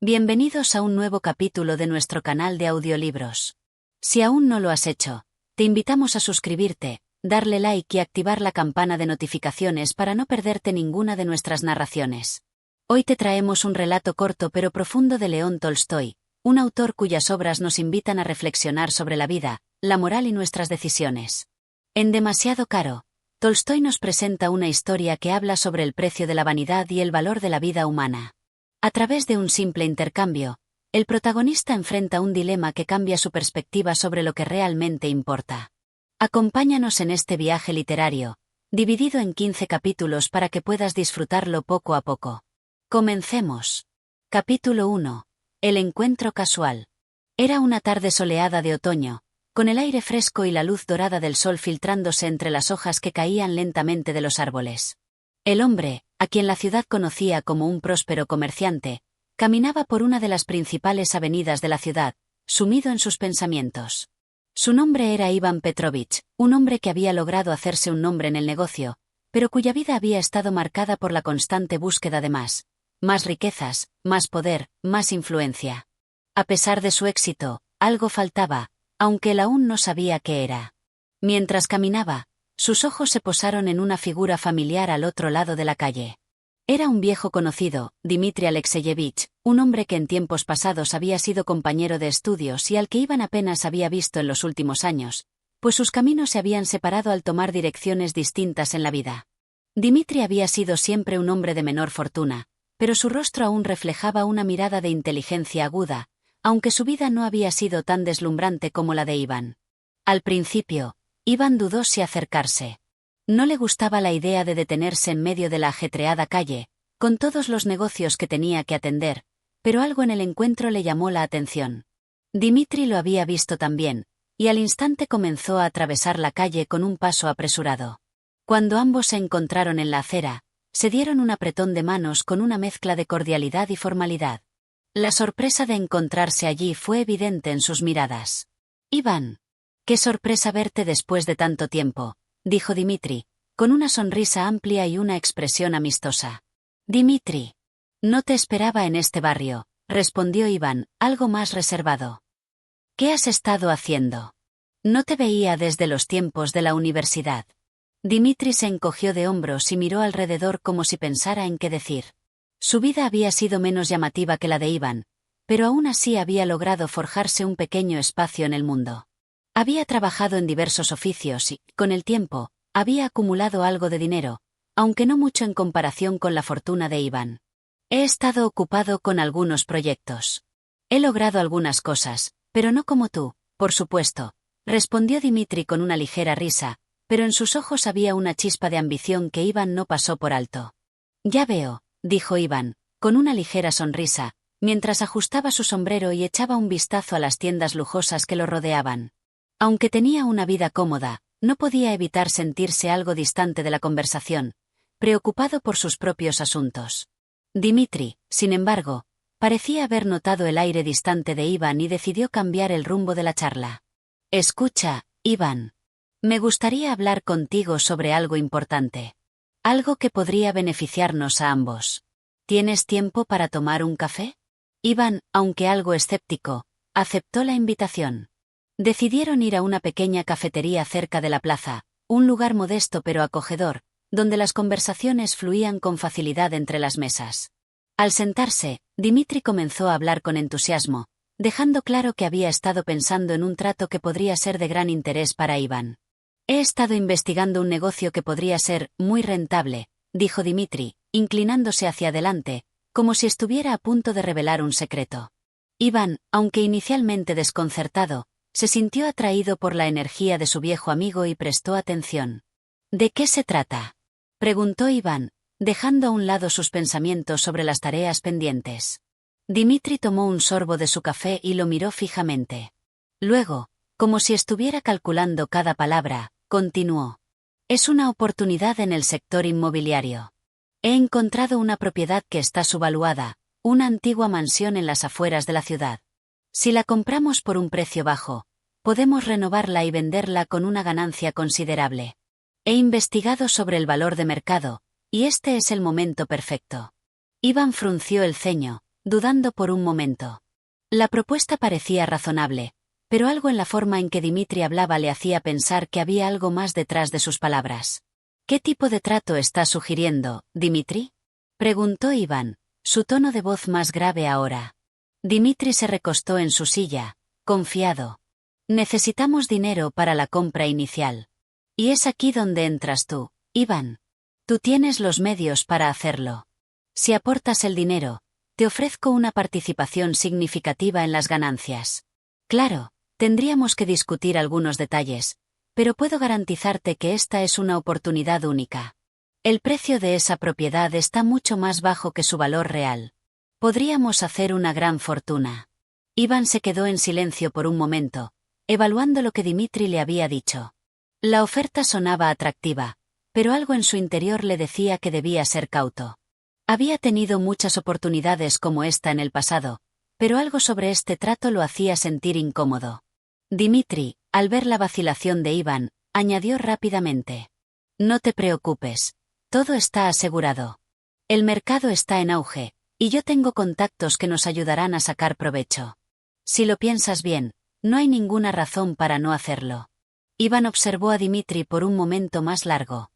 Bienvenidos a un nuevo capítulo de nuestro canal de audiolibros. Si aún no lo has hecho, te invitamos a suscribirte, darle like y activar la campana de notificaciones para no perderte ninguna de nuestras narraciones. Hoy te traemos un relato corto pero profundo de León Tolstói, un autor cuyas obras nos invitan a reflexionar sobre la vida, la moral y nuestras decisiones. En Demasiado caro, Tolstói nos presenta una historia que habla sobre el precio de la vanidad y el valor de la vida humana. A través de un simple intercambio, el protagonista enfrenta un dilema que cambia su perspectiva sobre lo que realmente importa. Acompáñanos en este viaje literario, dividido en 15 capítulos para que puedas disfrutarlo poco a poco. Comencemos. Capítulo 1. El encuentro casual. Era una tarde soleada de otoño, con el aire fresco y la luz dorada del sol filtrándose entre las hojas que caían lentamente de los árboles. El hombre, a quien la ciudad conocía como un próspero comerciante, caminaba por una de las principales avenidas de la ciudad, sumido en sus pensamientos. Su nombre era Iván Petrovich, un hombre que había logrado hacerse un nombre en el negocio, pero cuya vida había estado marcada por la constante búsqueda de más riquezas, más poder, más influencia. A pesar de su éxito, algo faltaba, aunque él aún no sabía qué era. Mientras caminaba, sus ojos se posaron en una figura familiar al otro lado de la calle. Era un viejo conocido, Dmitri Alexeyevich, un hombre que en tiempos pasados había sido compañero de estudios y al que Iván apenas había visto en los últimos años, pues sus caminos se habían separado al tomar direcciones distintas en la vida. Dmitri había sido siempre un hombre de menor fortuna, pero su rostro aún reflejaba una mirada de inteligencia aguda, aunque su vida no había sido tan deslumbrante como la de Iván. Al principio, Iván dudó si acercarse. No le gustaba la idea de detenerse en medio de la ajetreada calle, con todos los negocios que tenía que atender, pero algo en el encuentro le llamó la atención. Dmitri lo había visto también, y al instante comenzó a atravesar la calle con un paso apresurado. Cuando ambos se encontraron en la acera, se dieron un apretón de manos con una mezcla de cordialidad y formalidad. La sorpresa de encontrarse allí fue evidente en sus miradas. «Iván, qué sorpresa verte después de tanto tiempo», dijo Dmitri, con una sonrisa amplia y una expresión amistosa. «Dmitri, no te esperaba en este barrio», respondió Iván, algo más reservado. «¿Qué has estado haciendo? No te veía desde los tiempos de la universidad». Dmitri se encogió de hombros y miró alrededor como si pensara en qué decir. Su vida había sido menos llamativa que la de Iván, pero aún así había logrado forjarse un pequeño espacio en el mundo. Había trabajado en diversos oficios y, con el tiempo, había acumulado algo de dinero, aunque no mucho en comparación con la fortuna de Iván. «He estado ocupado con algunos proyectos. He logrado algunas cosas, pero no como tú, por supuesto», respondió Dmitri con una ligera risa, pero en sus ojos había una chispa de ambición que Iván no pasó por alto. «Ya veo», dijo Iván, con una ligera sonrisa, mientras ajustaba su sombrero y echaba un vistazo a las tiendas lujosas que lo rodeaban. Aunque tenía una vida cómoda, no podía evitar sentirse algo distante de la conversación, preocupado por sus propios asuntos. Dmitri, sin embargo, parecía haber notado el aire distante de Iván y decidió cambiar el rumbo de la charla. «Escucha, Iván. Me gustaría hablar contigo sobre algo importante. Algo que podría beneficiarnos a ambos. ¿Tienes tiempo para tomar un café?» Iván, aunque algo escéptico, aceptó la invitación. Decidieron ir a una pequeña cafetería cerca de la plaza, un lugar modesto pero acogedor, donde las conversaciones fluían con facilidad entre las mesas. Al sentarse, Dmitri comenzó a hablar con entusiasmo, dejando claro que había estado pensando en un trato que podría ser de gran interés para Iván. «He estado investigando un negocio que podría ser muy rentable», dijo Dmitri, inclinándose hacia adelante, como si estuviera a punto de revelar un secreto. Iván, aunque inicialmente desconcertado, se sintió atraído por la energía de su viejo amigo y prestó atención. «¿De qué se trata?», preguntó Iván, dejando a un lado sus pensamientos sobre las tareas pendientes. Dmitri tomó un sorbo de su café y lo miró fijamente. Luego, como si estuviera calculando cada palabra, continuó. «Es una oportunidad en el sector inmobiliario. He encontrado una propiedad que está subvaluada, una antigua mansión en las afueras de la ciudad. Si la compramos por un precio bajo, podemos renovarla y venderla con una ganancia considerable. He investigado sobre el valor de mercado, y este es el momento perfecto». Iván frunció el ceño, dudando por un momento. La propuesta parecía razonable, pero algo en la forma en que Dimitri hablaba le hacía pensar que había algo más detrás de sus palabras. ¿Qué tipo de trato estás sugiriendo, Dimitri?, preguntó Iván, su tono de voz más grave ahora. Dimitri se recostó en su silla, confiado. Necesitamos dinero para la compra inicial. Y es aquí donde entras tú, Iván. Tú tienes los medios para hacerlo. Si aportas el dinero, te ofrezco una participación significativa en las ganancias. Claro, tendríamos que discutir algunos detalles, pero puedo garantizarte que esta es una oportunidad única. El precio de esa propiedad está mucho más bajo que su valor real. Podríamos hacer una gran fortuna. Iván se quedó en silencio por un momento, evaluando lo que Dimitri le había dicho. La oferta sonaba atractiva, pero algo en su interior le decía que debía ser cauto. Había tenido muchas oportunidades como esta en el pasado, pero algo sobre este trato lo hacía sentir incómodo. Dimitri, al ver la vacilación de Iván, añadió rápidamente: No te preocupes, todo está asegurado. El mercado está en auge, y yo tengo contactos que nos ayudarán a sacar provecho. Si lo piensas bien, no hay ninguna razón para no hacerlo. Iván observó a Dimitri por un momento más largo.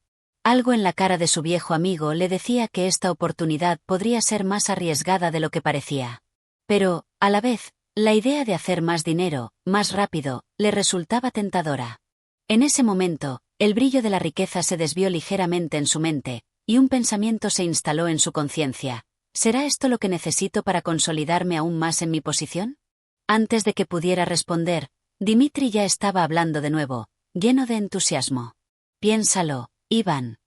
Algo en la cara de su viejo amigo le decía que esta oportunidad podría ser más arriesgada de lo que parecía. Pero, a la vez, la idea de hacer más dinero, más rápido, le resultaba tentadora. En ese momento, el brillo de la riqueza se desvió ligeramente en su mente, y un pensamiento se instaló en su conciencia. ¿Será esto lo que necesito para consolidarme aún más en mi posición? Antes de que pudiera responder, Dimitri ya estaba hablando de nuevo, lleno de entusiasmo. Piénsalo, Iván.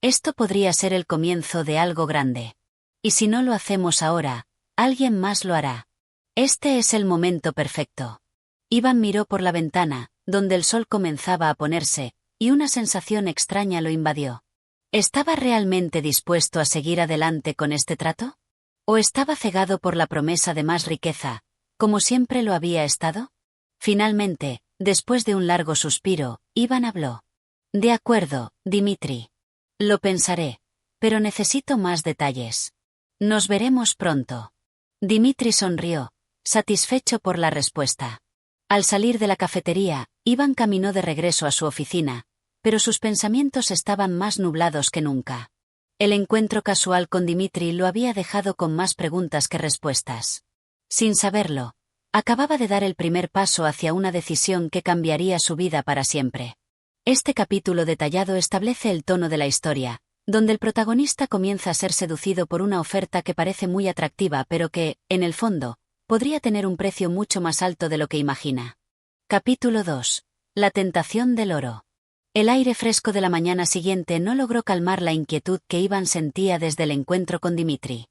Esto podría ser el comienzo de algo grande. Y si no lo hacemos ahora, alguien más lo hará. Este es el momento perfecto. Iván miró por la ventana, donde el sol comenzaba a ponerse, y una sensación extraña lo invadió. ¿Estaba realmente dispuesto a seguir adelante con este trato? ¿O estaba cegado por la promesa de más riqueza, como siempre lo había estado? Finalmente, después de un largo suspiro, Iván habló. De acuerdo, Dimitri. Lo pensaré, pero necesito más detalles. Nos veremos pronto. Dimitri sonrió, satisfecho por la respuesta. Al salir de la cafetería, Iván caminó de regreso a su oficina, pero sus pensamientos estaban más nublados que nunca. El encuentro casual con Dimitri lo había dejado con más preguntas que respuestas. Sin saberlo, acababa de dar el primer paso hacia una decisión que cambiaría su vida para siempre. Este capítulo detallado establece el tono de la historia, donde el protagonista comienza a ser seducido por una oferta que parece muy atractiva pero que, en el fondo, podría tener un precio mucho más alto de lo que imagina. Capítulo 2. La tentación del oro. El aire fresco de la mañana siguiente no logró calmar la inquietud que Iván sentía desde el encuentro con Dimitri.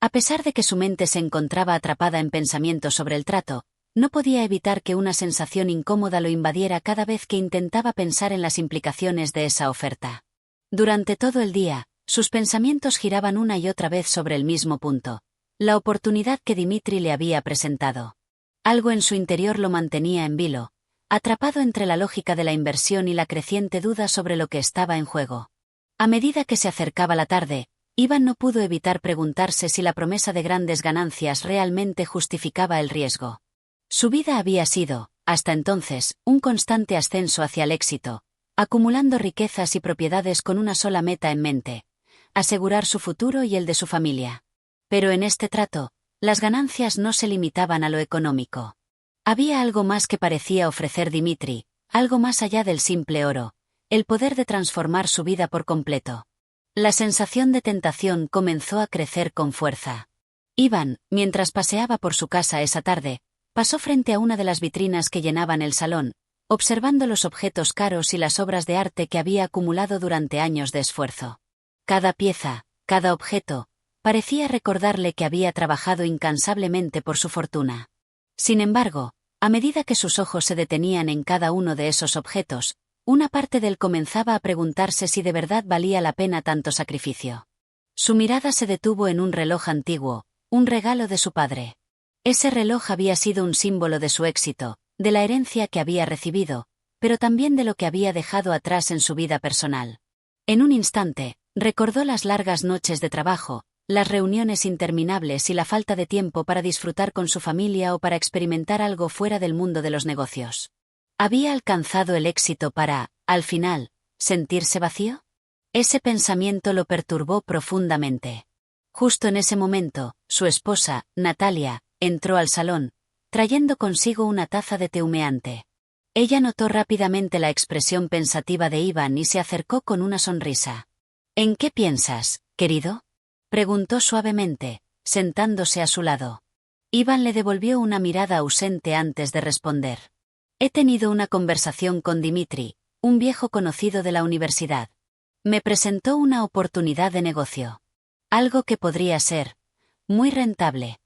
A pesar de que su mente se encontraba atrapada en pensamientos sobre el trato, no podía evitar que una sensación incómoda lo invadiera cada vez que intentaba pensar en las implicaciones de esa oferta. Durante todo el día, sus pensamientos giraban una y otra vez sobre el mismo punto: la oportunidad que Dimitri le había presentado. Algo en su interior lo mantenía en vilo, atrapado entre la lógica de la inversión y la creciente duda sobre lo que estaba en juego. A medida que se acercaba la tarde, Iván no pudo evitar preguntarse si la promesa de grandes ganancias realmente justificaba el riesgo. Su vida había sido, hasta entonces, un constante ascenso hacia el éxito, acumulando riquezas y propiedades con una sola meta en mente: asegurar su futuro y el de su familia. Pero en este trato, las ganancias no se limitaban a lo económico. Había algo más que parecía ofrecer Dimitri, algo más allá del simple oro: el poder de transformar su vida por completo. La sensación de tentación comenzó a crecer con fuerza. Iván, mientras paseaba por su casa esa tarde, pasó frente a una de las vitrinas que llenaban el salón, observando los objetos caros y las obras de arte que había acumulado durante años de esfuerzo. Cada pieza, cada objeto, parecía recordarle que había trabajado incansablemente por su fortuna. Sin embargo, a medida que sus ojos se detenían en cada uno de esos objetos, una parte de él comenzaba a preguntarse si de verdad valía la pena tanto sacrificio. Su mirada se detuvo en un reloj antiguo, un regalo de su padre. Ese reloj había sido un símbolo de su éxito, de la herencia que había recibido, pero también de lo que había dejado atrás en su vida personal. En un instante, recordó las largas noches de trabajo, las reuniones interminables y la falta de tiempo para disfrutar con su familia o para experimentar algo fuera del mundo de los negocios. ¿Había alcanzado el éxito para, al final, sentirse vacío? Ese pensamiento lo perturbó profundamente. Justo en ese momento, su esposa, Natalia, entró al salón, trayendo consigo una taza de té humeante. Ella notó rápidamente la expresión pensativa de Iván y se acercó con una sonrisa. ¿En qué piensas, querido?, preguntó suavemente, sentándose a su lado. Iván le devolvió una mirada ausente antes de responder. He tenido una conversación con Dimitri, un viejo conocido de la universidad. Me presentó una oportunidad de negocio. Algo que podría ser muy rentable.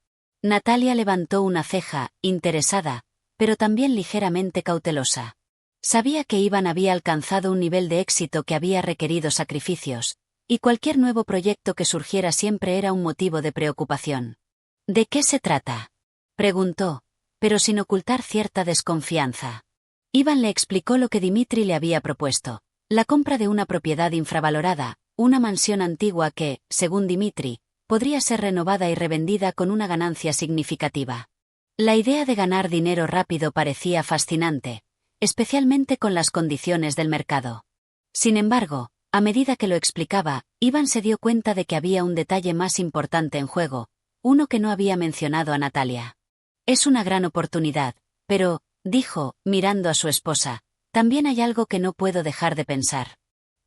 Natalia levantó una ceja, interesada, pero también ligeramente cautelosa. Sabía que Iván había alcanzado un nivel de éxito que había requerido sacrificios, y cualquier nuevo proyecto que surgiera siempre era un motivo de preocupación. ¿De qué se trata?, preguntó, pero sin ocultar cierta desconfianza. Iván le explicó lo que Dimitri le había propuesto: la compra de una propiedad infravalorada, una mansión antigua que, según Dimitri, podría ser renovada y revendida con una ganancia significativa. La idea de ganar dinero rápido parecía fascinante, especialmente con las condiciones del mercado. Sin embargo, a medida que lo explicaba, Iván se dio cuenta de que había un detalle más importante en juego, uno que no había mencionado a Natalia. Es una gran oportunidad, pero, dijo, mirando a su esposa, también hay algo que no puedo dejar de pensar.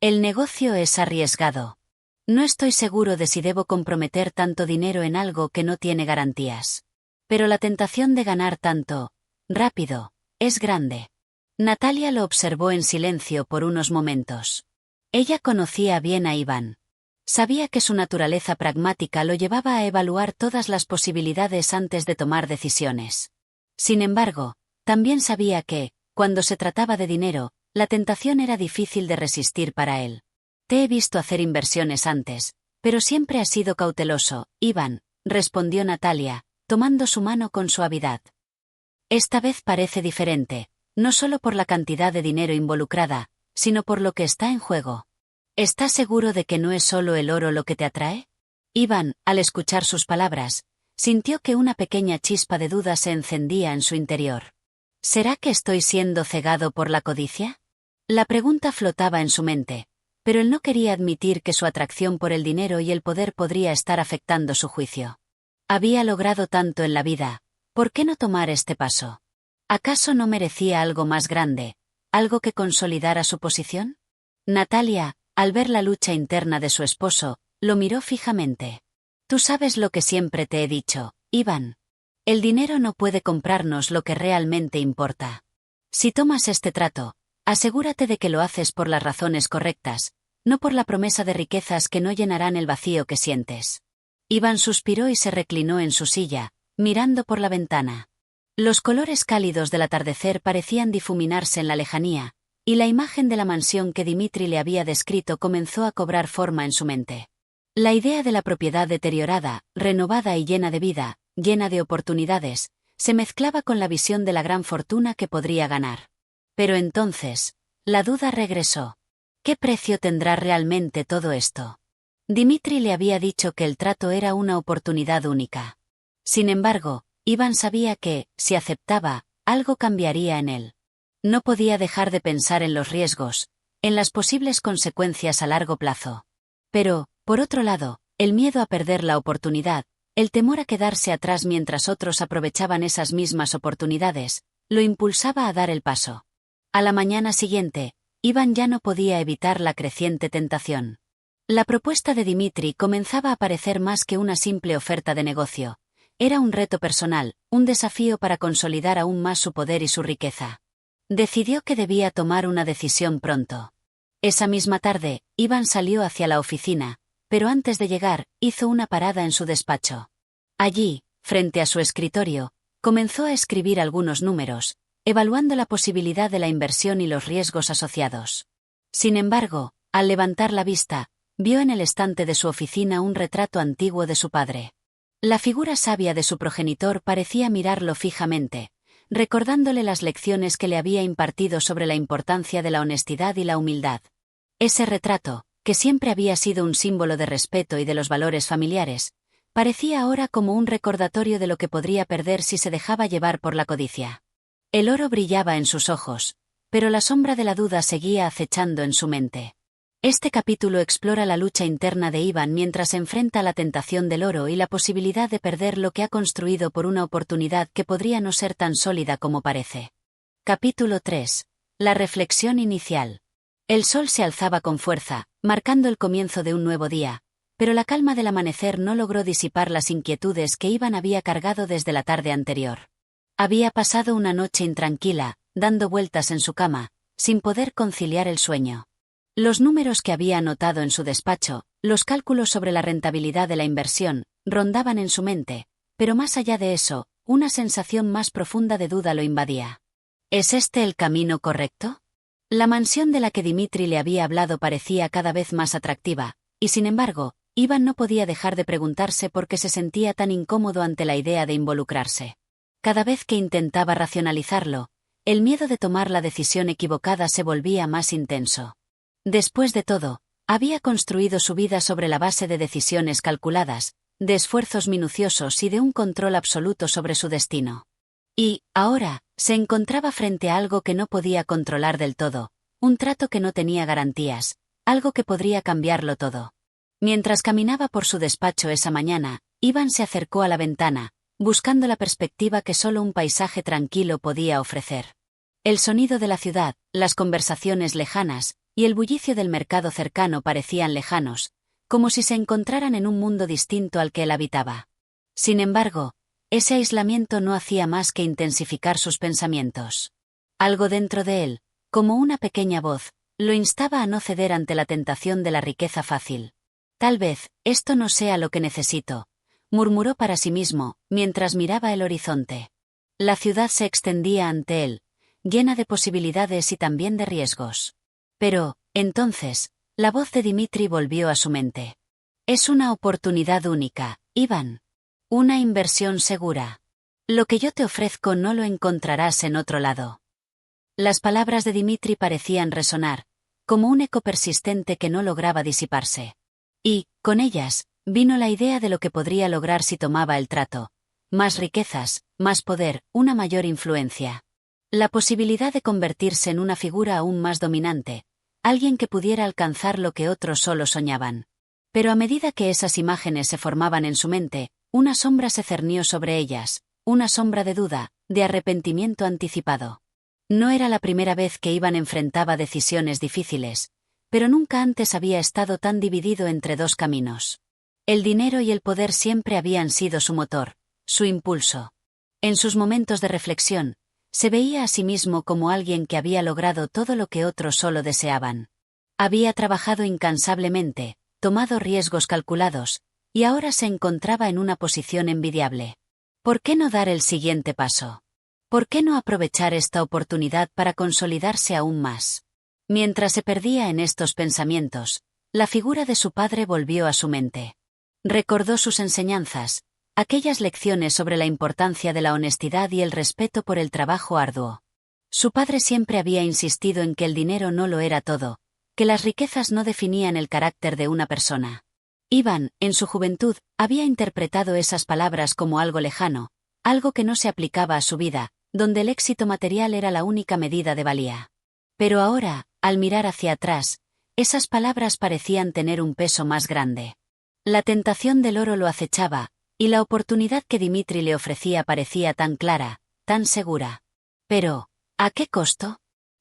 El negocio es arriesgado. No estoy seguro de si debo comprometer tanto dinero en algo que no tiene garantías. Pero la tentación de ganar tanto, rápido, es grande. Natalia lo observó en silencio por unos momentos. Ella conocía bien a Iván. Sabía que su naturaleza pragmática lo llevaba a evaluar todas las posibilidades antes de tomar decisiones. Sin embargo, también sabía que, cuando se trataba de dinero, la tentación era difícil de resistir para él. Te he visto hacer inversiones antes, pero siempre has sido cauteloso, Iván, respondió Natalia, tomando su mano con suavidad. Esta vez parece diferente, no solo por la cantidad de dinero involucrada, sino por lo que está en juego. ¿Estás seguro de que no es solo el oro lo que te atrae? Iván, al escuchar sus palabras, sintió que una pequeña chispa de duda se encendía en su interior. ¿Será que estoy siendo cegado por la codicia? La pregunta flotaba en su mente, pero él no quería admitir que su atracción por el dinero y el poder podría estar afectando su juicio. Había logrado tanto en la vida, ¿por qué no tomar este paso? ¿Acaso no merecía algo más grande, algo que consolidara su posición? Natalia, al ver la lucha interna de su esposo, lo miró fijamente. Tú sabes lo que siempre te he dicho, Iván. El dinero no puede comprarnos lo que realmente importa. Si tomas este trato, asegúrate de que lo haces por las razones correctas, no por la promesa de riquezas que no llenarán el vacío que sientes. Iván suspiró y se reclinó en su silla, mirando por la ventana. Los colores cálidos del atardecer parecían difuminarse en la lejanía, y la imagen de la mansión que Dimitri le había descrito comenzó a cobrar forma en su mente. La idea de la propiedad deteriorada, renovada y llena de vida, llena de oportunidades, se mezclaba con la visión de la gran fortuna que podría ganar. Pero entonces, la duda regresó. ¿Qué precio tendrá realmente todo esto? Dimitri le había dicho que el trato era una oportunidad única. Sin embargo, Iván sabía que, si aceptaba, algo cambiaría en él. No podía dejar de pensar en los riesgos, en las posibles consecuencias a largo plazo. Pero, por otro lado, el miedo a perder la oportunidad, el temor a quedarse atrás mientras otros aprovechaban esas mismas oportunidades, lo impulsaba a dar el paso. A la mañana siguiente, Iván ya no podía evitar la creciente tentación. La propuesta de Dimitri comenzaba a parecer más que una simple oferta de negocio. Era un reto personal, un desafío para consolidar aún más su poder y su riqueza. Decidió que debía tomar una decisión pronto. Esa misma tarde, Iván salió hacia la oficina, pero antes de llegar, hizo una parada en su despacho. Allí, frente a su escritorio, comenzó a escribir algunos números, evaluando la posibilidad de la inversión y los riesgos asociados. Sin embargo, al levantar la vista, vio en el estante de su oficina un retrato antiguo de su padre. La figura sabia de su progenitor parecía mirarlo fijamente, recordándole las lecciones que le había impartido sobre la importancia de la honestidad y la humildad. Ese retrato, que siempre había sido un símbolo de respeto y de los valores familiares, parecía ahora como un recordatorio de lo que podría perder si se dejaba llevar por la codicia. El oro brillaba en sus ojos, pero la sombra de la duda seguía acechando en su mente. Este capítulo explora la lucha interna de Ivan mientras enfrenta la tentación del oro y la posibilidad de perder lo que ha construido por una oportunidad que podría no ser tan sólida como parece. Capítulo 3. La reflexión inicial. El sol se alzaba con fuerza, marcando el comienzo de un nuevo día, pero la calma del amanecer no logró disipar las inquietudes que Ivan había cargado desde la tarde anterior. Había pasado una noche intranquila, dando vueltas en su cama, sin poder conciliar el sueño. Los números que había anotado en su despacho, los cálculos sobre la rentabilidad de la inversión, rondaban en su mente, pero más allá de eso, una sensación más profunda de duda lo invadía. ¿Es este el camino correcto? La mansión de la que Dimitri le había hablado parecía cada vez más atractiva, y sin embargo, Ivan no podía dejar de preguntarse por qué se sentía tan incómodo ante la idea de involucrarse. Cada vez que intentaba racionalizarlo, el miedo de tomar la decisión equivocada se volvía más intenso. Después de todo, había construido su vida sobre la base de decisiones calculadas, de esfuerzos minuciosos y de un control absoluto sobre su destino. Y, ahora, se encontraba frente a algo que no podía controlar del todo, un trato que no tenía garantías, algo que podría cambiarlo todo. Mientras caminaba por su despacho esa mañana, Ivan se acercó a la ventana, buscando la perspectiva que solo un paisaje tranquilo podía ofrecer. El sonido de la ciudad, las conversaciones lejanas, y el bullicio del mercado cercano parecían lejanos, como si se encontraran en un mundo distinto al que él habitaba. Sin embargo, ese aislamiento no hacía más que intensificar sus pensamientos. Algo dentro de él, como una pequeña voz, lo instaba a no ceder ante la tentación de la riqueza fácil. Tal vez, esto no sea lo que necesito, murmuró para sí mismo, mientras miraba el horizonte. La ciudad se extendía ante él, llena de posibilidades y también de riesgos. Pero, entonces, la voz de Dimitri volvió a su mente. Es una oportunidad única, Ivan. Una inversión segura. Lo que yo te ofrezco no lo encontrarás en otro lado. Las palabras de Dimitri parecían resonar, como un eco persistente que no lograba disiparse. Y, con ellas, vino la idea de lo que podría lograr si tomaba el trato. Más riquezas, más poder, una mayor influencia. La posibilidad de convertirse en una figura aún más dominante, alguien que pudiera alcanzar lo que otros solo soñaban. Pero a medida que esas imágenes se formaban en su mente, una sombra se cernió sobre ellas, una sombra de duda, de arrepentimiento anticipado. No era la primera vez que Ivan enfrentaba decisiones difíciles, pero nunca antes había estado tan dividido entre dos caminos. El dinero y el poder siempre habían sido su motor, su impulso. En sus momentos de reflexión, se veía a sí mismo como alguien que había logrado todo lo que otros solo deseaban. Había trabajado incansablemente, tomado riesgos calculados, y ahora se encontraba en una posición envidiable. ¿Por qué no dar el siguiente paso? ¿Por qué no aprovechar esta oportunidad para consolidarse aún más? Mientras se perdía en estos pensamientos, la figura de su padre volvió a su mente. Recordó sus enseñanzas, aquellas lecciones sobre la importancia de la honestidad y el respeto por el trabajo arduo. Su padre siempre había insistido en que el dinero no lo era todo, que las riquezas no definían el carácter de una persona. Ivan, en su juventud, había interpretado esas palabras como algo lejano, algo que no se aplicaba a su vida, donde el éxito material era la única medida de valía. Pero ahora, al mirar hacia atrás, esas palabras parecían tener un peso más grande. La tentación del oro lo acechaba, y la oportunidad que Dimitri le ofrecía parecía tan clara, tan segura. Pero, ¿a qué costo?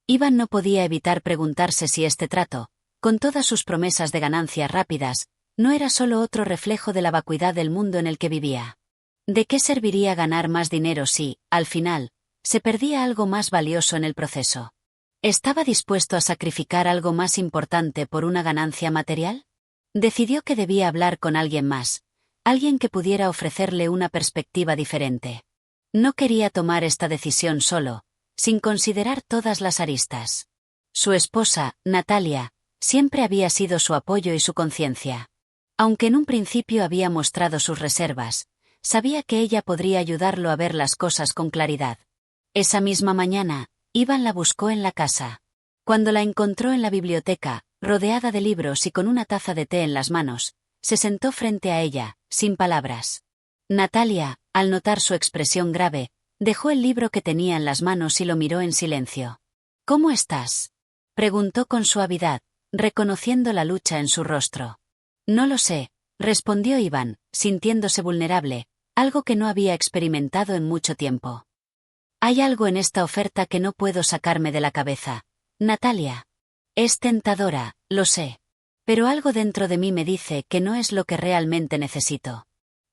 Ivan no podía evitar preguntarse si este trato, con todas sus promesas de ganancias rápidas, no era solo otro reflejo de la vacuidad del mundo en el que vivía. ¿De qué serviría ganar más dinero si, al final, se perdía algo más valioso en el proceso? ¿Estaba dispuesto a sacrificar algo más importante por una ganancia material? Decidió que debía hablar con alguien más. Alguien que pudiera ofrecerle una perspectiva diferente. No quería tomar esta decisión solo, sin considerar todas las aristas. Su esposa, Natalia, siempre había sido su apoyo y su conciencia. Aunque en un principio había mostrado sus reservas, sabía que ella podría ayudarlo a ver las cosas con claridad. Esa misma mañana, Ivan la buscó en la casa. Cuando la encontró en la biblioteca, rodeada de libros y con una taza de té en las manos, se sentó frente a ella, sin palabras. Natalia, al notar su expresión grave, dejó el libro que tenía en las manos y lo miró en silencio. «¿Cómo estás?», preguntó con suavidad, reconociendo la lucha en su rostro. «No lo sé», respondió Iván, sintiéndose vulnerable, algo que no había experimentado en mucho tiempo. «Hay algo en esta oferta que no puedo sacarme de la cabeza, Natalia. Es tentadora, lo sé. Pero algo dentro de mí me dice que no es lo que realmente necesito».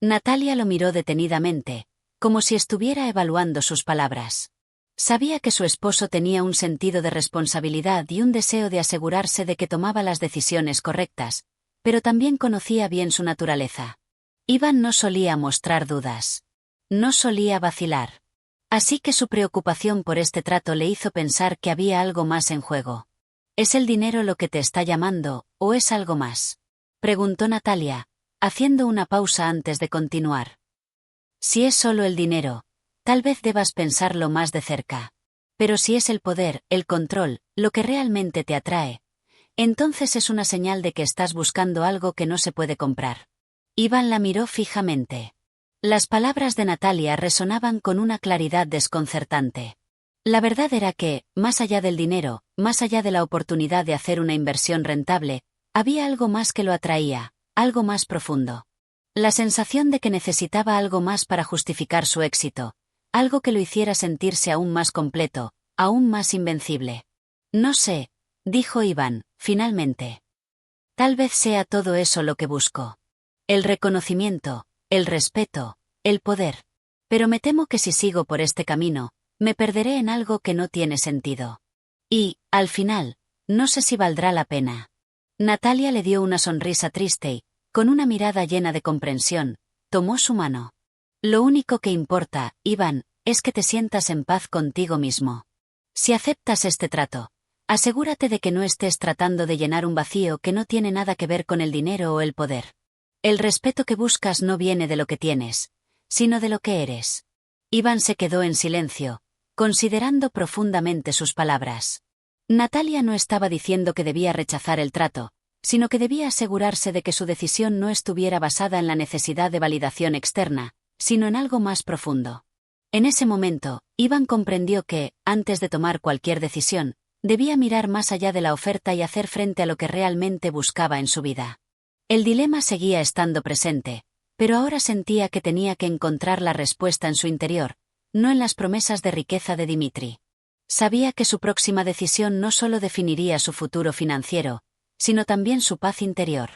Natalia lo miró detenidamente, como si estuviera evaluando sus palabras. Sabía que su esposo tenía un sentido de responsabilidad y un deseo de asegurarse de que tomaba las decisiones correctas, pero también conocía bien su naturaleza. Iván no solía mostrar dudas. No solía vacilar. Así que su preocupación por este trato le hizo pensar que había algo más en juego. ¿Es el dinero lo que te está llamando, o es algo más?, preguntó Natalia, haciendo una pausa antes de continuar. Si es solo el dinero, tal vez debas pensarlo más de cerca. Pero si es el poder, el control, lo que realmente te atrae, entonces es una señal de que estás buscando algo que no se puede comprar. Iván la miró fijamente. Las palabras de Natalia resonaban con una claridad desconcertante. La verdad era que, más allá del dinero, más allá de la oportunidad de hacer una inversión rentable, había algo más que lo atraía, algo más profundo. La sensación de que necesitaba algo más para justificar su éxito, algo que lo hiciera sentirse aún más completo, aún más invencible. «No sé», dijo Iván, finalmente. «Tal vez sea todo eso lo que busco. El reconocimiento, el respeto, el poder. Pero me temo que si sigo por este camino, me perderé en algo que no tiene sentido. Y, al final, no sé si valdrá la pena». Natalia le dio una sonrisa triste y, con una mirada llena de comprensión, tomó su mano. «Lo único que importa, Iván, es que te sientas en paz contigo mismo. Si aceptas este trato, asegúrate de que no estés tratando de llenar un vacío que no tiene nada que ver con el dinero o el poder. El respeto que buscas no viene de lo que tienes, sino de lo que eres». Iván se quedó en silencio, considerando profundamente sus palabras. Natalia no estaba diciendo que debía rechazar el trato, sino que debía asegurarse de que su decisión no estuviera basada en la necesidad de validación externa, sino en algo más profundo. En ese momento, Iván comprendió que, antes de tomar cualquier decisión, debía mirar más allá de la oferta y hacer frente a lo que realmente buscaba en su vida. El dilema seguía estando presente, pero ahora sentía que tenía que encontrar la respuesta en su interior, no en las promesas de riqueza de Dimitri. Sabía que su próxima decisión no solo definiría su futuro financiero, sino también su paz interior.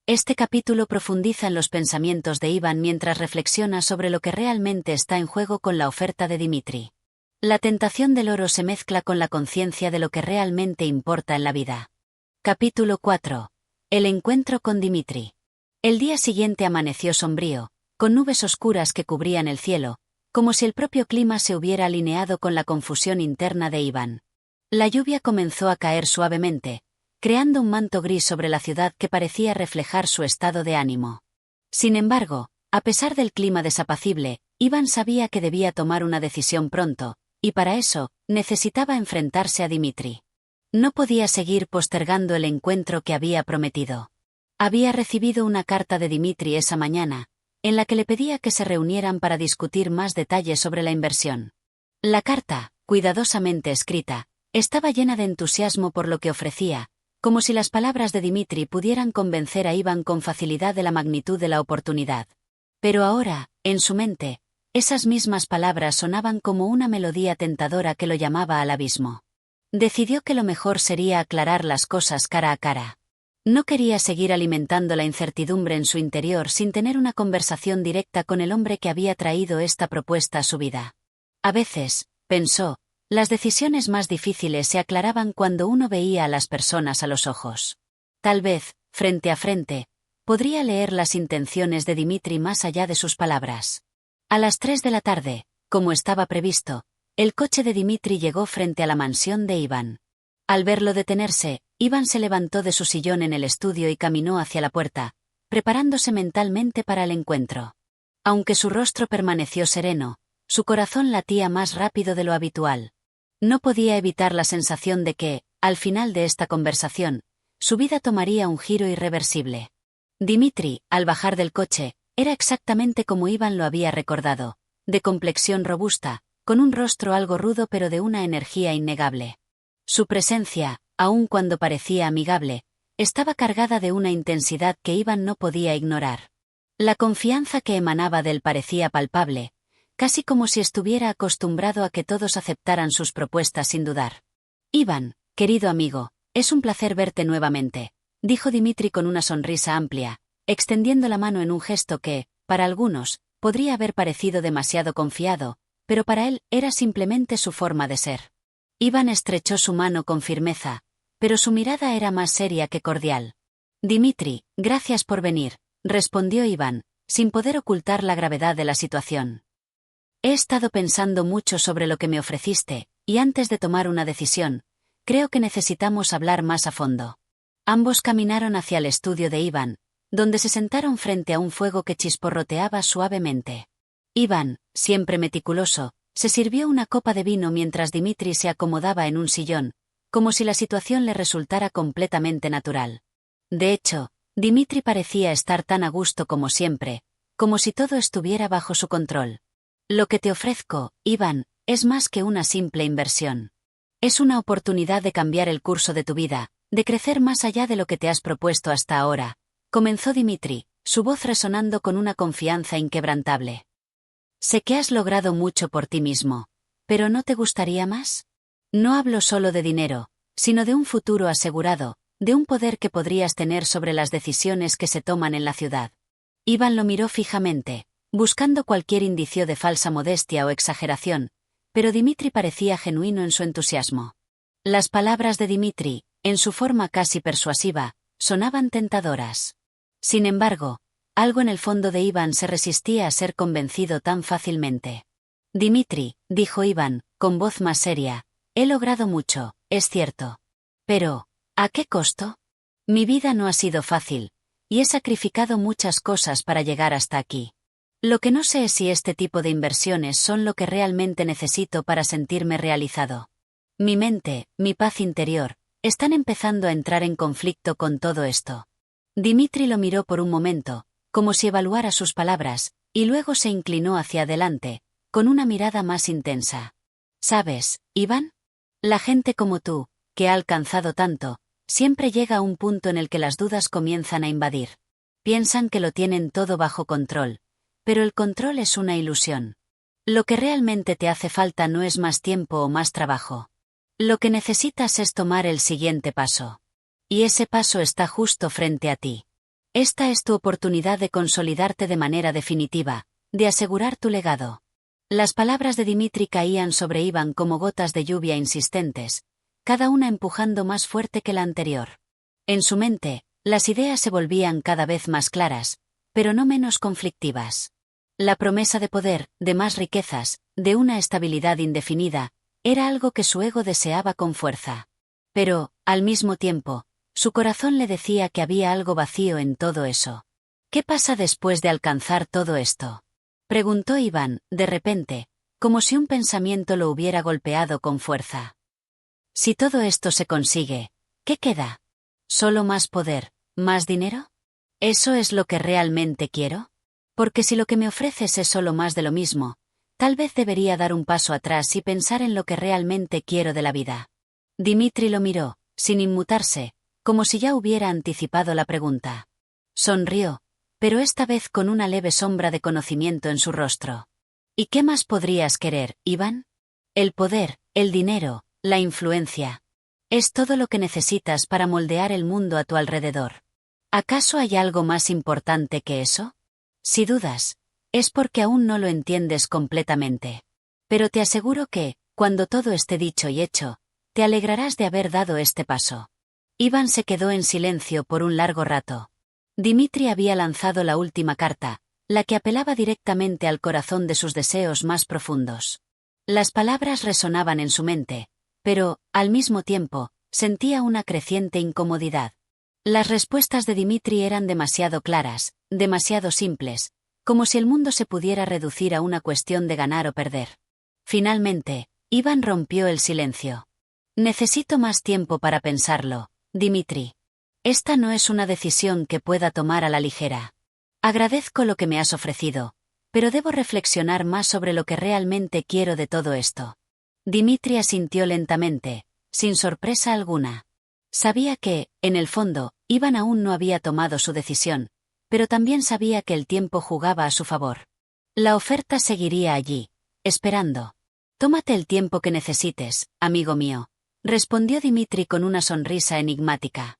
Este capítulo profundiza en los pensamientos de Iván mientras reflexiona sobre lo que realmente está en juego con la oferta de Dimitri. La tentación del oro se mezcla con la conciencia de lo que realmente importa en la vida. Capítulo 4. El encuentro con Dimitri. El día siguiente amaneció sombrío, con nubes oscuras que cubrían el cielo, como si el propio clima se hubiera alineado con la confusión interna de Iván. La lluvia comenzó a caer suavemente, creando un manto gris sobre la ciudad que parecía reflejar su estado de ánimo. Sin embargo, a pesar del clima desapacible, Iván sabía que debía tomar una decisión pronto, y para eso, necesitaba enfrentarse a Dimitri. No podía seguir postergando el encuentro que había prometido. Había recibido una carta de Dimitri esa mañana, en la que le pedía que se reunieran para discutir más detalles sobre la inversión. La carta, cuidadosamente escrita, estaba llena de entusiasmo por lo que ofrecía, como si las palabras de Dimitri pudieran convencer a Iván con facilidad de la magnitud de la oportunidad. Pero ahora, en su mente, esas mismas palabras sonaban como una melodía tentadora que lo llamaba al abismo. Decidió que lo mejor sería aclarar las cosas cara a cara. No quería seguir alimentando la incertidumbre en su interior sin tener una conversación directa con el hombre que había traído esta propuesta a su vida. A veces, pensó, las decisiones más difíciles se aclaraban cuando uno veía a las personas a los ojos. Tal vez, frente a frente, podría leer las intenciones de Dimitri más allá de sus palabras. A las 3 de la tarde, como estaba previsto, el coche de Dimitri llegó frente a la mansión de Iván. Al verlo detenerse, Iván se levantó de su sillón en el estudio y caminó hacia la puerta, preparándose mentalmente para el encuentro. Aunque su rostro permaneció sereno, su corazón latía más rápido de lo habitual. No podía evitar la sensación de que, al final de esta conversación, su vida tomaría un giro irreversible. Dimitri, al bajar del coche, era exactamente como Iván lo había recordado, de complexión robusta, con un rostro algo rudo pero de una energía innegable. Su presencia, aun cuando parecía amigable, estaba cargada de una intensidad que Iván no podía ignorar. La confianza que emanaba de él parecía palpable, casi como si estuviera acostumbrado a que todos aceptaran sus propuestas sin dudar. Iván, querido amigo, es un placer verte nuevamente, dijo Dimitri con una sonrisa amplia, extendiendo la mano en un gesto que, para algunos, podría haber parecido demasiado confiado, pero para él era simplemente su forma de ser. Iván estrechó su mano con firmeza, pero su mirada era más seria que cordial. Dimitri, gracias por venir, respondió Iván, sin poder ocultar la gravedad de la situación. He estado pensando mucho sobre lo que me ofreciste, y antes de tomar una decisión, creo que necesitamos hablar más a fondo. Ambos caminaron hacia el estudio de Iván, donde se sentaron frente a un fuego que chisporroteaba suavemente. Iván, siempre meticuloso, se sirvió una copa de vino mientras Dimitri se acomodaba en un sillón, como si la situación le resultara completamente natural. De hecho, Dimitri parecía estar tan a gusto como siempre, como si todo estuviera bajo su control. Lo que te ofrezco, Iván, es más que una simple inversión. Es una oportunidad de cambiar el curso de tu vida, de crecer más allá de lo que te has propuesto hasta ahora, comenzó Dimitri, su voz resonando con una confianza inquebrantable. Sé que has logrado mucho por ti mismo, pero ¿no te gustaría más? No hablo solo de dinero, sino de un futuro asegurado, de un poder que podrías tener sobre las decisiones que se toman en la ciudad. Iván lo miró fijamente, buscando cualquier indicio de falsa modestia o exageración, pero Dimitri parecía genuino en su entusiasmo. Las palabras de Dimitri, en su forma casi persuasiva, sonaban tentadoras. Sin embargo, algo en el fondo de Iván se resistía a ser convencido tan fácilmente. Dimitri, dijo Iván, con voz más seria, he logrado mucho, es cierto. Pero, ¿a qué costo? Mi vida no ha sido fácil, y he sacrificado muchas cosas para llegar hasta aquí. Lo que no sé es si este tipo de inversiones son lo que realmente necesito para sentirme realizado. Mi mente, mi paz interior, están empezando a entrar en conflicto con todo esto. Dimitri lo miró por un momento, como si evaluara sus palabras, y luego se inclinó hacia adelante, con una mirada más intensa. ¿Sabes, Iván? La gente como tú, que ha alcanzado tanto, siempre llega a un punto en el que las dudas comienzan a invadir. Piensan que lo tienen todo bajo control, pero el control es una ilusión. Lo que realmente te hace falta no es más tiempo o más trabajo. Lo que necesitas es tomar el siguiente paso. Y ese paso está justo frente a ti. Esta es tu oportunidad de consolidarte de manera definitiva, de asegurar tu legado. Las palabras de Dimitri caían sobre Iván como gotas de lluvia insistentes, cada una empujando más fuerte que la anterior. En su mente, las ideas se volvían cada vez más claras, pero no menos conflictivas. La promesa de poder, de más riquezas, de una estabilidad indefinida, era algo que su ego deseaba con fuerza. Pero, al mismo tiempo, su corazón le decía que había algo vacío en todo eso. ¿Qué pasa después de alcanzar todo esto? Preguntó Iván, de repente, como si un pensamiento lo hubiera golpeado con fuerza. Si todo esto se consigue, ¿qué queda? ¿Solo más poder, más dinero? ¿Eso es lo que realmente quiero? Porque si lo que me ofreces es solo más de lo mismo, tal vez debería dar un paso atrás y pensar en lo que realmente quiero de la vida. Dimitri lo miró, sin inmutarse, como si ya hubiera anticipado la pregunta. Sonrió, pero esta vez con una leve sombra de conocimiento en su rostro. ¿Y qué más podrías querer, Iván? El poder, el dinero, la influencia. Es todo lo que necesitas para moldear el mundo a tu alrededor. ¿Acaso hay algo más importante que eso? Si dudas, es porque aún no lo entiendes completamente. Pero te aseguro que, cuando todo esté dicho y hecho, te alegrarás de haber dado este paso. Iván se quedó en silencio por un largo rato. Dimitri había lanzado la última carta, la que apelaba directamente al corazón de sus deseos más profundos. Las palabras resonaban en su mente, pero, al mismo tiempo, sentía una creciente incomodidad. Las respuestas de Dimitri eran demasiado claras, demasiado simples, como si el mundo se pudiera reducir a una cuestión de ganar o perder. Finalmente, Iván rompió el silencio. Necesito más tiempo para pensarlo, Dimitri. Esta no es una decisión que pueda tomar a la ligera. Agradezco lo que me has ofrecido, pero debo reflexionar más sobre lo que realmente quiero de todo esto. Dimitri asintió lentamente, sin sorpresa alguna. Sabía que, en el fondo, Iván aún no había tomado su decisión, pero también sabía que el tiempo jugaba a su favor. La oferta seguiría allí, esperando. Tómate el tiempo que necesites, amigo mío, respondió Dimitri con una sonrisa enigmática.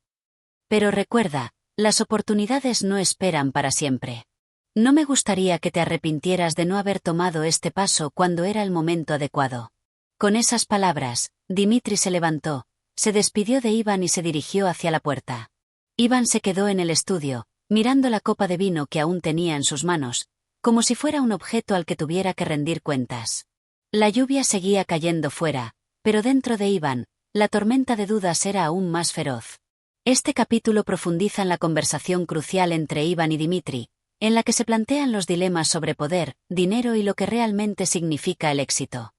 Pero recuerda, las oportunidades no esperan para siempre. No me gustaría que te arrepintieras de no haber tomado este paso cuando era el momento adecuado. Con esas palabras, Dimitri se levantó, se despidió de Iván y se dirigió hacia la puerta. Iván se quedó en el estudio, mirando la copa de vino que aún tenía en sus manos, como si fuera un objeto al que tuviera que rendir cuentas. La lluvia seguía cayendo fuera, pero dentro de Iván, la tormenta de dudas era aún más feroz. Este capítulo profundiza en la conversación crucial entre Iván y Dimitri, en la que se plantean los dilemas sobre poder, dinero y lo que realmente significa el éxito.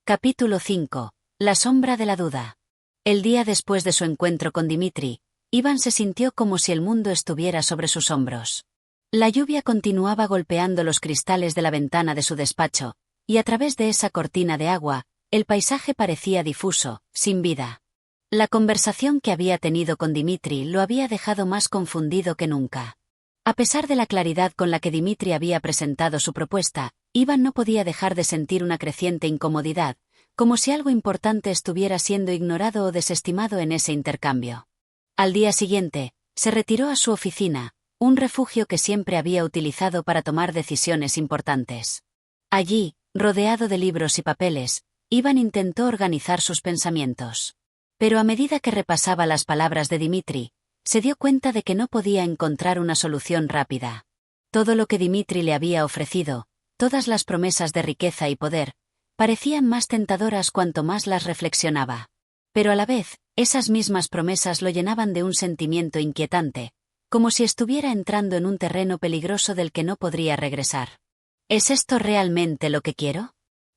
Capítulo 5. La sombra de la duda. El día después de su encuentro con Dimitri, Iván se sintió como si el mundo estuviera sobre sus hombros. La lluvia continuaba golpeando los cristales de la ventana de su despacho, y a través de esa cortina de agua, el paisaje parecía difuso, sin vida. La conversación que había tenido con Dimitri lo había dejado más confundido que nunca. A pesar de la claridad con la que Dimitri había presentado su propuesta, Iván no podía dejar de sentir una creciente incomodidad, como si algo importante estuviera siendo ignorado o desestimado en ese intercambio. Al día siguiente, se retiró a su oficina, un refugio que siempre había utilizado para tomar decisiones importantes. Allí, rodeado de libros y papeles, Iván intentó organizar sus pensamientos. Pero a medida que repasaba las palabras de Dimitri, se dio cuenta de que no podía encontrar una solución rápida. Todo lo que Dimitri le había ofrecido, todas las promesas de riqueza y poder, parecían más tentadoras cuanto más las reflexionaba. Pero a la vez, esas mismas promesas lo llenaban de un sentimiento inquietante, como si estuviera entrando en un terreno peligroso del que no podría regresar. ¿Es esto realmente lo que quiero?,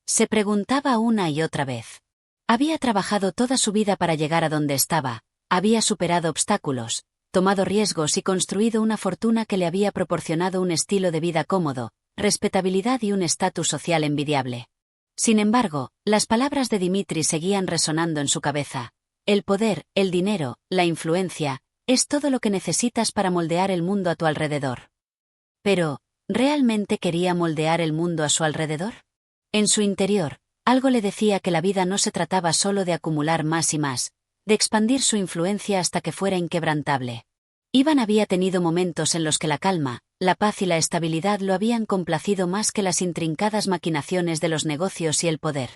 se preguntaba una y otra vez. Había trabajado toda su vida para llegar a donde estaba, había superado obstáculos, tomado riesgos y construido una fortuna que le había proporcionado un estilo de vida cómodo, respetabilidad y un estatus social envidiable. Sin embargo, las palabras de Dimitri seguían resonando en su cabeza. El poder, el dinero, la influencia, es todo lo que necesitas para moldear el mundo a tu alrededor. Pero, ¿realmente quería moldear el mundo a su alrededor? En su interior, algo le decía que la vida no se trataba solo de acumular más y más, de expandir su influencia hasta que fuera inquebrantable. Iván había tenido momentos en los que la calma, la paz y la estabilidad lo habían complacido más que las intrincadas maquinaciones de los negocios y el poder.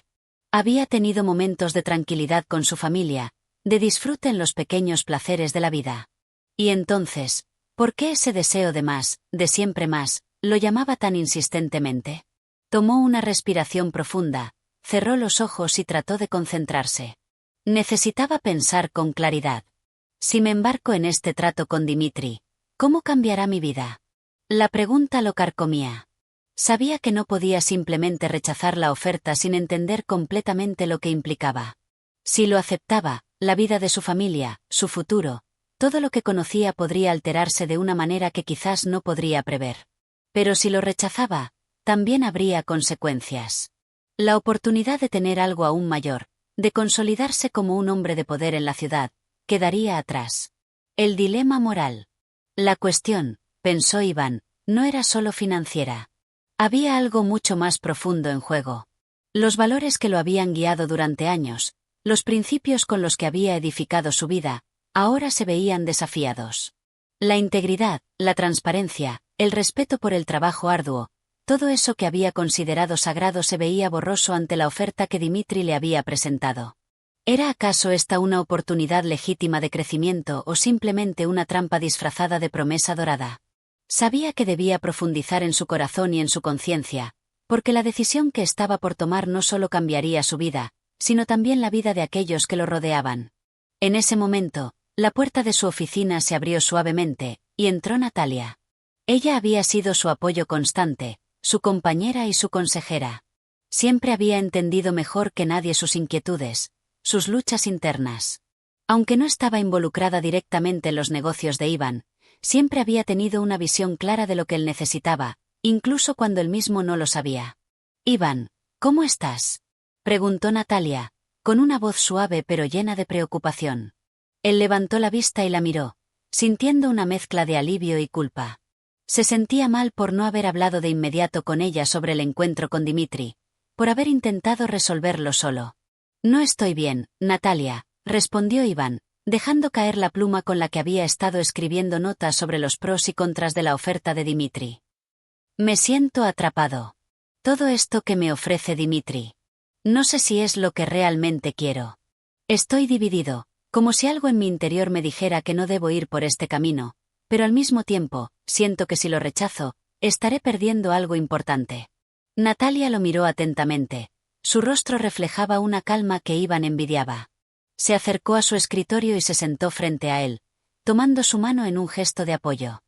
Había tenido momentos de tranquilidad con su familia, de disfrute en los pequeños placeres de la vida. Y entonces, ¿por qué ese deseo de más, de siempre más, lo llamaba tan insistentemente? Tomó una respiración profunda, cerró los ojos y trató de concentrarse. Necesitaba pensar con claridad. Si me embarco en este trato con Dimitri, ¿cómo cambiará mi vida? La pregunta lo carcomía. Sabía que no podía simplemente rechazar la oferta sin entender completamente lo que implicaba. Si lo aceptaba, la vida de su familia, su futuro, todo lo que conocía podría alterarse de una manera que quizás no podría prever. Pero si lo rechazaba, también habría consecuencias. La oportunidad de tener algo aún mayor, de consolidarse como un hombre de poder en la ciudad, quedaría atrás. El dilema moral. La cuestión, pensó Iván, no era solo financiera. Había algo mucho más profundo en juego. Los valores que lo habían guiado durante años, los principios con los que había edificado su vida, ahora se veían desafiados. La integridad, la transparencia, el respeto por el trabajo arduo, todo eso que había considerado sagrado se veía borroso ante la oferta que Dimitri le había presentado. ¿Era acaso esta una oportunidad legítima de crecimiento o simplemente una trampa disfrazada de promesa dorada? Sabía que debía profundizar en su corazón y en su conciencia, porque la decisión que estaba por tomar no solo cambiaría su vida, sino también la vida de aquellos que lo rodeaban. En ese momento, la puerta de su oficina se abrió suavemente, y entró Natalia. Ella había sido su apoyo constante, su compañera y su consejera. Siempre había entendido mejor que nadie sus inquietudes, sus luchas internas. Aunque no estaba involucrada directamente en los negocios de Iván, siempre había tenido una visión clara de lo que él necesitaba, incluso cuando él mismo no lo sabía. «Iván, ¿cómo estás?», preguntó Natalia, con una voz suave pero llena de preocupación. Él levantó la vista y la miró, sintiendo una mezcla de alivio y culpa. Se sentía mal por no haber hablado de inmediato con ella sobre el encuentro con Dimitri, por haber intentado resolverlo solo. «No estoy bien, Natalia», respondió Iván, dejando caer la pluma con la que había estado escribiendo notas sobre los pros y contras de la oferta de Dimitri. «Me siento atrapado. Todo esto que me ofrece Dimitri. No sé si es lo que realmente quiero. Estoy dividido, como si algo en mi interior me dijera que no debo ir por este camino, pero al mismo tiempo, siento que si lo rechazo, estaré perdiendo algo importante». Natalia lo miró atentamente. Su rostro reflejaba una calma que Iván envidiaba. Se acercó a su escritorio y se sentó frente a él, tomando su mano en un gesto de apoyo.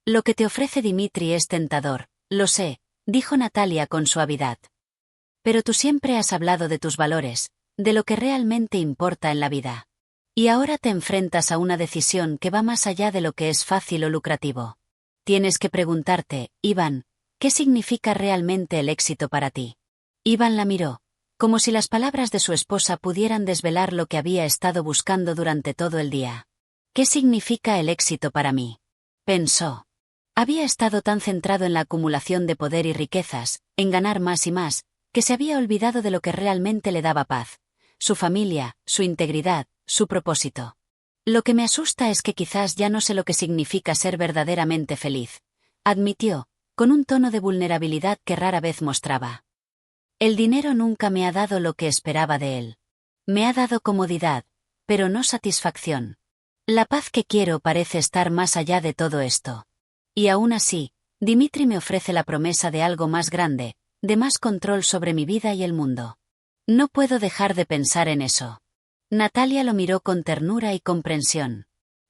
«Lo que te ofrece Dimitri es tentador, lo sé», dijo Natalia con suavidad. «Pero tú siempre has hablado de tus valores, de lo que realmente importa en la vida. Y ahora te enfrentas a una decisión que va más allá de lo que es fácil o lucrativo. Tienes que preguntarte, Iván, ¿qué significa realmente el éxito para ti?». Iván la miró, como si las palabras de su esposa pudieran desvelar lo que había estado buscando durante todo el día. «¿Qué significa el éxito para mí?», pensó. Había estado tan centrado en la acumulación de poder y riquezas, en ganar más y más, que se había olvidado de lo que realmente le daba paz: su familia, su integridad, su propósito. «Lo que me asusta es que quizás ya no sé lo que significa ser verdaderamente feliz», admitió, con un tono de vulnerabilidad que rara vez mostraba. «El dinero nunca me ha dado lo que esperaba de él. Me ha dado comodidad, pero no satisfacción. La paz que quiero parece estar más allá de todo esto. Y aún así, Dimitri me ofrece la promesa de algo más grande, de más control sobre mi vida y el mundo. No puedo dejar de pensar en eso». Natalia lo miró con ternura y comprensión.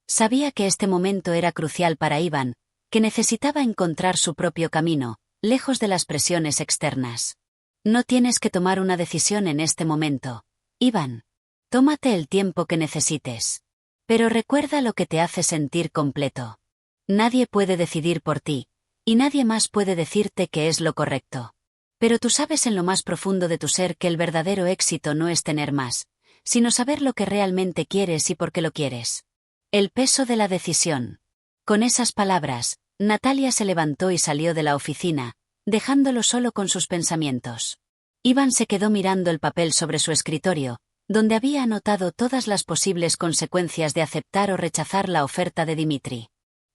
Sabía que este momento era crucial para Iván, que necesitaba encontrar su propio camino, lejos de las presiones externas. «No tienes que tomar una decisión en este momento, Iván. Tómate el tiempo que necesites. Pero recuerda lo que te hace sentir completo. Nadie puede decidir por ti, y nadie más puede decirte que es lo correcto. Pero tú sabes en lo más profundo de tu ser que el verdadero éxito no es tener más, sino saber lo que realmente quieres y por qué lo quieres. El peso de la decisión». Con esas palabras, Natalia se levantó y salió de la oficina, dejándolo solo con sus pensamientos. Iván se quedó mirando el papel sobre su escritorio, donde había anotado todas las posibles consecuencias de aceptar o rechazar la oferta de Dimitri.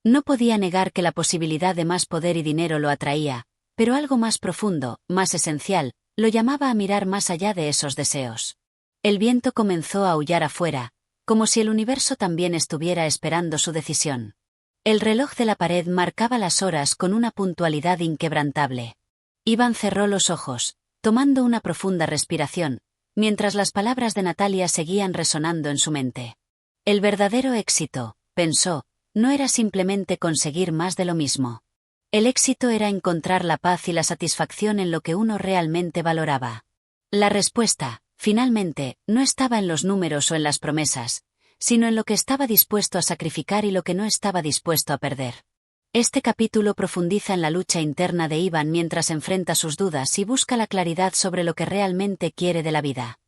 No podía negar que la posibilidad de más poder y dinero lo atraía, pero algo más profundo, más esencial, lo llamaba a mirar más allá de esos deseos. El viento comenzó a aullar afuera, como si el universo también estuviera esperando su decisión. El reloj de la pared marcaba las horas con una puntualidad inquebrantable. Iván cerró los ojos, tomando una profunda respiración, mientras las palabras de Natalia seguían resonando en su mente. El verdadero éxito, pensó, no era simplemente conseguir más de lo mismo. El éxito era encontrar la paz y la satisfacción en lo que uno realmente valoraba. La respuesta, finalmente, no estaba en los números o en las promesas, sino en lo que estaba dispuesto a sacrificar y lo que no estaba dispuesto a perder. Este capítulo profundiza en la lucha interna de Iván mientras enfrenta sus dudas y busca la claridad sobre lo que realmente quiere de la vida.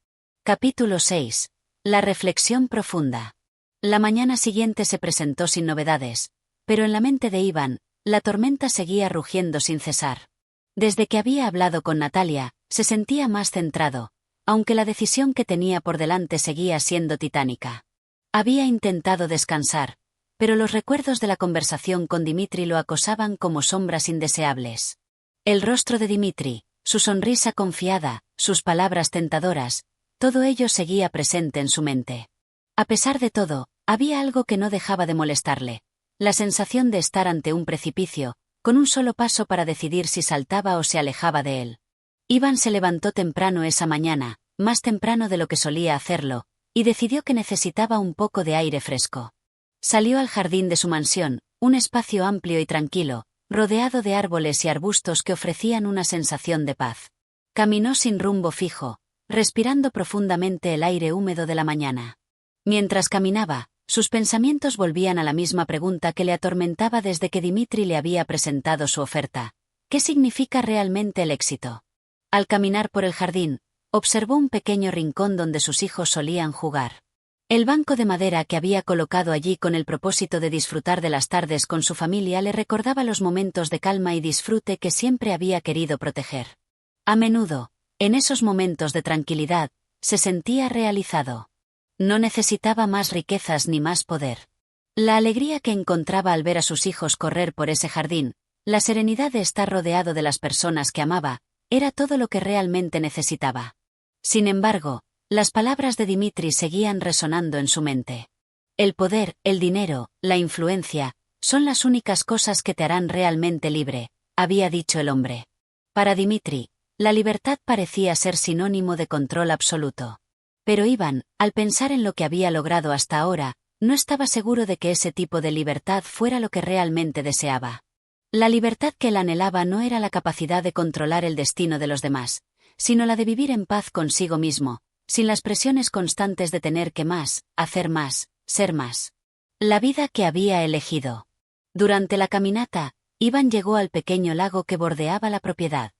Capítulo 6. La reflexión profunda. La mañana siguiente se presentó sin novedades, pero en la mente de Iván, la tormenta seguía rugiendo sin cesar. Desde que había hablado con Natalia, se sentía más centrado, aunque la decisión que tenía por delante seguía siendo titánica. Había intentado descansar, pero los recuerdos de la conversación con Dimitri lo acosaban como sombras indeseables. El rostro de Dimitri, su sonrisa confiada, sus palabras tentadoras, todo ello seguía presente en su mente. A pesar de todo, había algo que no dejaba de molestarle: la sensación de estar ante un precipicio, con un solo paso para decidir si saltaba o se alejaba de él. Iván se levantó temprano esa mañana, más temprano de lo que solía hacerlo, y decidió que necesitaba un poco de aire fresco. Salió al jardín de su mansión, un espacio amplio y tranquilo, rodeado de árboles y arbustos que ofrecían una sensación de paz. Caminó sin rumbo fijo, respirando profundamente el aire húmedo de la mañana. Mientras caminaba, sus pensamientos volvían a la misma pregunta que le atormentaba desde que Dimitri le había presentado su oferta. ¿Qué significa realmente el éxito? Al caminar por el jardín, observó un pequeño rincón donde sus hijos solían jugar. El banco de madera que había colocado allí con el propósito de disfrutar de las tardes con su familia le recordaba los momentos de calma y disfrute que siempre había querido proteger. A menudo, en esos momentos de tranquilidad, se sentía realizado. No necesitaba más riquezas ni más poder. La alegría que encontraba al ver a sus hijos correr por ese jardín, la serenidad de estar rodeado de las personas que amaba, era todo lo que realmente necesitaba. Sin embargo, las palabras de Dimitri seguían resonando en su mente. El poder, el dinero, la influencia, son las únicas cosas que te harán realmente libre, había dicho el hombre. Para Dimitri, la libertad parecía ser sinónimo de control absoluto. Pero Iván, al pensar en lo que había logrado hasta ahora, no estaba seguro de que ese tipo de libertad fuera lo que realmente deseaba. La libertad que él anhelaba no era la capacidad de controlar el destino de los demás, sino la de vivir en paz consigo mismo, sin las presiones constantes de tener que más, hacer más, ser más. La vida que había elegido. Durante la caminata, Iván llegó al pequeño lago que bordeaba la propiedad.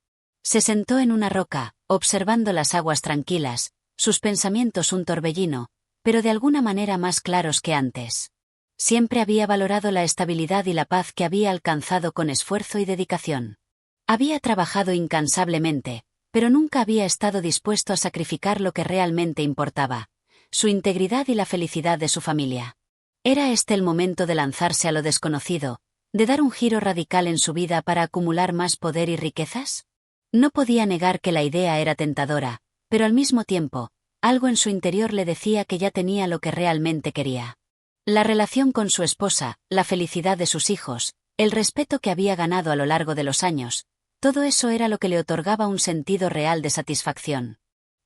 Se sentó en una roca, observando las aguas tranquilas, sus pensamientos un torbellino, pero de alguna manera más claros que antes. Siempre había valorado la estabilidad y la paz que había alcanzado con esfuerzo y dedicación. Había trabajado incansablemente, pero nunca había estado dispuesto a sacrificar lo que realmente importaba, su integridad y la felicidad de su familia. ¿Era este el momento de lanzarse a lo desconocido, de dar un giro radical en su vida para acumular más poder y riquezas? No podía negar que la idea era tentadora, pero al mismo tiempo, algo en su interior le decía que ya tenía lo que realmente quería. La relación con su esposa, la felicidad de sus hijos, el respeto que había ganado a lo largo de los años, todo eso era lo que le otorgaba un sentido real de satisfacción.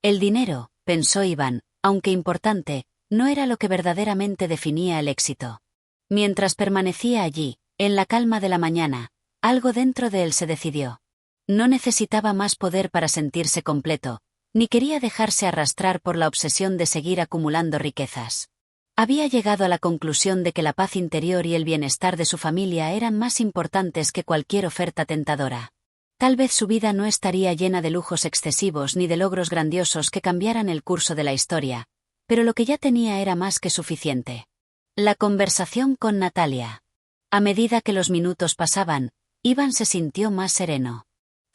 El dinero, pensó Iván, aunque importante, no era lo que verdaderamente definía el éxito. Mientras permanecía allí, en la calma de la mañana, algo dentro de él se decidió. No necesitaba más poder para sentirse completo, ni quería dejarse arrastrar por la obsesión de seguir acumulando riquezas. Había llegado a la conclusión de que la paz interior y el bienestar de su familia eran más importantes que cualquier oferta tentadora. Tal vez su vida no estaría llena de lujos excesivos ni de logros grandiosos que cambiaran el curso de la historia, pero lo que ya tenía era más que suficiente. La conversación con Natalia. A medida que los minutos pasaban, Iván se sintió más sereno.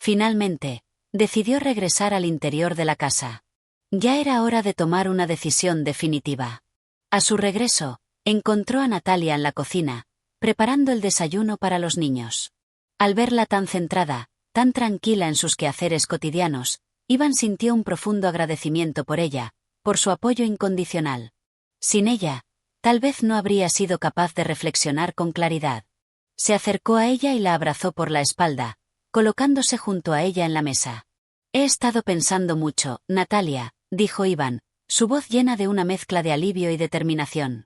Finalmente, decidió regresar al interior de la casa. Ya era hora de tomar una decisión definitiva. A su regreso, encontró a Natalia en la cocina, preparando el desayuno para los niños. Al verla tan centrada, tan tranquila en sus quehaceres cotidianos, Iván sintió un profundo agradecimiento por ella, por su apoyo incondicional. Sin ella, tal vez no habría sido capaz de reflexionar con claridad. Se acercó a ella y la abrazó por la espalda, colocándose junto a ella en la mesa. He estado pensando mucho, Natalia, dijo Iván, su voz llena de una mezcla de alivio y determinación.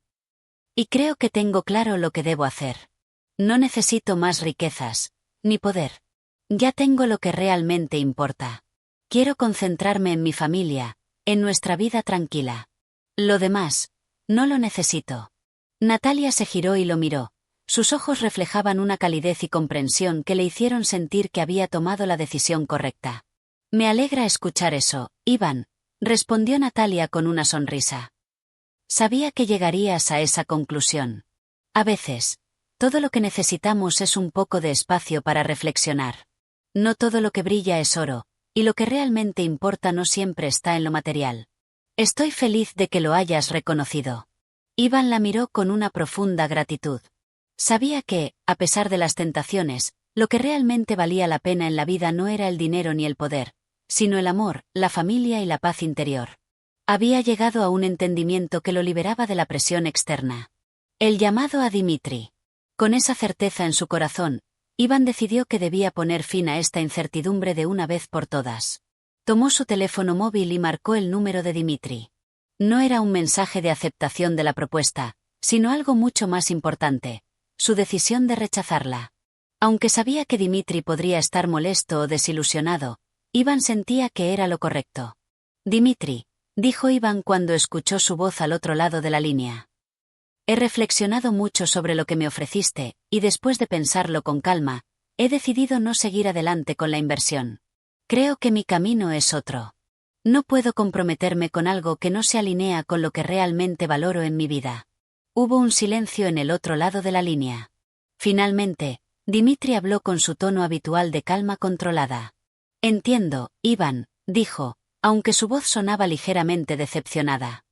Y creo que tengo claro lo que debo hacer. No necesito más riquezas, ni poder. Ya tengo lo que realmente importa. Quiero concentrarme en mi familia, en nuestra vida tranquila. Lo demás, no lo necesito. Natalia se giró y lo miró. Sus ojos reflejaban una calidez y comprensión que le hicieron sentir que había tomado la decisión correcta. Me alegra escuchar eso, Iván, respondió Natalia con una sonrisa. Sabía que llegarías a esa conclusión. A veces, todo lo que necesitamos es un poco de espacio para reflexionar. No todo lo que brilla es oro, y lo que realmente importa no siempre está en lo material. Estoy feliz de que lo hayas reconocido. Iván la miró con una profunda gratitud. Sabía que, a pesar de las tentaciones, lo que realmente valía la pena en la vida no era el dinero ni el poder, sino el amor, la familia y la paz interior. Había llegado a un entendimiento que lo liberaba de la presión externa. El llamado a Dimitri. Con esa certeza en su corazón, Iván decidió que debía poner fin a esta incertidumbre de una vez por todas. Tomó su teléfono móvil y marcó el número de Dimitri. No era un mensaje de aceptación de la propuesta, sino algo mucho más importante, su decisión de rechazarla. Aunque sabía que Dimitri podría estar molesto o desilusionado, Iván sentía que era lo correcto. Dimitri, dijo Iván cuando escuchó su voz al otro lado de la línea. He reflexionado mucho sobre lo que me ofreciste, y después de pensarlo con calma, he decidido no seguir adelante con la inversión. Creo que mi camino es otro. No puedo comprometerme con algo que no se alinea con lo que realmente valoro en mi vida. Hubo un silencio en el otro lado de la línea. Finalmente, Dimitri habló con su tono habitual de calma controlada. Entiendo, Iván, dijo, aunque su voz sonaba ligeramente decepcionada.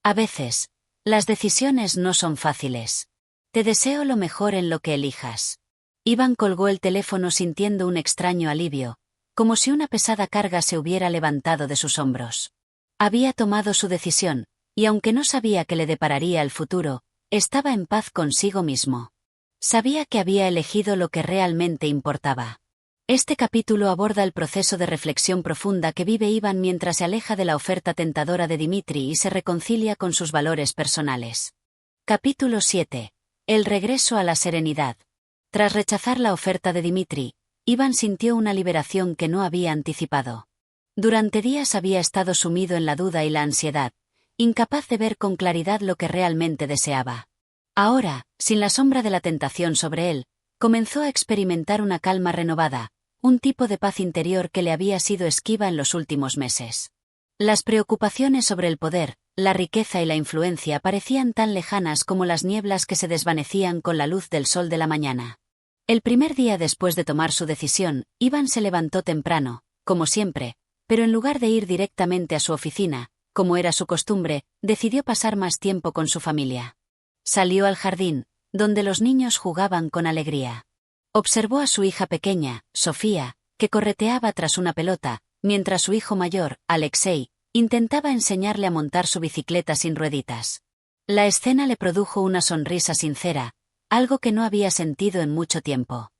A veces, las decisiones no son fáciles. Te deseo lo mejor en lo que elijas. Iván colgó el teléfono sintiendo un extraño alivio, como si una pesada carga se hubiera levantado de sus hombros. Había tomado su decisión, y aunque no sabía qué le depararía el futuro, estaba en paz consigo mismo. Sabía que había elegido lo que realmente importaba. Este capítulo aborda el proceso de reflexión profunda que vive Iván mientras se aleja de la oferta tentadora de Dimitri y se reconcilia con sus valores personales. Capítulo 7. El regreso a la serenidad. Tras rechazar la oferta de Dimitri, Iván sintió una liberación que no había anticipado. Durante días había estado sumido en la duda y la ansiedad, incapaz de ver con claridad lo que realmente deseaba. Ahora, sin la sombra de la tentación sobre él, comenzó a experimentar una calma renovada, un tipo de paz interior que le había sido esquiva en los últimos meses. Las preocupaciones sobre el poder, la riqueza y la influencia parecían tan lejanas como las nieblas que se desvanecían con la luz del sol de la mañana. El primer día después de tomar su decisión, Iván se levantó temprano, como siempre, pero en lugar de ir directamente a su oficina, como era su costumbre, decidió pasar más tiempo con su familia. Salió al jardín, donde los niños jugaban con alegría. Observó a su hija pequeña, Sofía, que correteaba tras una pelota, mientras su hijo mayor, Alexei, intentaba enseñarle a montar su bicicleta sin rueditas. La escena le produjo una sonrisa sincera, algo que no había sentido en mucho tiempo.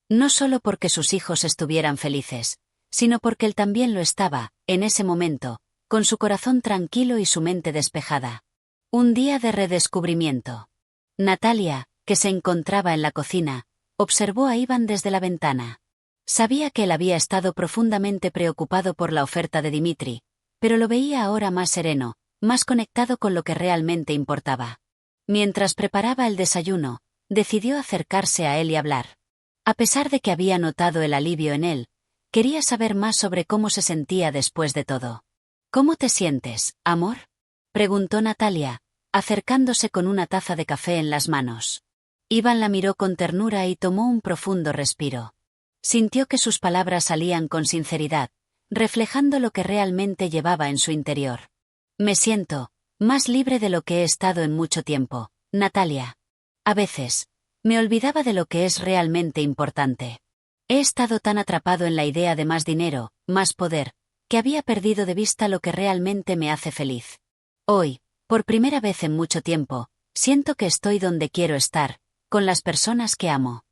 No solo porque sus hijos estuvieran felices, sino porque él también lo estaba, en ese momento, con su corazón tranquilo y su mente despejada. Un día de redescubrimiento. Natalia, que se encontraba en la cocina, observó a Iván desde la ventana. Sabía que él había estado profundamente preocupado por la oferta de Dimitri, pero lo veía ahora más sereno, más conectado con lo que realmente importaba. Mientras preparaba el desayuno, decidió acercarse a él y hablar. A pesar de que había notado el alivio en él, quería saber más sobre cómo se sentía después de todo. ¿Cómo te sientes, amor?, preguntó Natalia, acercándose con una taza de café en las manos. Iván la miró con ternura y tomó un profundo respiro. Sintió que sus palabras salían con sinceridad, reflejando lo que realmente llevaba en su interior. Me siento más libre de lo que he estado en mucho tiempo, Natalia. A veces, me olvidaba de lo que es realmente importante. He estado tan atrapado en la idea de más dinero, más poder, que había perdido de vista lo que realmente me hace feliz. Hoy, por primera vez en mucho tiempo, siento que estoy donde quiero estar, con las personas que amo.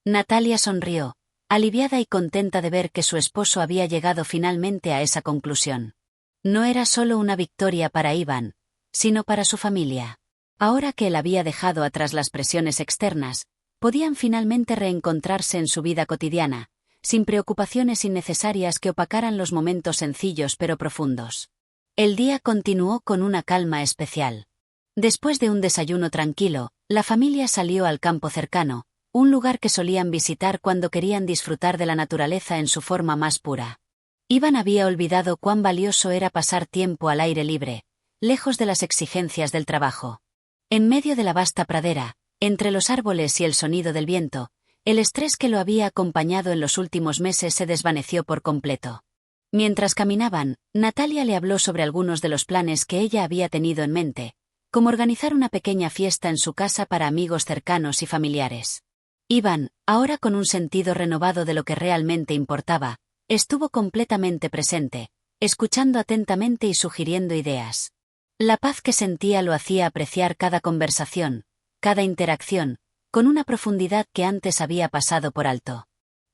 Natalia sonrió, aliviada y contenta de ver que su esposo había llegado finalmente a esa conclusión. No era solo una victoria para Iván, sino para su familia. Ahora que él había dejado atrás las presiones externas, podían finalmente reencontrarse en su vida cotidiana, sin preocupaciones innecesarias que opacaran los momentos sencillos pero profundos. El día continuó con una calma especial. Después de un desayuno tranquilo, la familia salió al campo cercano, un lugar que solían visitar cuando querían disfrutar de la naturaleza en su forma más pura. Iván había olvidado cuán valioso era pasar tiempo al aire libre, lejos de las exigencias del trabajo. En medio de la vasta pradera, entre los árboles y el sonido del viento, el estrés que lo había acompañado en los últimos meses se desvaneció por completo. Mientras caminaban, Natalia le habló sobre algunos de los planes que ella había tenido en mente, como organizar una pequeña fiesta en su casa para amigos cercanos y familiares. Iván, ahora con un sentido renovado de lo que realmente importaba, estuvo completamente presente, escuchando atentamente y sugiriendo ideas. La paz que sentía lo hacía apreciar cada conversación, cada interacción, con una profundidad que antes había pasado por alto.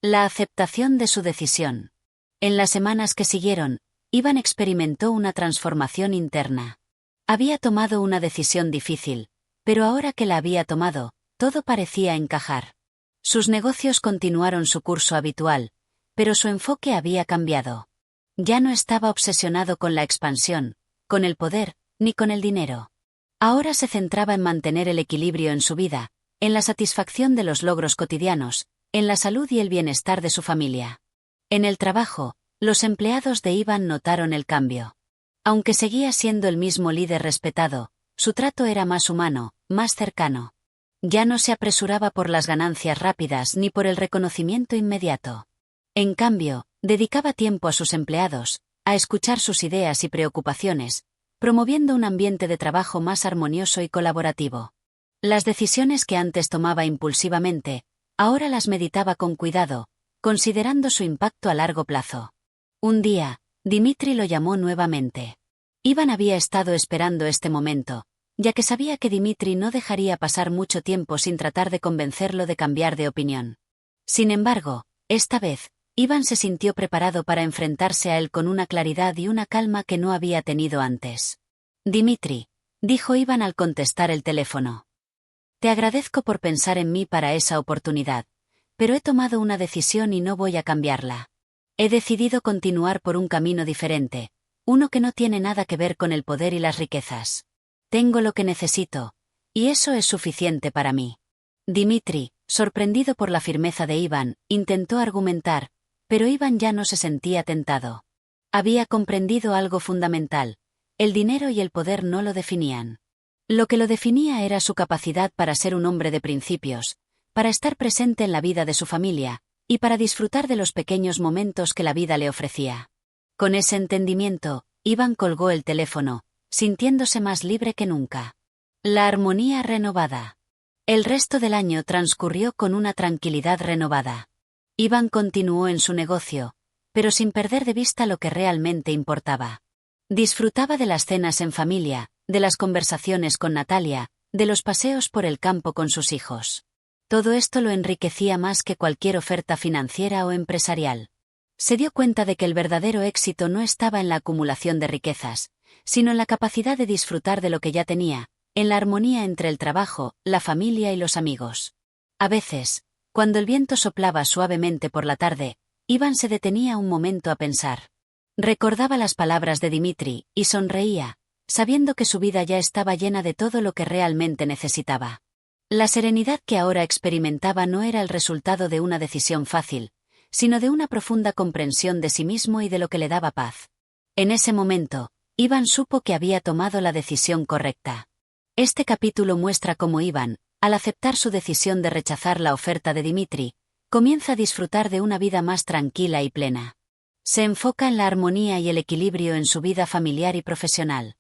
La aceptación de su decisión. En las semanas que siguieron, Iván experimentó una transformación interna. Había tomado una decisión difícil, pero ahora que la había tomado, todo parecía encajar. Sus negocios continuaron su curso habitual, pero su enfoque había cambiado. Ya no estaba obsesionado con la expansión, con el poder, ni con el dinero. Ahora se centraba en mantener el equilibrio en su vida, en la satisfacción de los logros cotidianos, en la salud y el bienestar de su familia. En el trabajo, los empleados de Ivan notaron el cambio. Aunque seguía siendo el mismo líder respetado, su trato era más humano, más cercano. Ya no se apresuraba por las ganancias rápidas ni por el reconocimiento inmediato. En cambio, dedicaba tiempo a sus empleados, a escuchar sus ideas y preocupaciones, promoviendo un ambiente de trabajo más armonioso y colaborativo. Las decisiones que antes tomaba impulsivamente, ahora las meditaba con cuidado, considerando su impacto a largo plazo. Un día, Dmitri lo llamó nuevamente. Ivan había estado esperando este momento, ya que sabía que Dmitri no dejaría pasar mucho tiempo sin tratar de convencerlo de cambiar de opinión. Sin embargo, esta vez, Ivan se sintió preparado para enfrentarse a él con una claridad y una calma que no había tenido antes. «Dmitri», dijo Ivan al contestar el teléfono. «Te agradezco por pensar en mí para esa oportunidad, pero he tomado una decisión y no voy a cambiarla. He decidido continuar por un camino diferente, uno que no tiene nada que ver con el poder y las riquezas. Tengo lo que necesito, y eso es suficiente para mí». Dmitri, sorprendido por la firmeza de Ivan, intentó argumentar, pero Ivan ya no se sentía tentado. Había comprendido algo fundamental: el dinero y el poder no lo definían. Lo que lo definía era su capacidad para ser un hombre de principios, para estar presente en la vida de su familia, y para disfrutar de los pequeños momentos que la vida le ofrecía. Con ese entendimiento, Ivan colgó el teléfono, sintiéndose más libre que nunca. La armonía renovada. El resto del año transcurrió con una tranquilidad renovada. Ivan continuó en su negocio, pero sin perder de vista lo que realmente importaba. Disfrutaba de las cenas en familia, de las conversaciones con Natalia, de los paseos por el campo con sus hijos. Todo esto lo enriquecía más que cualquier oferta financiera o empresarial. Se dio cuenta de que el verdadero éxito no estaba en la acumulación de riquezas, sino en la capacidad de disfrutar de lo que ya tenía, en la armonía entre el trabajo, la familia y los amigos. A veces, cuando el viento soplaba suavemente por la tarde, Ivan se detenía un momento a pensar. Recordaba las palabras de Dmitri, y sonreía, sabiendo que su vida ya estaba llena de todo lo que realmente necesitaba. La serenidad que ahora experimentaba no era el resultado de una decisión fácil, sino de una profunda comprensión de sí mismo y de lo que le daba paz. En ese momento, Ivan supo que había tomado la decisión correcta. Este capítulo muestra cómo Ivan, al aceptar su decisión de rechazar la oferta de Dmitri, comienza a disfrutar de una vida más tranquila y plena. Se enfoca en la armonía y el equilibrio en su vida familiar y profesional.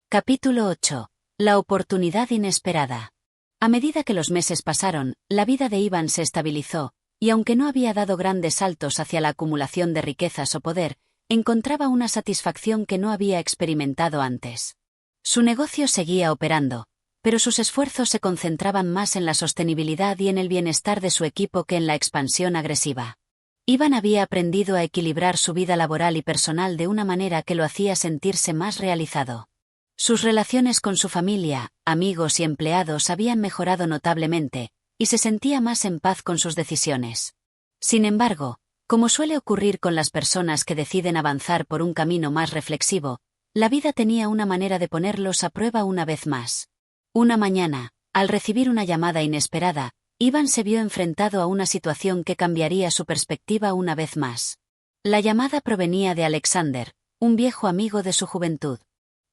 Capítulo 8. La oportunidad inesperada. A medida que los meses pasaron, la vida de Ivan se estabilizó, y aunque no había dado grandes saltos hacia la acumulación de riquezas o poder, encontraba una satisfacción que no había experimentado antes. Su negocio seguía operando, pero sus esfuerzos se concentraban más en la sostenibilidad y en el bienestar de su equipo que en la expansión agresiva. Ivan había aprendido a equilibrar su vida laboral y personal de una manera que lo hacía sentirse más realizado. Sus relaciones con su familia, amigos y empleados habían mejorado notablemente, y se sentía más en paz con sus decisiones. Sin embargo, como suele ocurrir con las personas que deciden avanzar por un camino más reflexivo, la vida tenía una manera de ponerlos a prueba una vez más. Una mañana, al recibir una llamada inesperada, Ivan se vio enfrentado a una situación que cambiaría su perspectiva una vez más. La llamada provenía de Alexander, un viejo amigo de su juventud.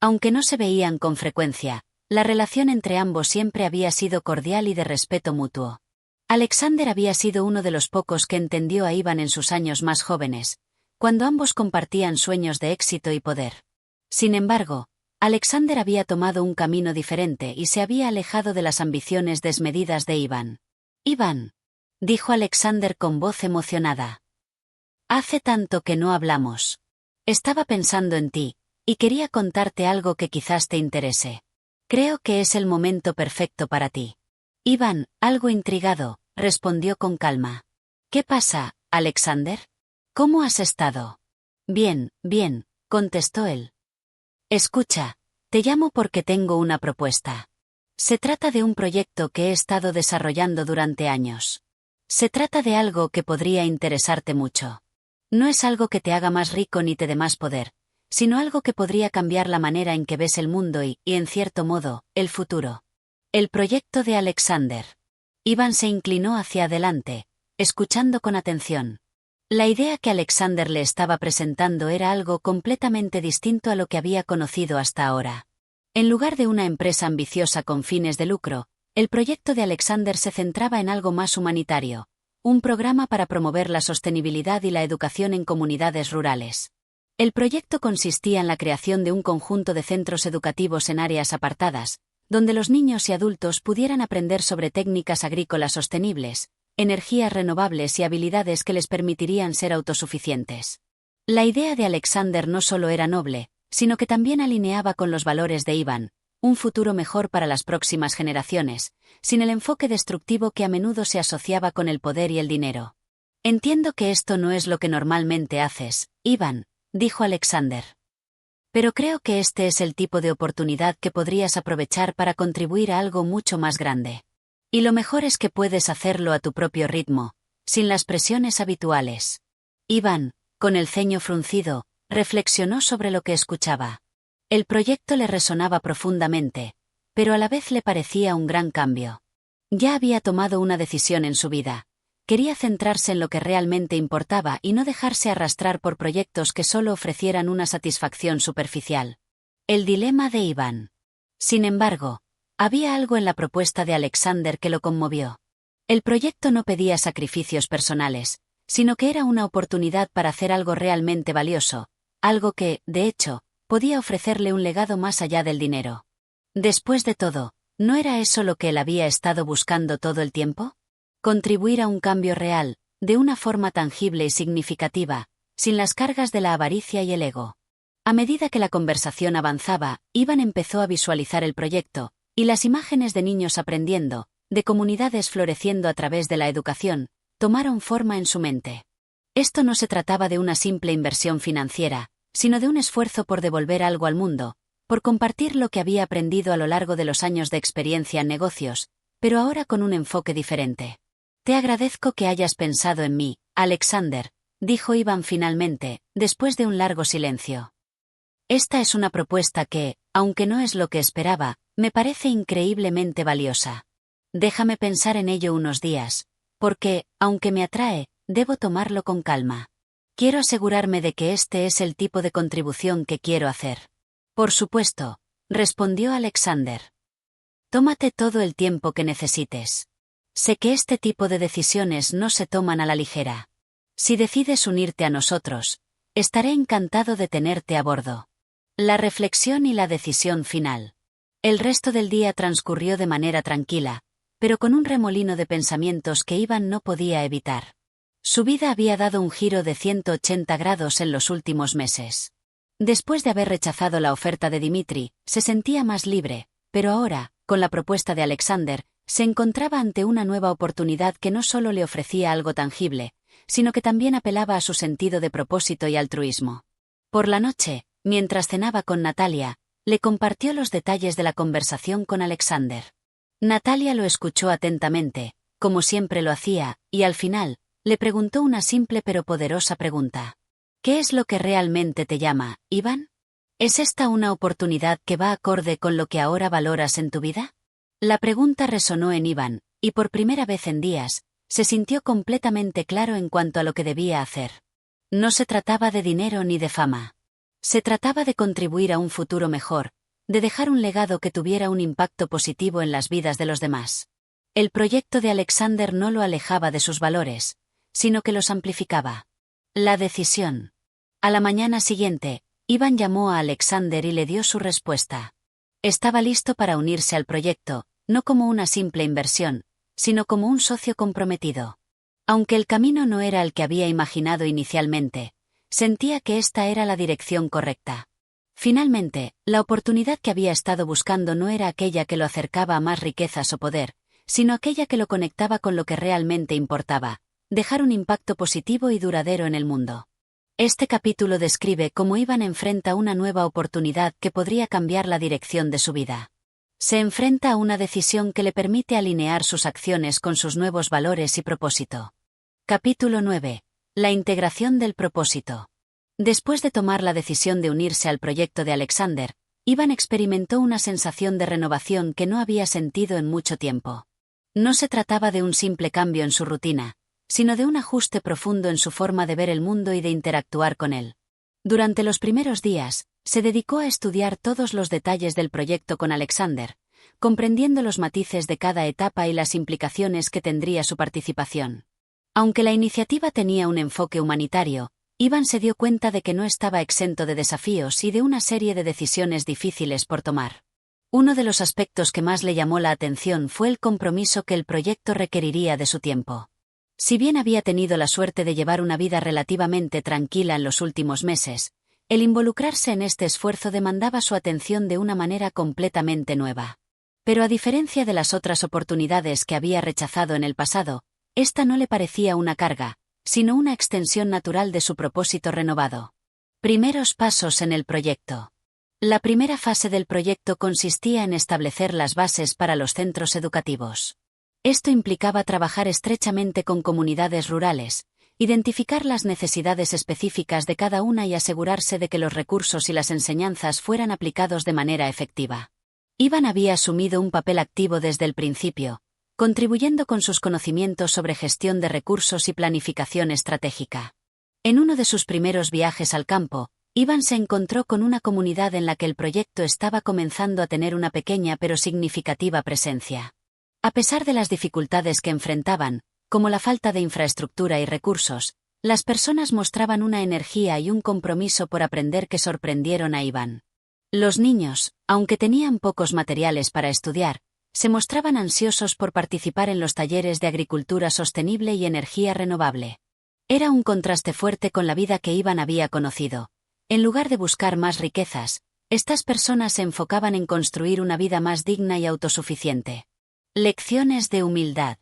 Aunque no se veían con frecuencia, la relación entre ambos siempre había sido cordial y de respeto mutuo. Alexander había sido uno de los pocos que entendió a Ivan en sus años más jóvenes, cuando ambos compartían sueños de éxito y poder. Sin embargo, Alexander había tomado un camino diferente y se había alejado de las ambiciones desmedidas de Ivan. «Ivan», dijo Alexander con voz emocionada. «Hace tanto que no hablamos. Estaba pensando en ti, y quería contarte algo que quizás te interese. Creo que es el momento perfecto para ti». Ivan, algo intrigado, respondió con calma. «¿Qué pasa, Alexander? ¿Cómo has estado?» «Bien, bien», contestó él. «Escucha, te llamo porque tengo una propuesta. Se trata de un proyecto que he estado desarrollando durante años. Se trata de algo que podría interesarte mucho. No es algo que te haga más rico ni te dé más poder, sino algo que podría cambiar la manera en que ves el mundo y, en cierto modo, el futuro. El proyecto de Alexander. Ivan se inclinó hacia adelante, escuchando con atención. La idea que Alexander le estaba presentando era algo completamente distinto a lo que había conocido hasta ahora. En lugar de una empresa ambiciosa con fines de lucro, el proyecto de Alexander se centraba en algo más humanitario, un programa para promover la sostenibilidad y la educación en comunidades rurales. El proyecto consistía en la creación de un conjunto de centros educativos en áreas apartadas, donde los niños y adultos pudieran aprender sobre técnicas agrícolas sostenibles, energías renovables y habilidades que les permitirían ser autosuficientes. La idea de Alexander no solo era noble, sino que también alineaba con los valores de Ivan, un futuro mejor para las próximas generaciones, sin el enfoque destructivo que a menudo se asociaba con el poder y el dinero. Entiendo que esto no es lo que normalmente haces, Ivan, dijo Alexander. Pero creo que este es el tipo de oportunidad que podrías aprovechar para contribuir a algo mucho más grande. Y lo mejor es que puedes hacerlo a tu propio ritmo, sin las presiones habituales. Ivan, con el ceño fruncido, reflexionó sobre lo que escuchaba. El proyecto le resonaba profundamente, pero a la vez le parecía un gran cambio. Ya había tomado una decisión en su vida. Quería centrarse en lo que realmente importaba y no dejarse arrastrar por proyectos que solo ofrecieran una satisfacción superficial. El dilema de Ivan. Sin embargo, había algo en la propuesta de Alexander que lo conmovió. El proyecto no pedía sacrificios personales, sino que era una oportunidad para hacer algo realmente valioso, algo que, de hecho, podía ofrecerle un legado más allá del dinero. Después de todo, ¿no era eso lo que él había estado buscando todo el tiempo? Contribuir a un cambio real, de una forma tangible y significativa, sin las cargas de la avaricia y el ego. A medida que la conversación avanzaba, Ivan empezó a visualizar el proyecto, y las imágenes de niños aprendiendo, de comunidades floreciendo a través de la educación, tomaron forma en su mente. Esto no se trataba de una simple inversión financiera, sino de un esfuerzo por devolver algo al mundo, por compartir lo que había aprendido a lo largo de los años de experiencia en negocios, pero ahora con un enfoque diferente. Te agradezco que hayas pensado en mí, Alexander, dijo Ivan finalmente, después de un largo silencio. Esta es una propuesta que, aunque no es lo que esperaba, me parece increíblemente valiosa. Déjame pensar en ello unos días, porque, aunque me atrae, debo tomarlo con calma. Quiero asegurarme de que este es el tipo de contribución que quiero hacer. Por supuesto, respondió Alexander. Tómate todo el tiempo que necesites. Sé que este tipo de decisiones no se toman a la ligera. Si decides unirte a nosotros, estaré encantado de tenerte a bordo. La reflexión y la decisión final. El resto del día transcurrió de manera tranquila, pero con un remolino de pensamientos que Ivan no podía evitar. Su vida había dado un giro de 180 grados en los últimos meses. Después de haber rechazado la oferta de Dmitri, se sentía más libre, pero ahora, con la propuesta de Alexander, se encontraba ante una nueva oportunidad que no solo le ofrecía algo tangible, sino que también apelaba a su sentido de propósito y altruismo. Por la noche, mientras cenaba con Natalia, le compartió los detalles de la conversación con Alexander. Natalia lo escuchó atentamente, como siempre lo hacía, y al final, le preguntó una simple pero poderosa pregunta. ¿Qué es lo que realmente te llama, Ivan? ¿Es esta una oportunidad que va acorde con lo que ahora valoras en tu vida? La pregunta resonó en Ivan, y por primera vez en días, se sintió completamente claro en cuanto a lo que debía hacer. No se trataba de dinero ni de fama. Se trataba de contribuir a un futuro mejor, de dejar un legado que tuviera un impacto positivo en las vidas de los demás. El proyecto de Alexander no lo alejaba de sus valores, sino que los amplificaba. La decisión. A la mañana siguiente, Ivan llamó a Alexander y le dio su respuesta. Estaba listo para unirse al proyecto, no como una simple inversión, sino como un socio comprometido. Aunque el camino no era el que había imaginado inicialmente, sentía que esta era la dirección correcta. Finalmente, la oportunidad que había estado buscando no era aquella que lo acercaba a más riquezas o poder, sino aquella que lo conectaba con lo que realmente importaba, dejar un impacto positivo y duradero en el mundo. Este capítulo describe cómo Ivan enfrenta una nueva oportunidad que podría cambiar la dirección de su vida. Se enfrenta a una decisión que le permite alinear sus acciones con sus nuevos valores y propósito. Capítulo 9. La integración del propósito. Después de tomar la decisión de unirse al proyecto de Alexander, Iván experimentó una sensación de renovación que no había sentido en mucho tiempo. No se trataba de un simple cambio en su rutina, sino de un ajuste profundo en su forma de ver el mundo y de interactuar con él. Durante los primeros días, se dedicó a estudiar todos los detalles del proyecto con Alexander, comprendiendo los matices de cada etapa y las implicaciones que tendría su participación. Aunque la iniciativa tenía un enfoque humanitario, Iván se dio cuenta de que no estaba exento de desafíos y de una serie de decisiones difíciles por tomar. Uno de los aspectos que más le llamó la atención fue el compromiso que el proyecto requeriría de su tiempo. Si bien había tenido la suerte de llevar una vida relativamente tranquila en los últimos meses, el involucrarse en este esfuerzo demandaba su atención de una manera completamente nueva. Pero a diferencia de las otras oportunidades que había rechazado en el pasado, esta no le parecía una carga, sino una extensión natural de su propósito renovado. Primeros pasos en el proyecto. La primera fase del proyecto consistía en establecer las bases para los centros educativos. Esto implicaba trabajar estrechamente con comunidades rurales, identificar las necesidades específicas de cada una y asegurarse de que los recursos y las enseñanzas fueran aplicados de manera efectiva. Iván había asumido un papel activo desde el principio, contribuyendo con sus conocimientos sobre gestión de recursos y planificación estratégica. En uno de sus primeros viajes al campo, Iván se encontró con una comunidad en la que el proyecto estaba comenzando a tener una pequeña pero significativa presencia. A pesar de las dificultades que enfrentaban, como la falta de infraestructura y recursos, las personas mostraban una energía y un compromiso por aprender que sorprendieron a Iván. Los niños, aunque tenían pocos materiales para estudiar, se mostraban ansiosos por participar en los talleres de agricultura sostenible y energía renovable. Era un contraste fuerte con la vida que Iván había conocido. En lugar de buscar más riquezas, estas personas se enfocaban en construir una vida más digna y autosuficiente. Lecciones de humildad.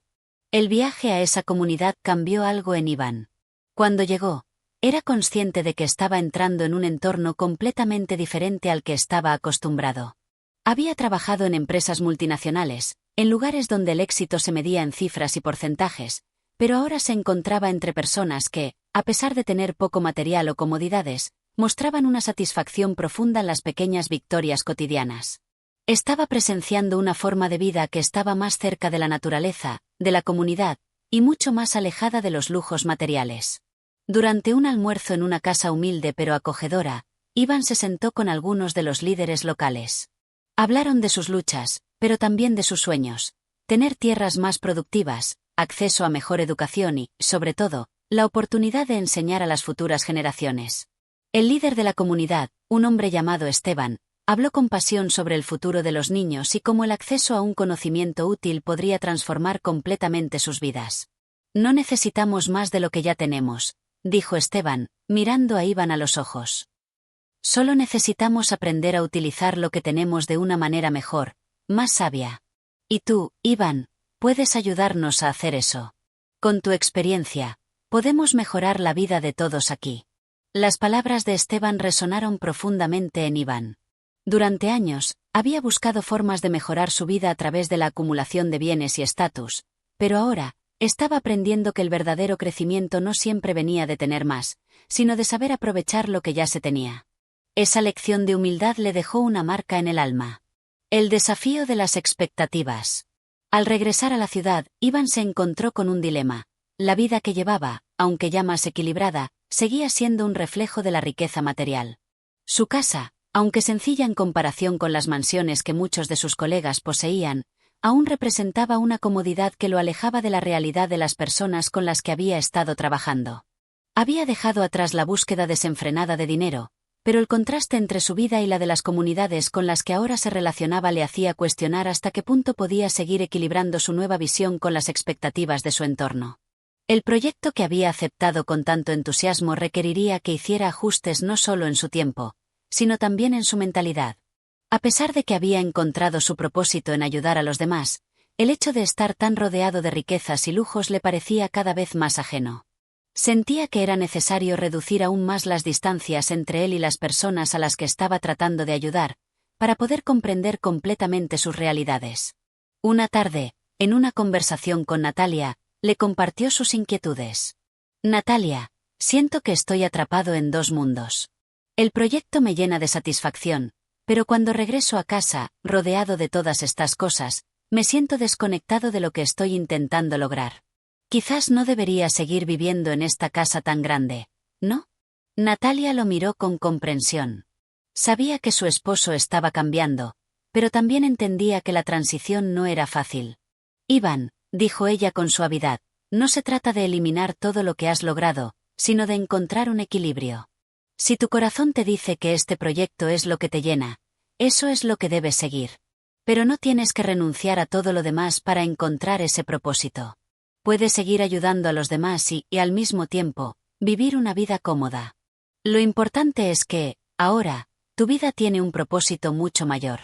El viaje a esa comunidad cambió algo en Iván. Cuando llegó, era consciente de que estaba entrando en un entorno completamente diferente al que estaba acostumbrado. Había trabajado en empresas multinacionales, en lugares donde el éxito se medía en cifras y porcentajes, pero ahora se encontraba entre personas que, a pesar de tener poco material o comodidades, mostraban una satisfacción profunda en las pequeñas victorias cotidianas. Estaba presenciando una forma de vida que estaba más cerca de la naturaleza, de la comunidad, y mucho más alejada de los lujos materiales. Durante un almuerzo en una casa humilde pero acogedora, Iván se sentó con algunos de los líderes locales. Hablaron de sus luchas, pero también de sus sueños: tener tierras más productivas, acceso a mejor educación y, sobre todo, la oportunidad de enseñar a las futuras generaciones. El líder de la comunidad, un hombre llamado Esteban, habló con pasión sobre el futuro de los niños y cómo el acceso a un conocimiento útil podría transformar completamente sus vidas. No necesitamos más de lo que ya tenemos, dijo Esteban, mirando a Iván a los ojos. Solo necesitamos aprender a utilizar lo que tenemos de una manera mejor, más sabia. Y tú, Iván, puedes ayudarnos a hacer eso. Con tu experiencia, podemos mejorar la vida de todos aquí. Las palabras de Esteban resonaron profundamente en Iván. Durante años, había buscado formas de mejorar su vida a través de la acumulación de bienes y estatus, pero ahora, estaba aprendiendo que el verdadero crecimiento no siempre venía de tener más, sino de saber aprovechar lo que ya se tenía. Esa lección de humildad le dejó una marca en el alma. El desafío de las expectativas. Al regresar a la ciudad, Iván se encontró con un dilema. La vida que llevaba, aunque ya más equilibrada, seguía siendo un reflejo de la riqueza material. Su casa, aunque sencilla en comparación con las mansiones que muchos de sus colegas poseían, aún representaba una comodidad que lo alejaba de la realidad de las personas con las que había estado trabajando. Había dejado atrás la búsqueda desenfrenada de dinero, pero el contraste entre su vida y la de las comunidades con las que ahora se relacionaba le hacía cuestionar hasta qué punto podía seguir equilibrando su nueva visión con las expectativas de su entorno. El proyecto que había aceptado con tanto entusiasmo requeriría que hiciera ajustes no solo en su tiempo, sino también en su mentalidad. A pesar de que había encontrado su propósito en ayudar a los demás, el hecho de estar tan rodeado de riquezas y lujos le parecía cada vez más ajeno. Sentía que era necesario reducir aún más las distancias entre él y las personas a las que estaba tratando de ayudar, para poder comprender completamente sus realidades. Una tarde, en una conversación con Natalia, le compartió sus inquietudes. Natalia, Siento que estoy atrapado en dos mundos. El proyecto me llena de satisfacción, pero cuando regreso a casa, rodeado de todas estas cosas, me siento desconectado de lo que estoy intentando lograr. Quizás no debería seguir viviendo en esta casa tan grande, ¿no? Natalia lo miró con comprensión. Sabía que su esposo estaba cambiando, pero también entendía que la transición no era fácil. Iván, dijo ella con suavidad, no se trata de eliminar todo lo que has logrado, sino de encontrar un equilibrio. Si tu corazón te dice que este proyecto es lo que te llena, eso es lo que debes seguir. Pero no tienes que renunciar a todo lo demás para encontrar ese propósito. Puedes seguir ayudando a los demás y, al mismo tiempo, vivir una vida cómoda. Lo importante es que, ahora, tu vida tiene un propósito mucho mayor.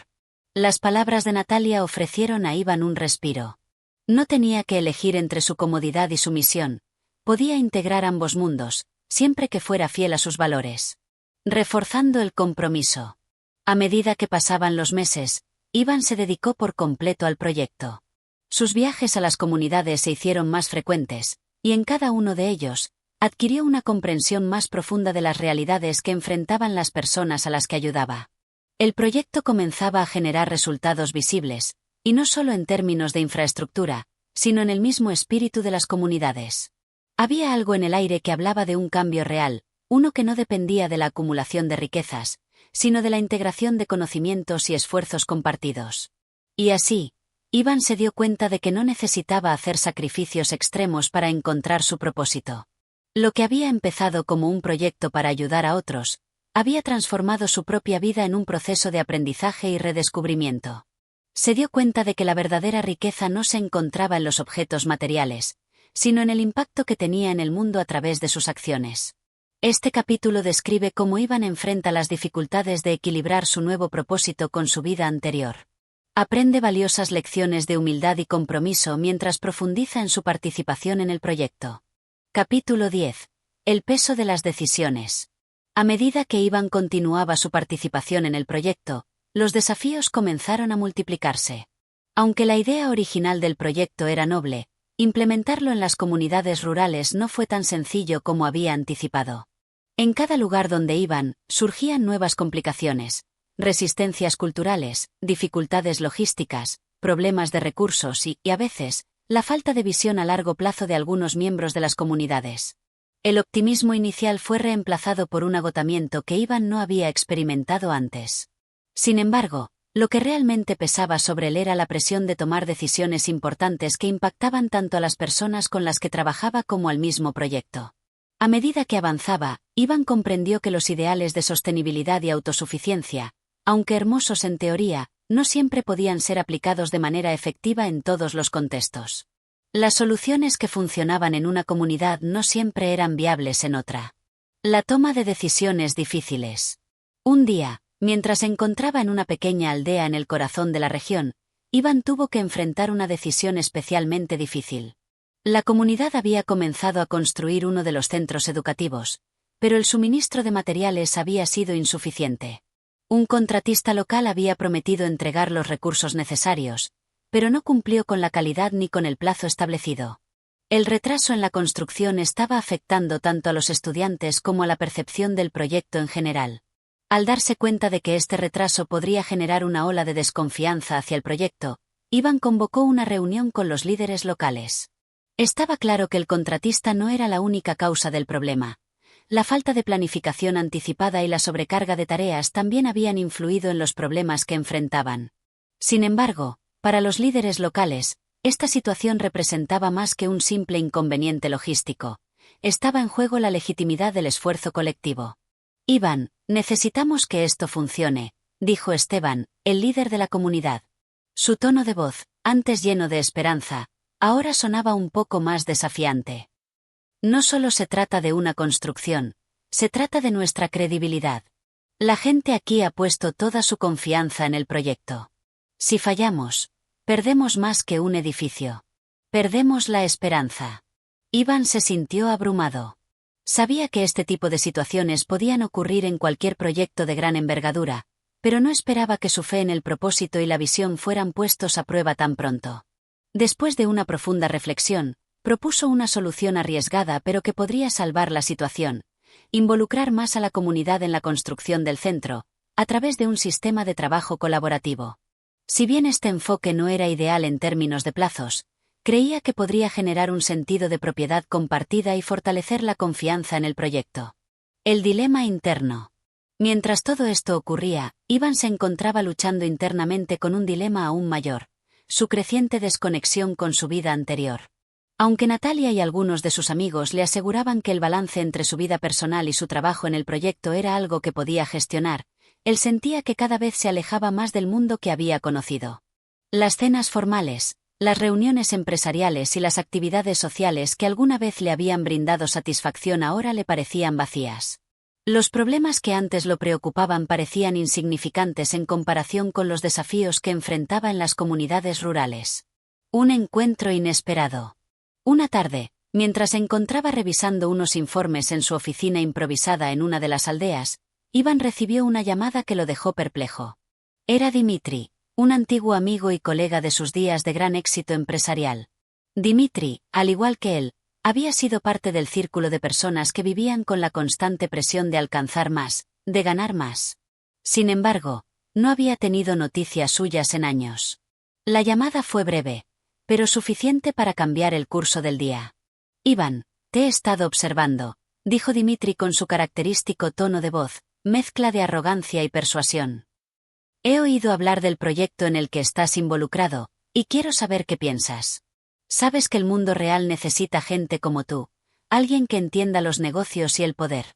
Las palabras de Natalia ofrecieron a Iván un respiro. No tenía que elegir entre su comodidad y su misión. Podía integrar ambos mundos, siempre que fuera fiel a sus valores. Reforzando el compromiso. A medida que pasaban los meses, Iván se dedicó por completo al proyecto. Sus viajes a las comunidades se hicieron más frecuentes, y en cada uno de ellos, adquirió una comprensión más profunda de las realidades que enfrentaban las personas a las que ayudaba. El proyecto comenzaba a generar resultados visibles, y no solo en términos de infraestructura, sino en el mismo espíritu de las comunidades. Había algo en el aire que hablaba de un cambio real, uno que no dependía de la acumulación de riquezas, sino de la integración de conocimientos y esfuerzos compartidos. Y así, Iván se dio cuenta de que no necesitaba hacer sacrificios extremos para encontrar su propósito. Lo que había empezado como un proyecto para ayudar a otros, había transformado su propia vida en un proceso de aprendizaje y redescubrimiento. Se dio cuenta de que la verdadera riqueza no se encontraba en los objetos materiales, sino en el impacto que tenía en el mundo a través de sus acciones. Este capítulo describe cómo Iván enfrenta las dificultades de equilibrar su nuevo propósito con su vida anterior. Aprende valiosas lecciones de humildad y compromiso mientras profundiza en su participación en el proyecto. Capítulo 10. El peso de las decisiones. A medida que Iván continuaba su participación en el proyecto, los desafíos comenzaron a multiplicarse. Aunque la idea original del proyecto era noble, implementarlo en las comunidades rurales no fue tan sencillo como había anticipado. En cada lugar donde iban, surgían nuevas complicaciones, resistencias culturales, dificultades logísticas, problemas de recursos y, a veces, la falta de visión a largo plazo de algunos miembros de las comunidades. El optimismo inicial fue reemplazado por un agotamiento que Iván no había experimentado antes. Sin embargo, lo que realmente pesaba sobre él era la presión de tomar decisiones importantes que impactaban tanto a las personas con las que trabajaba como al mismo proyecto. A medida que avanzaba, Iván comprendió que los ideales de sostenibilidad y autosuficiencia, aunque hermosos en teoría, no siempre podían ser aplicados de manera efectiva en todos los contextos. Las soluciones que funcionaban en una comunidad no siempre eran viables en otra. La toma de decisiones difíciles. Un día, mientras se encontraba en una pequeña aldea en el corazón de la región, Iván tuvo que enfrentar una decisión especialmente difícil. La comunidad había comenzado a construir uno de los centros educativos, pero el suministro de materiales había sido insuficiente. Un contratista local había prometido entregar los recursos necesarios, pero no cumplió con la calidad ni con el plazo establecido. El retraso en la construcción estaba afectando tanto a los estudiantes como a la percepción del proyecto en general. Al darse cuenta de que este retraso podría generar una ola de desconfianza hacia el proyecto, Iván convocó una reunión con los líderes locales. Estaba claro que el contratista no era la única causa del problema. La falta de planificación anticipada y la sobrecarga de tareas también habían influido en los problemas que enfrentaban. Sin embargo, para los líderes locales, esta situación representaba más que un simple inconveniente logístico. Estaba en juego la legitimidad del esfuerzo colectivo. Iván, necesitamos que esto funcione, dijo Esteban, el líder de la comunidad. Su tono de voz, antes lleno de esperanza, ahora sonaba un poco más desafiante. No solo se trata de una construcción, se trata de nuestra credibilidad. La gente aquí ha puesto toda su confianza en el proyecto. Si fallamos, perdemos más que un edificio. Perdemos la esperanza. Iván se sintió abrumado. Sabía que este tipo de situaciones podían ocurrir en cualquier proyecto de gran envergadura, pero no esperaba que su fe en el propósito y la visión fueran puestos a prueba tan pronto. Después de una profunda reflexión, propuso una solución arriesgada pero que podría salvar la situación: involucrar más a la comunidad en la construcción del centro, a través de un sistema de trabajo colaborativo. Si bien este enfoque no era ideal en términos de plazos, creía que podría generar un sentido de propiedad compartida y fortalecer la confianza en el proyecto. El dilema interno. Mientras todo esto ocurría, Ivan se encontraba luchando internamente con un dilema aún mayor: su creciente desconexión con su vida anterior. Aunque Natalia y algunos de sus amigos le aseguraban que el balance entre su vida personal y su trabajo en el proyecto era algo que podía gestionar, él sentía que cada vez se alejaba más del mundo que había conocido. Las cenas formales, las reuniones empresariales y las actividades sociales que alguna vez le habían brindado satisfacción ahora le parecían vacías. Los problemas que antes lo preocupaban parecían insignificantes en comparación con los desafíos que enfrentaba en las comunidades rurales. Un encuentro inesperado. Una tarde, mientras se encontraba revisando unos informes en su oficina improvisada en una de las aldeas, Ivan recibió una llamada que lo dejó perplejo. Era Dimitri, un antiguo amigo y colega de sus días de gran éxito empresarial. Dimitri, al igual que él, había sido parte del círculo de personas que vivían con la constante presión de alcanzar más, de ganar más. Sin embargo, no había tenido noticias suyas en años. La llamada fue breve, pero suficiente para cambiar el curso del día. Ivan, te he estado observando, dijo Dimitri con su característico tono de voz, mezcla de arrogancia y persuasión. He oído hablar del proyecto en el que estás involucrado, y quiero saber qué piensas. Sabes que el mundo real necesita gente como tú, alguien que entienda los negocios y el poder.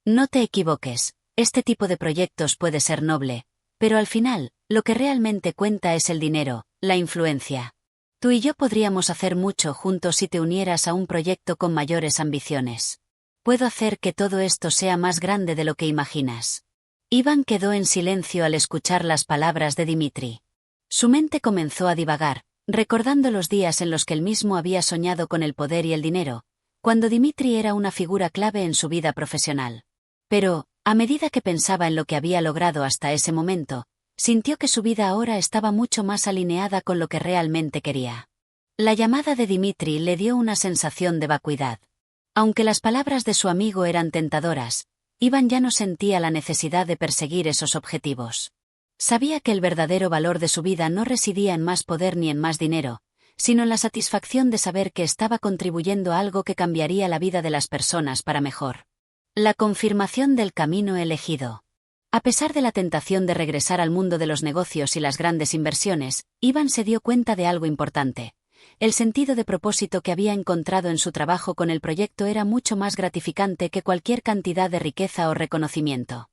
No te equivoques, este tipo de proyectos puede ser noble, pero al final, lo que realmente cuenta es el dinero, la influencia. Tú y yo podríamos hacer mucho juntos si te unieras a un proyecto con mayores ambiciones. Puedo hacer que todo esto sea más grande de lo que imaginas. Ivan quedó en silencio al escuchar las palabras de Dimitri. Su mente comenzó a divagar, recordando los días en los que él mismo había soñado con el poder y el dinero, cuando Dimitri era una figura clave en su vida profesional. Pero, a medida que pensaba en lo que había logrado hasta ese momento, sintió que su vida ahora estaba mucho más alineada con lo que realmente quería. La llamada de Dimitri le dio una sensación de vacuidad. Aunque las palabras de su amigo eran tentadoras, Ivan ya no sentía la necesidad de perseguir esos objetivos. Sabía que el verdadero valor de su vida no residía en más poder ni en más dinero, sino en la satisfacción de saber que estaba contribuyendo a algo que cambiaría la vida de las personas para mejor. La confirmación del camino elegido. A pesar de la tentación de regresar al mundo de los negocios y las grandes inversiones, Ivan se dio cuenta de algo importante. El sentido de propósito que había encontrado en su trabajo con el proyecto era mucho más gratificante que cualquier cantidad de riqueza o reconocimiento.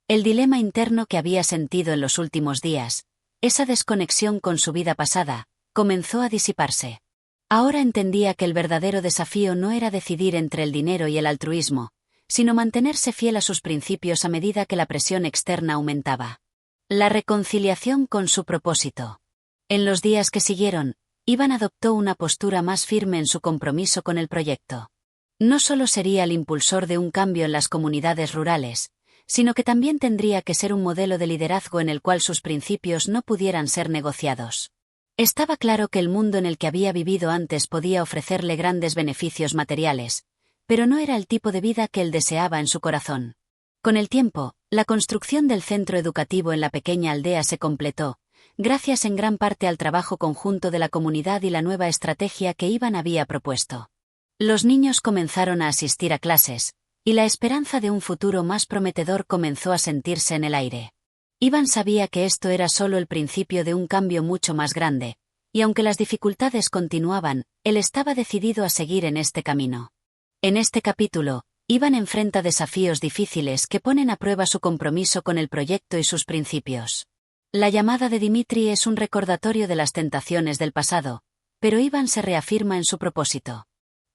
El dilema interno que había sentido en los últimos días, esa desconexión con su vida pasada, comenzó a disiparse. Ahora entendía que el verdadero desafío no era decidir entre el dinero y el altruismo, sino mantenerse fiel a sus principios a medida que la presión externa aumentaba. La reconciliación con su propósito. En los días que siguieron, Ivan adoptó una postura más firme en su compromiso con el proyecto. No solo sería el impulsor de un cambio en las comunidades rurales, sino que también tendría que ser un modelo de liderazgo en el cual sus principios no pudieran ser negociados. Estaba claro que el mundo en el que había vivido antes podía ofrecerle grandes beneficios materiales, pero no era el tipo de vida que él deseaba en su corazón. Con el tiempo, la construcción del centro educativo en la pequeña aldea se completó, gracias en gran parte al trabajo conjunto de la comunidad y la nueva estrategia que Ivan había propuesto. Los niños comenzaron a asistir a clases, y la esperanza de un futuro más prometedor comenzó a sentirse en el aire. Ivan sabía que esto era solo el principio de un cambio mucho más grande, y aunque las dificultades continuaban, él estaba decidido a seguir en este camino. En este capítulo, Ivan enfrenta desafíos difíciles que ponen a prueba su compromiso con el proyecto y sus principios. La llamada de Dimitri es un recordatorio de las tentaciones del pasado, pero Ivan se reafirma en su propósito.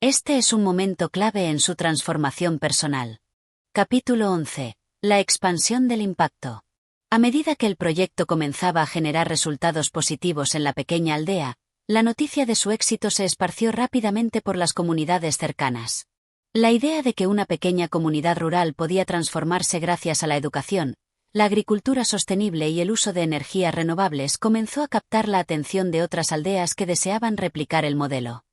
Este es un momento clave en su transformación personal. Capítulo 11. La expansión del impacto. A medida que el proyecto comenzaba a generar resultados positivos en la pequeña aldea, la noticia de su éxito se esparció rápidamente por las comunidades cercanas. La idea de que una pequeña comunidad rural podía transformarse gracias a la educación, la agricultura sostenible y el uso de energías renovables comenzó a captar la atención de otras aldeas que deseaban replicar el modelo.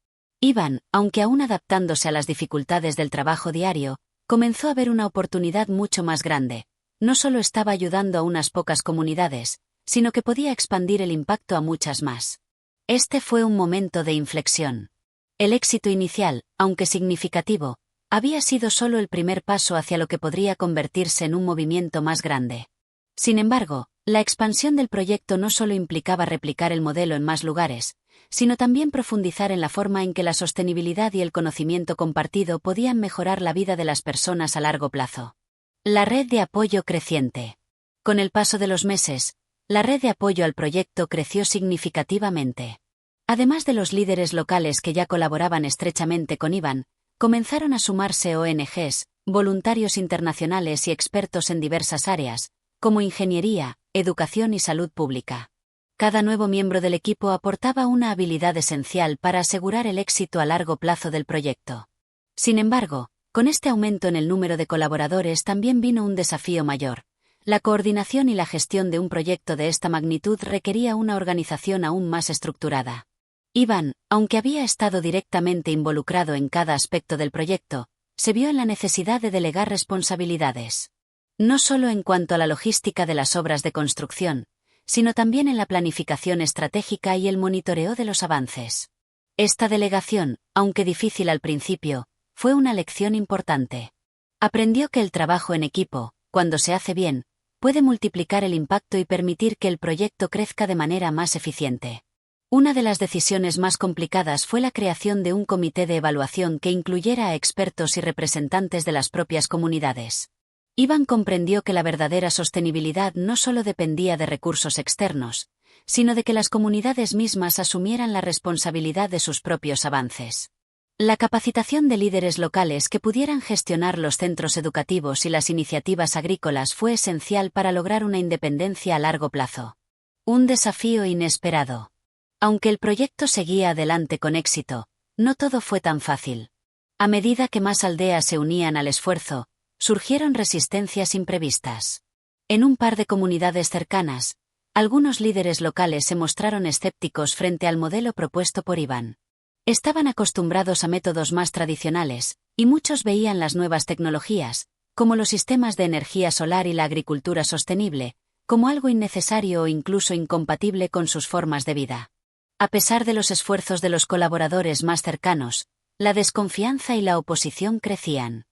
Iván, aunque aún adaptándose a las dificultades del trabajo diario, comenzó a ver una oportunidad mucho más grande. No solo estaba ayudando a unas pocas comunidades, sino que podía expandir el impacto a muchas más. Este fue un momento de inflexión. El éxito inicial, aunque significativo, había sido solo el primer paso hacia lo que podría convertirse en un movimiento más grande. Sin embargo, la expansión del proyecto no solo implicaba replicar el modelo en más lugares, sino también profundizar en la forma en que la sostenibilidad y el conocimiento compartido podían mejorar la vida de las personas a largo plazo. La red de apoyo creciente. Con el paso de los meses, la red de apoyo al proyecto creció significativamente. Además de los líderes locales que ya colaboraban estrechamente con Iván, comenzaron a sumarse ONGs, voluntarios internacionales y expertos en diversas áreas, como ingeniería, educación y salud pública. Cada nuevo miembro del equipo aportaba una habilidad esencial para asegurar el éxito a largo plazo del proyecto. Sin embargo, con este aumento en el número de colaboradores también vino un desafío mayor. La coordinación y la gestión de un proyecto de esta magnitud requería una organización aún más estructurada. Iván, aunque había estado directamente involucrado en cada aspecto del proyecto, se vio en la necesidad de delegar responsabilidades. No solo en cuanto a la logística de las obras de construcción, sino también en la planificación estratégica y el monitoreo de los avances. Esta delegación, aunque difícil al principio, fue una lección importante. Aprendió que el trabajo en equipo, cuando se hace bien, puede multiplicar el impacto y permitir que el proyecto crezca de manera más eficiente. Una de las decisiones más complicadas fue la creación de un comité de evaluación que incluyera a expertos y representantes de las propias comunidades. Iván comprendió que la verdadera sostenibilidad no solo dependía de recursos externos, sino de que las comunidades mismas asumieran la responsabilidad de sus propios avances. La capacitación de líderes locales que pudieran gestionar los centros educativos y las iniciativas agrícolas fue esencial para lograr una independencia a largo plazo. Un desafío inesperado. Aunque el proyecto seguía adelante con éxito, no todo fue tan fácil. A medida que más aldeas se unían al esfuerzo, surgieron resistencias imprevistas. En un par de comunidades cercanas, algunos líderes locales se mostraron escépticos frente al modelo propuesto por Iván. Estaban acostumbrados a métodos más tradicionales, y muchos veían las nuevas tecnologías, como los sistemas de energía solar y la agricultura sostenible, como algo innecesario o incluso incompatible con sus formas de vida. A pesar de los esfuerzos de los colaboradores más cercanos, la desconfianza y la oposición crecían.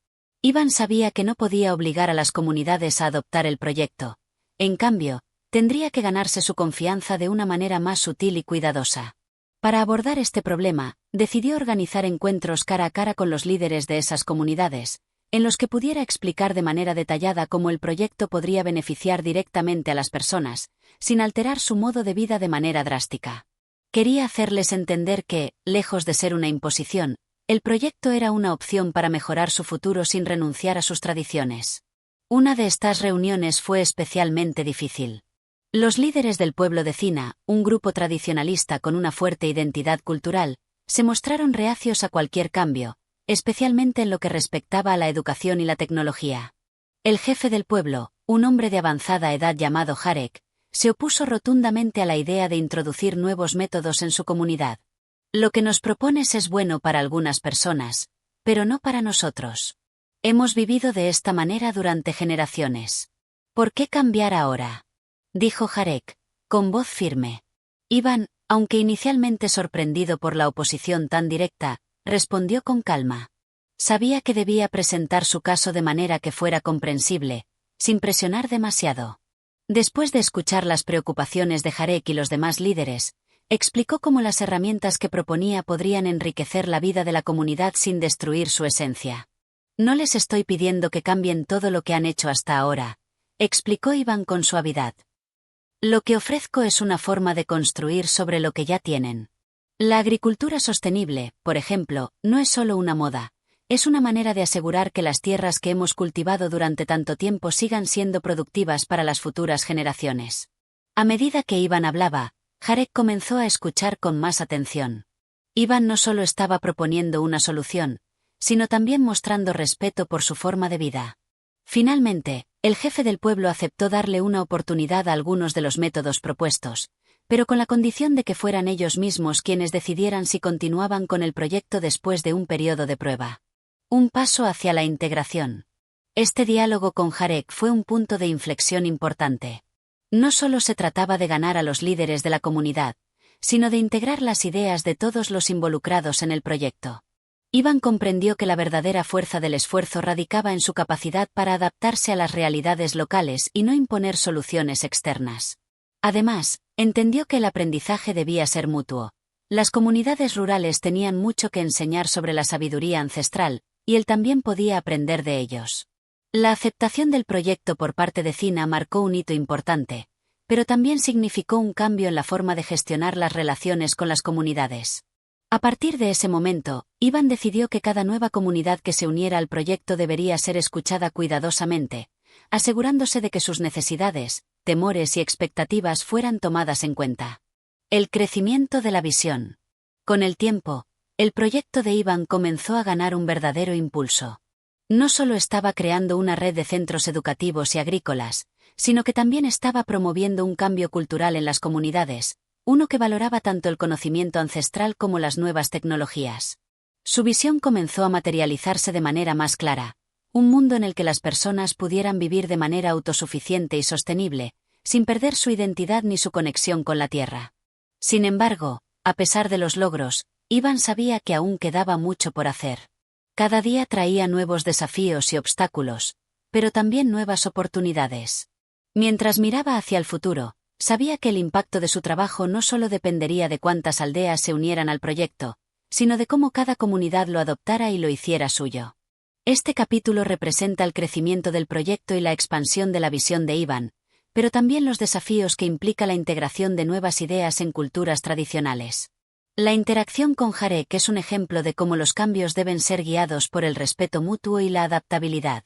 Iván sabía que no podía obligar a las comunidades a adoptar el proyecto. En cambio, tendría que ganarse su confianza de una manera más sutil y cuidadosa. Para abordar este problema, decidió organizar encuentros cara a cara con los líderes de esas comunidades, en los que pudiera explicar de manera detallada cómo el proyecto podría beneficiar directamente a las personas, sin alterar su modo de vida de manera drástica. Quería hacerles entender que, lejos de ser una imposición, el proyecto era una opción para mejorar su futuro sin renunciar a sus tradiciones. Una de estas reuniones fue especialmente difícil. Los líderes del pueblo de Cina, un grupo tradicionalista con una fuerte identidad cultural, se mostraron reacios a cualquier cambio, especialmente en lo que respectaba a la educación y la tecnología. El jefe del pueblo, un hombre de avanzada edad llamado Jarek, se opuso rotundamente a la idea de introducir nuevos métodos en su comunidad. Lo que nos propones es bueno para algunas personas, pero no para nosotros. Hemos vivido de esta manera durante generaciones. ¿Por qué cambiar ahora?, dijo Jarek, con voz firme. Iván, aunque inicialmente sorprendido por la oposición tan directa, respondió con calma. Sabía que debía presentar su caso de manera que fuera comprensible, sin presionar demasiado. Después de escuchar las preocupaciones de Jarek y los demás líderes, explicó cómo las herramientas que proponía podrían enriquecer la vida de la comunidad sin destruir su esencia. No les estoy pidiendo que cambien todo lo que han hecho hasta ahora, explicó Iván con suavidad. Lo que ofrezco es una forma de construir sobre lo que ya tienen. La agricultura sostenible, por ejemplo, no es solo una moda, es una manera de asegurar que las tierras que hemos cultivado durante tanto tiempo sigan siendo productivas para las futuras generaciones. A medida que Iván hablaba, Jarek comenzó a escuchar con más atención. Iván no solo estaba proponiendo una solución, sino también mostrando respeto por su forma de vida. Finalmente, el jefe del pueblo aceptó darle una oportunidad a algunos de los métodos propuestos, pero con la condición de que fueran ellos mismos quienes decidieran si continuaban con el proyecto después de un periodo de prueba. Un paso hacia la integración. Este diálogo con Jarek fue un punto de inflexión importante. No solo se trataba de ganar a los líderes de la comunidad, sino de integrar las ideas de todos los involucrados en el proyecto. Ivan comprendió que la verdadera fuerza del esfuerzo radicaba en su capacidad para adaptarse a las realidades locales y no imponer soluciones externas. Además, entendió que el aprendizaje debía ser mutuo. Las comunidades rurales tenían mucho que enseñar sobre la sabiduría ancestral, y él también podía aprender de ellos. La aceptación del proyecto por parte de Cina marcó un hito importante, pero también significó un cambio en la forma de gestionar las relaciones con las comunidades. A partir de ese momento, Ivan decidió que cada nueva comunidad que se uniera al proyecto debería ser escuchada cuidadosamente, asegurándose de que sus necesidades, temores y expectativas fueran tomadas en cuenta. El crecimiento de la visión. Con el tiempo, el proyecto de Ivan comenzó a ganar un verdadero impulso. No solo estaba creando una red de centros educativos y agrícolas, sino que también estaba promoviendo un cambio cultural en las comunidades, uno que valoraba tanto el conocimiento ancestral como las nuevas tecnologías. Su visión comenzó a materializarse de manera más clara, un mundo en el que las personas pudieran vivir de manera autosuficiente y sostenible, sin perder su identidad ni su conexión con la tierra. Sin embargo, a pesar de los logros, Ivan sabía que aún quedaba mucho por hacer. Cada día traía nuevos desafíos y obstáculos, pero también nuevas oportunidades. Mientras miraba hacia el futuro, sabía que el impacto de su trabajo no solo dependería de cuántas aldeas se unieran al proyecto, sino de cómo cada comunidad lo adoptara y lo hiciera suyo. Este capítulo representa el crecimiento del proyecto y la expansión de la visión de Ivan, pero también los desafíos que implica la integración de nuevas ideas en culturas tradicionales. La interacción con Jarek es un ejemplo de cómo los cambios deben ser guiados por el respeto mutuo y la adaptabilidad.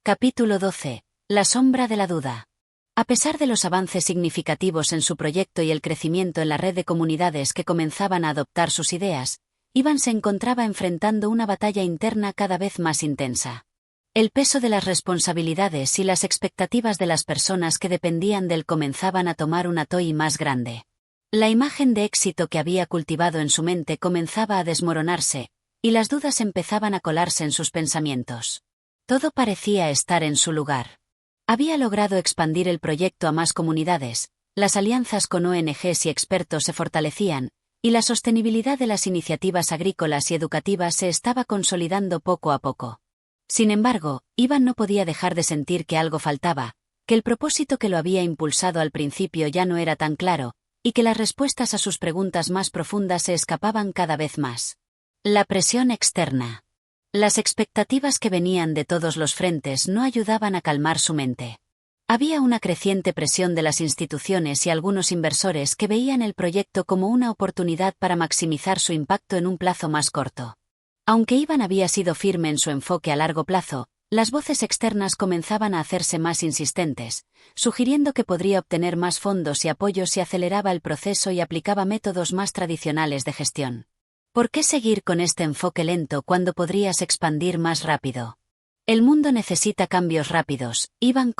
Capítulo 12. La sombra de la duda. A pesar de los avances significativos en su proyecto y el crecimiento en la red de comunidades que comenzaban a adoptar sus ideas, Ivan se encontraba enfrentando una batalla interna cada vez más intensa. El peso de las responsabilidades y las expectativas de las personas que dependían de él comenzaban a tomar un atoy más grande. La imagen de éxito que había cultivado en su mente comenzaba a desmoronarse, y las dudas empezaban a colarse en sus pensamientos. Todo parecía estar en su lugar. Había logrado expandir el proyecto a más comunidades, las alianzas con ONGs y expertos se fortalecían, y la sostenibilidad de las iniciativas agrícolas y educativas se estaba consolidando poco a poco. Sin embargo, Ivan no podía dejar de sentir que algo faltaba, que el propósito que lo había impulsado al principio ya no era tan claro, y que las respuestas a sus preguntas más profundas se escapaban cada vez más. La presión externa. Las expectativas que venían de todos los frentes no ayudaban a calmar su mente. Había una creciente presión de las instituciones y algunos inversores que veían el proyecto como una oportunidad para maximizar su impacto en un plazo más corto. Aunque Ivan había sido firme en su enfoque a largo plazo, las voces externas comenzaban a hacerse más insistentes, sugiriendo que podría obtener más fondos y apoyos si aceleraba el proceso y aplicaba métodos más tradicionales de gestión. ¿Por qué seguir con este enfoque lento cuando podrías expandir más rápido? El mundo necesita cambios rápidos, Ivan,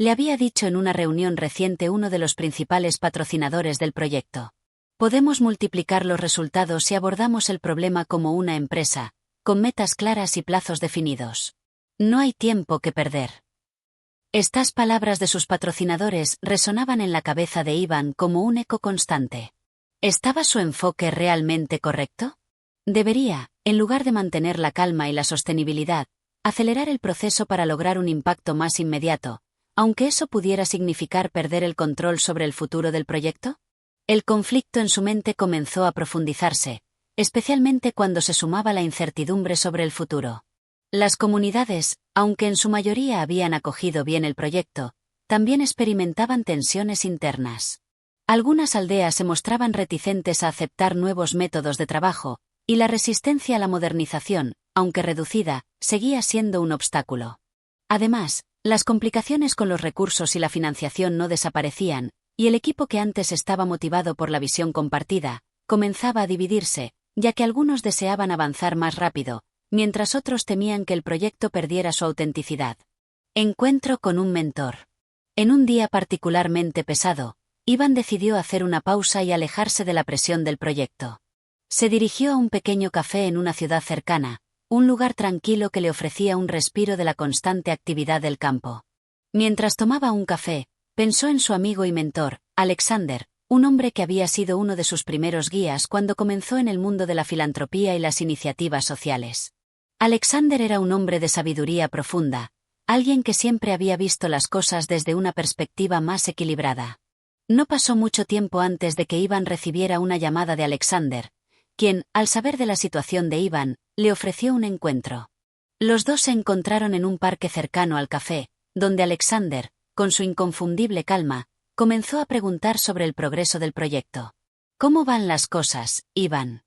le había dicho en una reunión reciente uno de los principales patrocinadores del proyecto. Podemos multiplicar los resultados si abordamos el problema como una empresa, con metas claras y plazos definidos. No hay tiempo que perder. Estas palabras de sus patrocinadores resonaban en la cabeza de Ivan como un eco constante. ¿Estaba su enfoque realmente correcto? Debería, en lugar de mantener la calma y la sostenibilidad, acelerar el proceso para lograr un impacto más inmediato, aunque eso pudiera significar perder el control sobre el futuro del proyecto. El conflicto en su mente comenzó a profundizarse, especialmente cuando se sumaba la incertidumbre sobre el futuro. Las comunidades, aunque en su mayoría habían acogido bien el proyecto, también experimentaban tensiones internas. Algunas aldeas se mostraban reticentes a aceptar nuevos métodos de trabajo, y la resistencia a la modernización, aunque reducida, seguía siendo un obstáculo. Además, las complicaciones con los recursos y la financiación no desaparecían, y el equipo que antes estaba motivado por la visión compartida, comenzaba a dividirse, ya que algunos deseaban avanzar más rápido, mientras otros temían que el proyecto perdiera su autenticidad. Encuentro con un mentor. En un día particularmente pesado, Iván decidió hacer una pausa y alejarse de la presión del proyecto. Se dirigió a un pequeño café en una ciudad cercana, un lugar tranquilo que le ofrecía un respiro de la constante actividad del campo. Mientras tomaba un café, pensó en su amigo y mentor, Alexander, un hombre que había sido uno de sus primeros guías cuando comenzó en el mundo de la filantropía y las iniciativas sociales. Alexander era un hombre de sabiduría profunda, alguien que siempre había visto las cosas desde una perspectiva más equilibrada. No pasó mucho tiempo antes de que Iván recibiera una llamada de Alexander, quien, al saber de la situación de Iván, le ofreció un encuentro. Los dos se encontraron en un parque cercano al café, donde Alexander, con su inconfundible calma, comenzó a preguntar sobre el progreso del proyecto. ¿Cómo van las cosas, Iván?,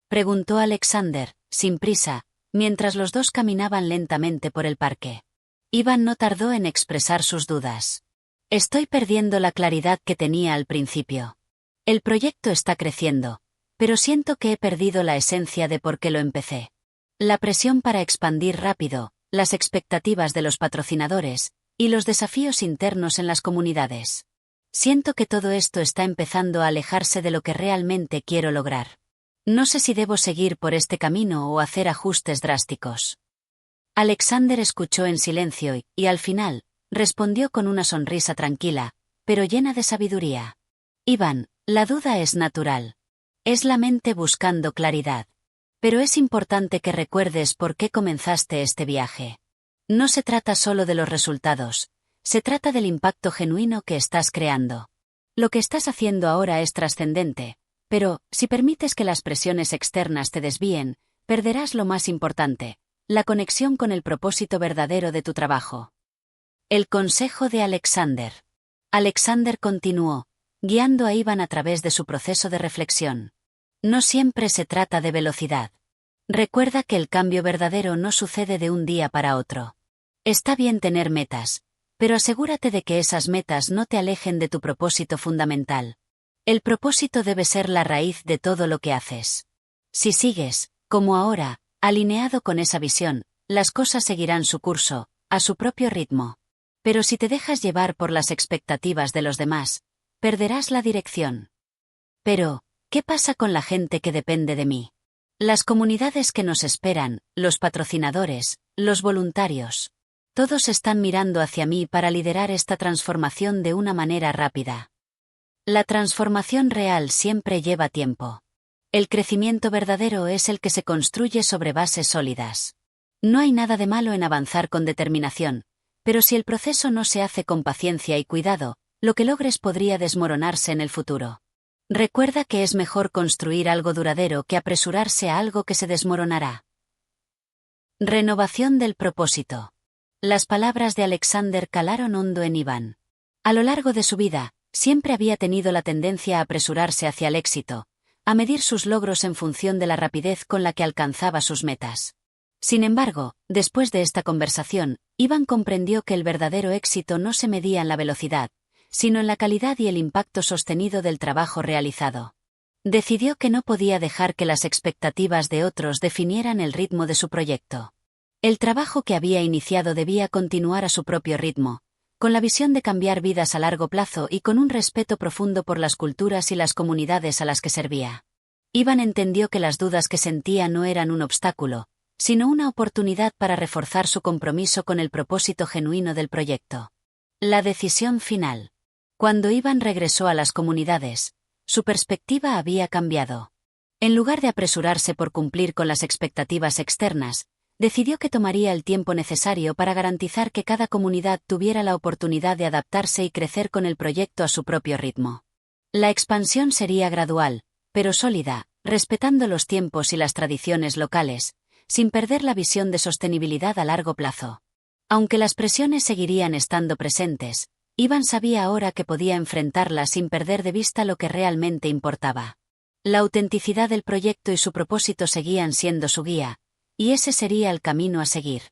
preguntó Alexander, sin prisa, mientras los dos caminaban lentamente por el parque. Iván no tardó en expresar sus dudas. Estoy perdiendo la claridad que tenía al principio. El proyecto está creciendo, pero siento que he perdido la esencia de por qué lo empecé. La presión para expandir rápido, las expectativas de los patrocinadores, y los desafíos internos en las comunidades. Siento que todo esto está empezando a alejarse de lo que realmente quiero lograr. No sé si debo seguir por este camino o hacer ajustes drásticos. Alexander escuchó en silencio y, al final, respondió con una sonrisa tranquila, pero llena de sabiduría. Iván, la duda es natural. Es la mente buscando claridad. Pero es importante que recuerdes por qué comenzaste este viaje. No se trata solo de los resultados, se trata del impacto genuino que estás creando. Lo que estás haciendo ahora es trascendente, pero, si permites que las presiones externas te desvíen, perderás lo más importante, la conexión con el propósito verdadero de tu trabajo. El consejo de Alexander. Alexander continuó, guiando a Iván a través de su proceso de reflexión. No siempre se trata de velocidad. Recuerda que el cambio verdadero no sucede de un día para otro. Está bien tener metas, pero asegúrate de que esas metas no te alejen de tu propósito fundamental. El propósito debe ser la raíz de todo lo que haces. Si sigues, como ahora, alineado con esa visión, las cosas seguirán su curso, a su propio ritmo. Pero si te dejas llevar por las expectativas de los demás, perderás la dirección. Pero, ¿qué pasa con la gente que depende de mí? Las comunidades que nos esperan, los patrocinadores, los voluntarios. Todos están mirando hacia mí para liderar esta transformación de una manera rápida. La transformación real siempre lleva tiempo. El crecimiento verdadero es el que se construye sobre bases sólidas. No hay nada de malo en avanzar con determinación, pero si el proceso no se hace con paciencia y cuidado, lo que logres podría desmoronarse en el futuro. Recuerda que es mejor construir algo duradero que apresurarse a algo que se desmoronará. Renovación del propósito. Las palabras de Alexander calaron hondo en Iván. A lo largo de su vida, siempre había tenido la tendencia a apresurarse hacia el éxito, a medir sus logros en función de la rapidez con la que alcanzaba sus metas. Sin embargo, después de esta conversación, Iván comprendió que el verdadero éxito no se medía en la velocidad, sino en la calidad y el impacto sostenido del trabajo realizado. Decidió que no podía dejar que las expectativas de otros definieran el ritmo de su proyecto. El trabajo que había iniciado debía continuar a su propio ritmo, con la visión de cambiar vidas a largo plazo y con un respeto profundo por las culturas y las comunidades a las que servía. Iván entendió que las dudas que sentía no eran un obstáculo, sino una oportunidad para reforzar su compromiso con el propósito genuino del proyecto. La decisión final. Cuando Iván regresó a las comunidades, su perspectiva había cambiado. En lugar de apresurarse por cumplir con las expectativas externas, decidió que tomaría el tiempo necesario para garantizar que cada comunidad tuviera la oportunidad de adaptarse y crecer con el proyecto a su propio ritmo. La expansión sería gradual, pero sólida, respetando los tiempos y las tradiciones locales, sin perder la visión de sostenibilidad a largo plazo. Aunque las presiones seguirían estando presentes, Iván sabía ahora que podía enfrentarlas sin perder de vista lo que realmente importaba. La autenticidad del proyecto y su propósito seguían siendo su guía, y ese sería el camino a seguir.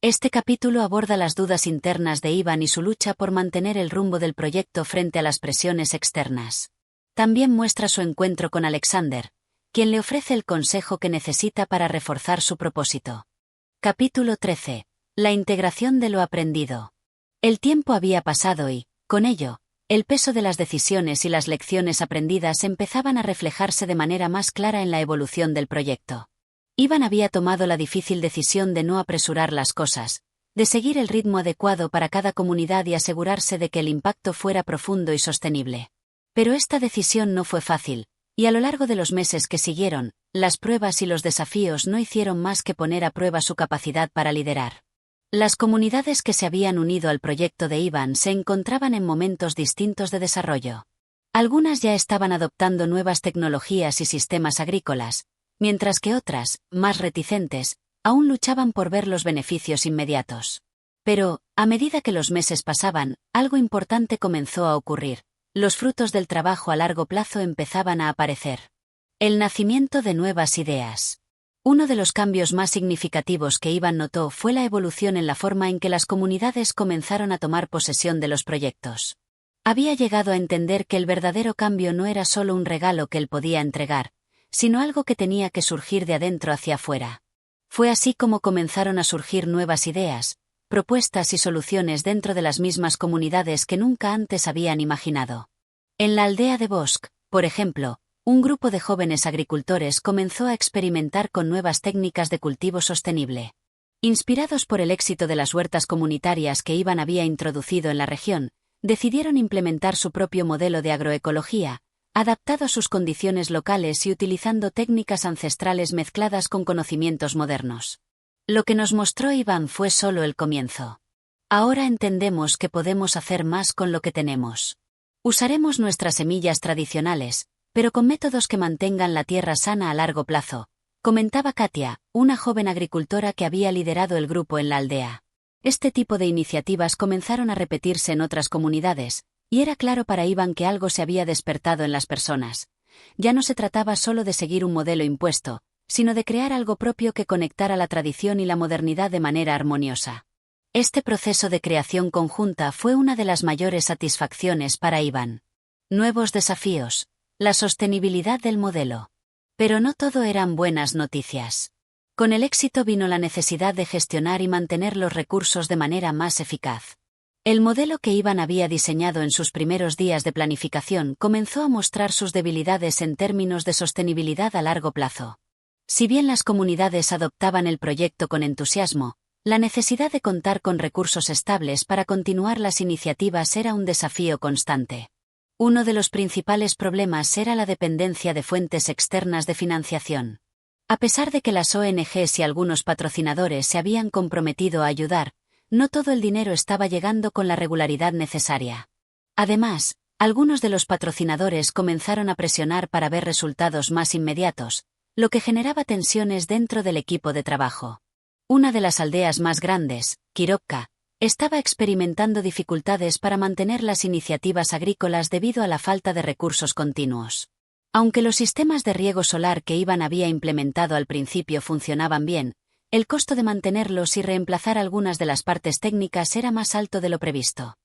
Este capítulo aborda las dudas internas de Iván y su lucha por mantener el rumbo del proyecto frente a las presiones externas. También muestra su encuentro con Alexander, quien le ofrece el consejo que necesita para reforzar su propósito. Capítulo 13. La integración de lo aprendido. El tiempo había pasado y, con ello, El peso de las decisiones y las lecciones aprendidas empezaban a reflejarse de manera más clara en la evolución del proyecto. Iván había tomado la difícil decisión de no apresurar las cosas, de seguir el ritmo adecuado para cada comunidad y asegurarse de que el impacto fuera profundo y sostenible. Pero esta decisión no fue fácil, y a lo largo de los meses que siguieron, las pruebas y los desafíos no hicieron más que poner a prueba su capacidad para liderar. Las comunidades que se habían unido al proyecto de Iván se encontraban en momentos distintos de desarrollo. Algunas ya estaban adoptando nuevas tecnologías y sistemas agrícolas, mientras que otras, más reticentes, aún luchaban por ver los beneficios inmediatos. Pero, a medida que los meses pasaban, algo importante comenzó a ocurrir. Los frutos del trabajo a largo plazo empezaban a aparecer. El nacimiento de nuevas ideas. Uno de los cambios más significativos que Iván notó fue la evolución en la forma en que las comunidades comenzaron a tomar posesión de los proyectos. Había llegado a entender que el verdadero cambio no era solo un regalo que él podía entregar, sino algo que tenía que surgir de adentro hacia afuera. Fue así como comenzaron a surgir nuevas ideas, propuestas y soluciones dentro de las mismas comunidades que nunca antes habían imaginado. En la aldea de Bosque, por ejemplo, un grupo de jóvenes agricultores comenzó a experimentar con nuevas técnicas de cultivo sostenible. Inspirados por el éxito de las huertas comunitarias que Iván había introducido en la región, decidieron implementar su propio modelo de agroecología, adaptado a sus condiciones locales y utilizando técnicas ancestrales mezcladas con conocimientos modernos. Lo que nos mostró Iván fue solo el comienzo. Ahora entendemos que podemos hacer más con lo que tenemos. Usaremos nuestras semillas tradicionales, pero con métodos que mantengan la tierra sana a largo plazo, comentaba Katia, una joven agricultora que había liderado el grupo en la aldea. Este tipo de iniciativas comenzaron a repetirse en otras comunidades, y era claro para Iván que algo se había despertado en las personas. Ya no se trataba solo de seguir un modelo impuesto, sino de crear algo propio que conectara la tradición y la modernidad de manera armoniosa. Este proceso de creación conjunta fue una de las mayores satisfacciones para Iván. Nuevos desafíos. La sostenibilidad del modelo. Pero no todo eran buenas noticias. Con el éxito vino la necesidad de gestionar y mantener los recursos de manera más eficaz. El modelo que Iván había diseñado en sus primeros días de planificación comenzó a mostrar sus debilidades en términos de sostenibilidad a largo plazo. Si bien las comunidades adoptaban el proyecto con entusiasmo, la necesidad de contar con recursos estables para continuar las iniciativas era un desafío constante. Uno de los principales problemas era la dependencia de fuentes externas de financiación. A pesar de que las ONGs y algunos patrocinadores se habían comprometido a ayudar, no todo el dinero estaba llegando con la regularidad necesaria. Además, algunos de los patrocinadores comenzaron a presionar para ver resultados más inmediatos, lo que generaba tensiones dentro del equipo de trabajo. Una de las aldeas más grandes, Quiropca, estaba experimentando dificultades para mantener las iniciativas agrícolas debido a la falta de recursos continuos. Aunque los sistemas de riego solar que Iván había implementado al principio funcionaban bien, el costo de mantenerlos y reemplazar algunas de las partes técnicas era más alto de lo previsto.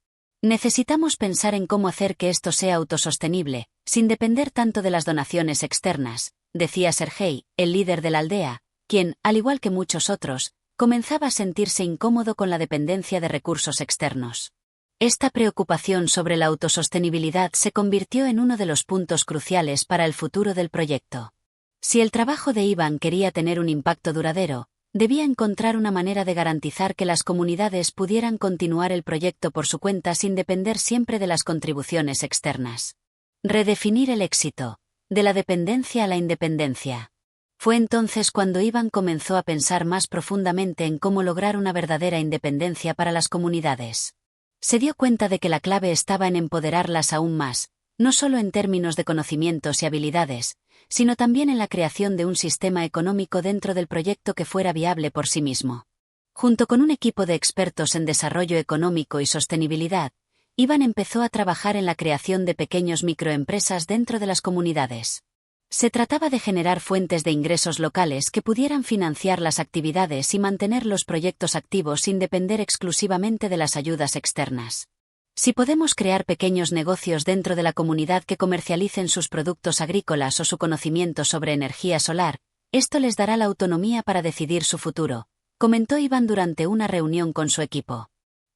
Necesitamos pensar en cómo hacer que esto sea autosostenible, sin depender tanto de las donaciones externas, decía Sergei, el líder de la aldea, quien, al igual que muchos otros, comenzaba a sentirse incómodo con la dependencia de recursos externos. Esta preocupación sobre la autosostenibilidad se convirtió en uno de los puntos cruciales para el futuro del proyecto. Si el trabajo de Iván quería tener un impacto duradero, debía encontrar una manera de garantizar que las comunidades pudieran continuar el proyecto por su cuenta sin depender siempre de las contribuciones externas. Redefinir el éxito, de la dependencia a la independencia. Fue entonces cuando Iván comenzó a pensar más profundamente en cómo lograr una verdadera independencia para las comunidades. Se dio cuenta de que la clave estaba en empoderarlas aún más, no solo en términos de conocimientos y habilidades, sino también en la creación de un sistema económico dentro del proyecto que fuera viable por sí mismo. Junto con un equipo de expertos en desarrollo económico y sostenibilidad, Iván empezó a trabajar en la creación de pequeños microempresas dentro de las comunidades. Se trataba de generar fuentes de ingresos locales que pudieran financiar las actividades y mantener los proyectos activos sin depender exclusivamente de las ayudas externas. Si podemos crear pequeños negocios dentro de la comunidad que comercialicen sus productos agrícolas o su conocimiento sobre energía solar, esto les dará la autonomía para decidir su futuro, comentó Iván durante una reunión con su equipo.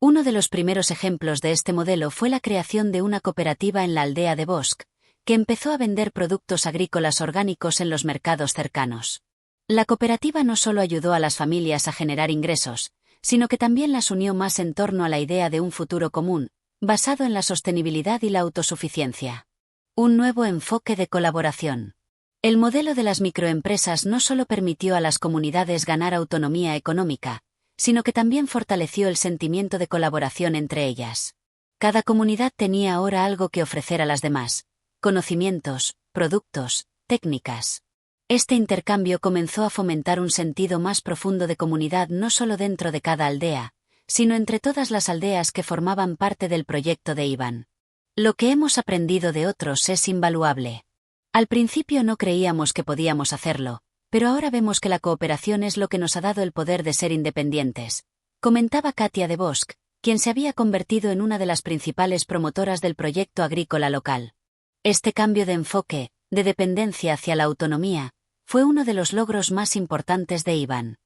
Uno de los primeros ejemplos de este modelo fue la creación de una cooperativa en la aldea de Bosch, que empezó a vender productos agrícolas orgánicos en los mercados cercanos. La cooperativa no solo ayudó a las familias a generar ingresos, sino que también las unió más en torno a la idea de un futuro común, basado en la sostenibilidad y la autosuficiencia. Un nuevo enfoque de colaboración. El modelo de las microempresas no solo permitió a las comunidades ganar autonomía económica, sino que también fortaleció el sentimiento de colaboración entre ellas. Cada comunidad tenía ahora algo que ofrecer a las demás: conocimientos, productos, técnicas. Este intercambio comenzó a fomentar un sentido más profundo de comunidad no solo dentro de cada aldea, sino entre todas las aldeas que formaban parte del proyecto de Iván. Lo que hemos aprendido de otros es invaluable. Al principio no creíamos que podíamos hacerlo, pero ahora vemos que la cooperación es lo que nos ha dado el poder de ser independientes, comentaba Katia de Bosch, quien se había convertido en una de las principales promotoras del proyecto agrícola local. Este cambio de enfoque, de dependencia hacia la autonomía, fue uno de los logros más importantes de Iván.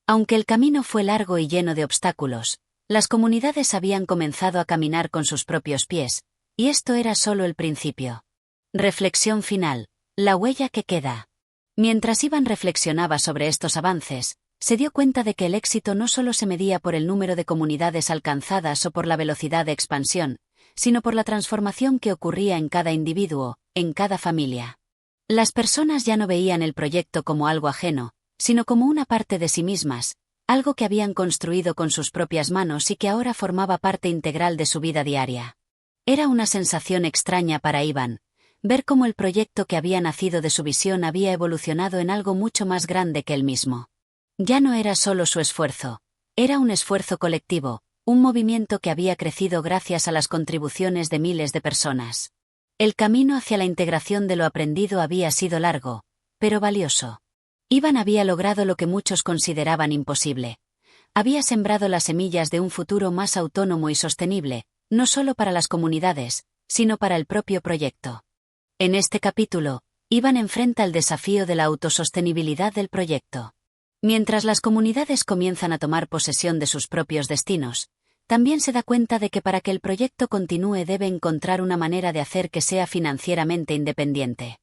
Aunque el camino fue largo y lleno de obstáculos, las comunidades habían comenzado a caminar con sus propios pies, y esto era solo el principio. Reflexión final: la huella que queda. Mientras Iván reflexionaba sobre estos avances, se dio cuenta de que el éxito no solo se medía por el número de comunidades alcanzadas o por la velocidad de expansión, sino por la transformación que ocurría en cada individuo, en cada familia. Las personas ya no veían el proyecto como algo ajeno, sino como una parte de sí mismas, algo que habían construido con sus propias manos y que ahora formaba parte integral de su vida diaria. Era una sensación extraña para Iván, ver cómo el proyecto que había nacido de su visión había evolucionado en algo mucho más grande que él mismo. Ya no era solo su esfuerzo, era un esfuerzo colectivo, un movimiento que había crecido gracias a las contribuciones de miles de personas. El camino hacia la integración de lo aprendido había sido largo, pero valioso. Iván había logrado lo que muchos consideraban imposible. Había sembrado las semillas de un futuro más autónomo y sostenible, no solo para las comunidades, sino para el propio proyecto. En este capítulo, Iván enfrenta el desafío de la autosostenibilidad del proyecto. Mientras las comunidades comienzan a tomar posesión de sus propios destinos, también se da cuenta de que para que el proyecto continúe debe encontrar una manera de hacer que sea financieramente independiente.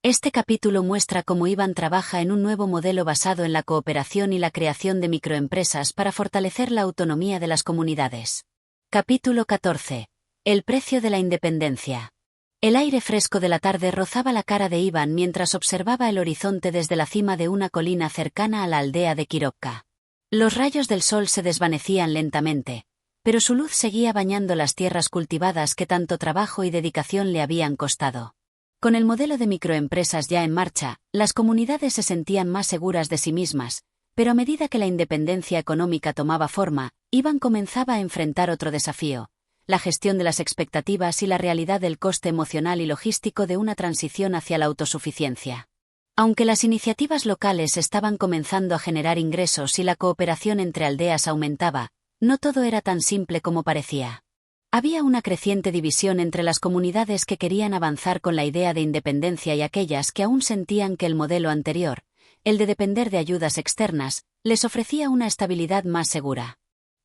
Este capítulo muestra cómo Iván trabaja en un nuevo modelo basado en la cooperación y la creación de microempresas para fortalecer la autonomía de las comunidades. Capítulo 14. El precio de la independencia. El aire fresco de la tarde rozaba la cara de Iván mientras observaba el horizonte desde la cima de una colina cercana a la aldea de Kirovka. Los rayos del sol se desvanecían lentamente, pero su luz seguía bañando las tierras cultivadas que tanto trabajo y dedicación le habían costado. Con el modelo de microempresas ya en marcha, las comunidades se sentían más seguras de sí mismas, pero a medida que la independencia económica tomaba forma, Iván comenzaba a enfrentar otro desafío: la gestión de las expectativas y la realidad del coste emocional y logístico de una transición hacia la autosuficiencia. Aunque las iniciativas locales estaban comenzando a generar ingresos y la cooperación entre aldeas aumentaba, no todo era tan simple como parecía. Había una creciente división entre las comunidades que querían avanzar con la idea de independencia y aquellas que aún sentían que el modelo anterior, el de depender de ayudas externas, les ofrecía una estabilidad más segura.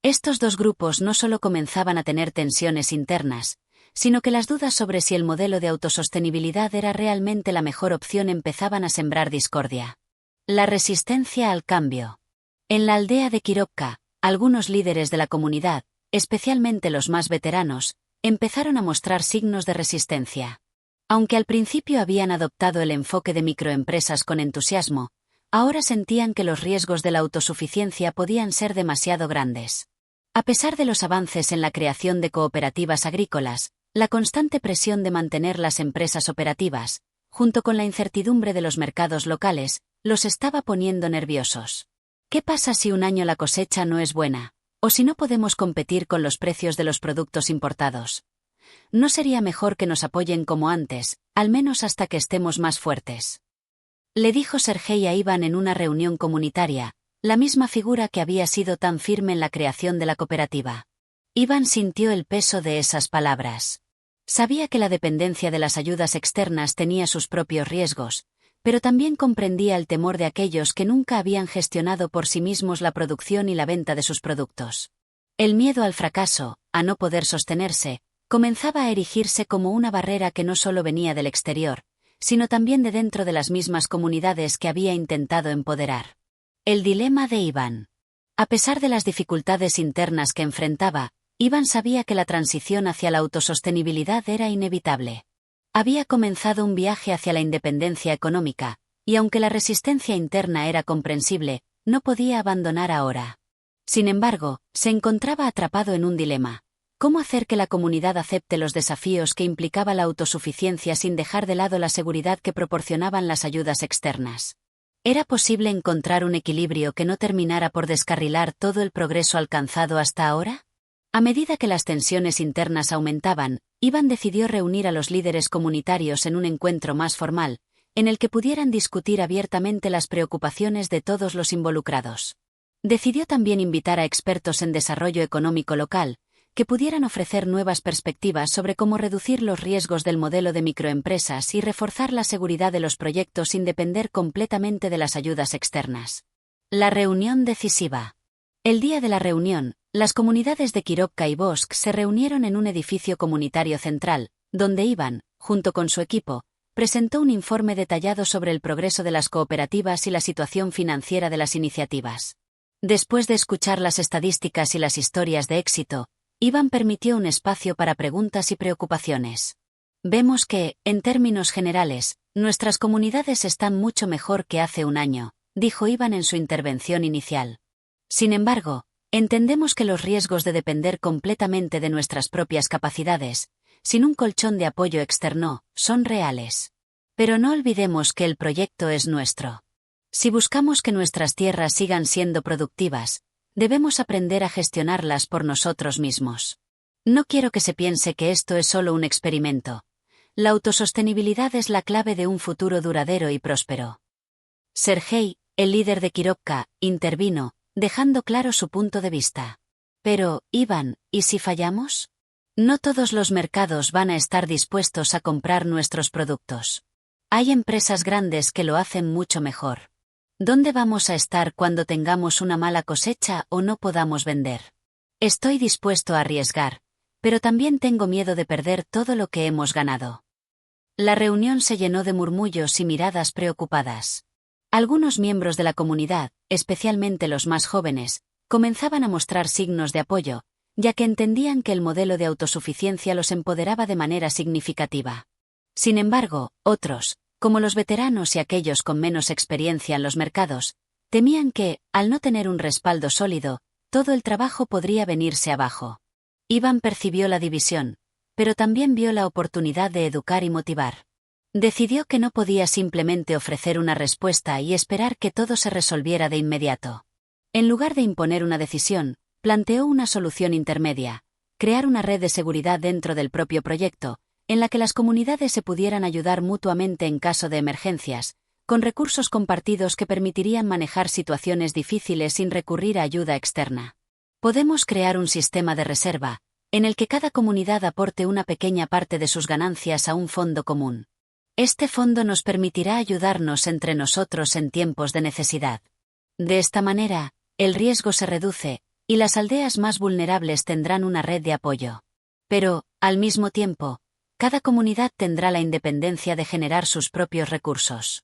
Estos dos grupos no solo comenzaban a tener tensiones internas, sino que las dudas sobre si el modelo de autosostenibilidad era realmente la mejor opción empezaban a sembrar discordia. La resistencia al cambio. En la aldea de Kirovka, algunos líderes de la comunidad, especialmente los más veteranos, empezaron a mostrar signos de resistencia. Aunque al principio habían adoptado el enfoque de microempresas con entusiasmo, ahora sentían que los riesgos de la autosuficiencia podían ser demasiado grandes. A pesar de los avances en la creación de cooperativas agrícolas, la constante presión de mantener las empresas operativas, junto con la incertidumbre de los mercados locales, los estaba poniendo nerviosos. ¿Qué pasa si un año la cosecha no es buena? ¿O si no podemos competir con los precios de los productos importados? ¿No sería mejor que nos apoyen como antes, al menos hasta que estemos más fuertes? Le dijo Sergei a Iván en una reunión comunitaria, la misma figura que había sido tan firme en la creación de la cooperativa. Iván sintió el peso de esas palabras. Sabía que la dependencia de las ayudas externas tenía sus propios riesgos, pero también comprendía el temor de aquellos que nunca habían gestionado por sí mismos la producción y la venta de sus productos. El miedo al fracaso, a no poder sostenerse, comenzaba a erigirse como una barrera que no solo venía del exterior, sino también de dentro de las mismas comunidades que había intentado empoderar. El dilema de Iván. A pesar de las dificultades internas que enfrentaba, Iván sabía que la transición hacia la autosostenibilidad era inevitable. Había comenzado un viaje hacia la independencia económica, y aunque la resistencia interna era comprensible, no podía abandonar ahora. Sin embargo, se encontraba atrapado en un dilema. ¿Cómo hacer que la comunidad acepte los desafíos que implicaba la autosuficiencia sin dejar de lado la seguridad que proporcionaban las ayudas externas? ¿Era posible encontrar un equilibrio que no terminara por descarrilar todo el progreso alcanzado hasta ahora? A medida que las tensiones internas aumentaban, Iván decidió reunir a los líderes comunitarios en un encuentro más formal, en el que pudieran discutir abiertamente las preocupaciones de todos los involucrados. Decidió también invitar a expertos en desarrollo económico local, que pudieran ofrecer nuevas perspectivas sobre cómo reducir los riesgos del modelo de microempresas y reforzar la seguridad de los proyectos sin depender completamente de las ayudas externas. La reunión decisiva. El día de la reunión, las comunidades de Kirovka y Bosk se reunieron en un edificio comunitario central, donde Iván, junto con su equipo, presentó un informe detallado sobre el progreso de las cooperativas y la situación financiera de las iniciativas. Después de escuchar las estadísticas y las historias de éxito, Iván permitió un espacio para preguntas y preocupaciones. Vemos que, en términos generales, nuestras comunidades están mucho mejor que hace un año, dijo Iván en su intervención inicial. Sin embargo, entendemos que los riesgos de depender completamente de nuestras propias capacidades, sin un colchón de apoyo externo, son reales. Pero no olvidemos que el proyecto es nuestro. Si buscamos que nuestras tierras sigan siendo productivas, debemos aprender a gestionarlas por nosotros mismos. No quiero que se piense que esto es solo un experimento. La autosostenibilidad es la clave de un futuro duradero y próspero. Sergei, el líder de Kirovka, intervino, dejando claro su punto de vista. Pero, Iván, ¿y si fallamos? No todos los mercados van a estar dispuestos a comprar nuestros productos. Hay empresas grandes que lo hacen mucho mejor. ¿Dónde vamos a estar cuando tengamos una mala cosecha o no podamos vender? Estoy dispuesto a arriesgar, pero también tengo miedo de perder todo lo que hemos ganado. La reunión se llenó de murmullos y miradas preocupadas. Algunos miembros de la comunidad, especialmente los más jóvenes, comenzaban a mostrar signos de apoyo, ya que entendían que el modelo de autosuficiencia los empoderaba de manera significativa. Sin embargo, otros, como los veteranos y aquellos con menos experiencia en los mercados, temían que, al no tener un respaldo sólido, todo el trabajo podría venirse abajo. Iván percibió la división, pero también vio la oportunidad de educar y motivar. Decidió que no podía simplemente ofrecer una respuesta y esperar que todo se resolviera de inmediato. En lugar de imponer una decisión, planteó una solución intermedia: crear una red de seguridad dentro del propio proyecto, en la que las comunidades se pudieran ayudar mutuamente en caso de emergencias, con recursos compartidos que permitirían manejar situaciones difíciles sin recurrir a ayuda externa. Podemos crear un sistema de reserva, en el que cada comunidad aporte una pequeña parte de sus ganancias a un fondo común. Este fondo nos permitirá ayudarnos entre nosotros en tiempos de necesidad. De esta manera, el riesgo se reduce, y las aldeas más vulnerables tendrán una red de apoyo. Pero, al mismo tiempo, cada comunidad tendrá la independencia de generar sus propios recursos.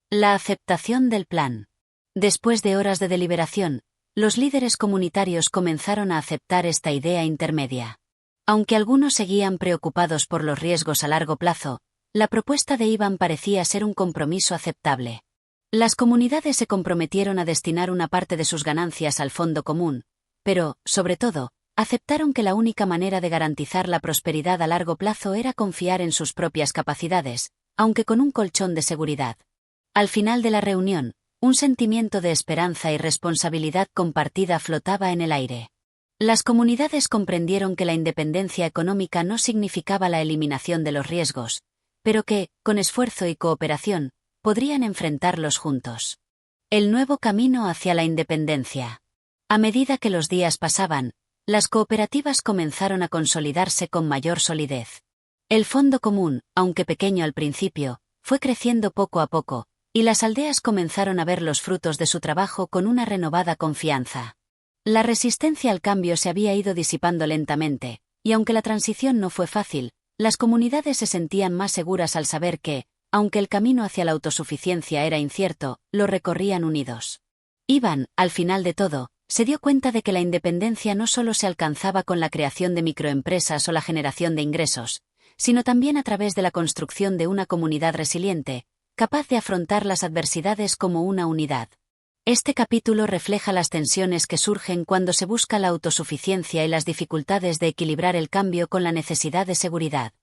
La aceptación del plan. Después de horas de deliberación, los líderes comunitarios comenzaron a aceptar esta idea intermedia. Aunque algunos seguían preocupados por los riesgos a largo plazo, la propuesta de Iván parecía ser un compromiso aceptable. Las comunidades se comprometieron a destinar una parte de sus ganancias al fondo común, pero, sobre todo, aceptaron que la única manera de garantizar la prosperidad a largo plazo era confiar en sus propias capacidades, aunque con un colchón de seguridad. Al final de la reunión, un sentimiento de esperanza y responsabilidad compartida flotaba en el aire. Las comunidades comprendieron que la independencia económica no significaba la eliminación de los riesgos, pero que, con esfuerzo y cooperación, podrían enfrentarlos juntos. El nuevo camino hacia la independencia. A medida que los días pasaban, las cooperativas comenzaron a consolidarse con mayor solidez. El fondo común, aunque pequeño al principio, fue creciendo poco a poco, y las aldeas comenzaron a ver los frutos de su trabajo con una renovada confianza. La resistencia al cambio se había ido disipando lentamente, y aunque la transición no fue fácil, las comunidades se sentían más seguras al saber que, aunque el camino hacia la autosuficiencia era incierto, lo recorrían unidos. Iván, al final de todo, se dio cuenta de que la independencia no solo se alcanzaba con la creación de microempresas o la generación de ingresos, sino también a través de la construcción de una comunidad resiliente, capaz de afrontar las adversidades como una unidad. Este capítulo refleja las tensiones que surgen cuando se busca la autosuficiencia y las dificultades de equilibrar el cambio con la necesidad de seguridad.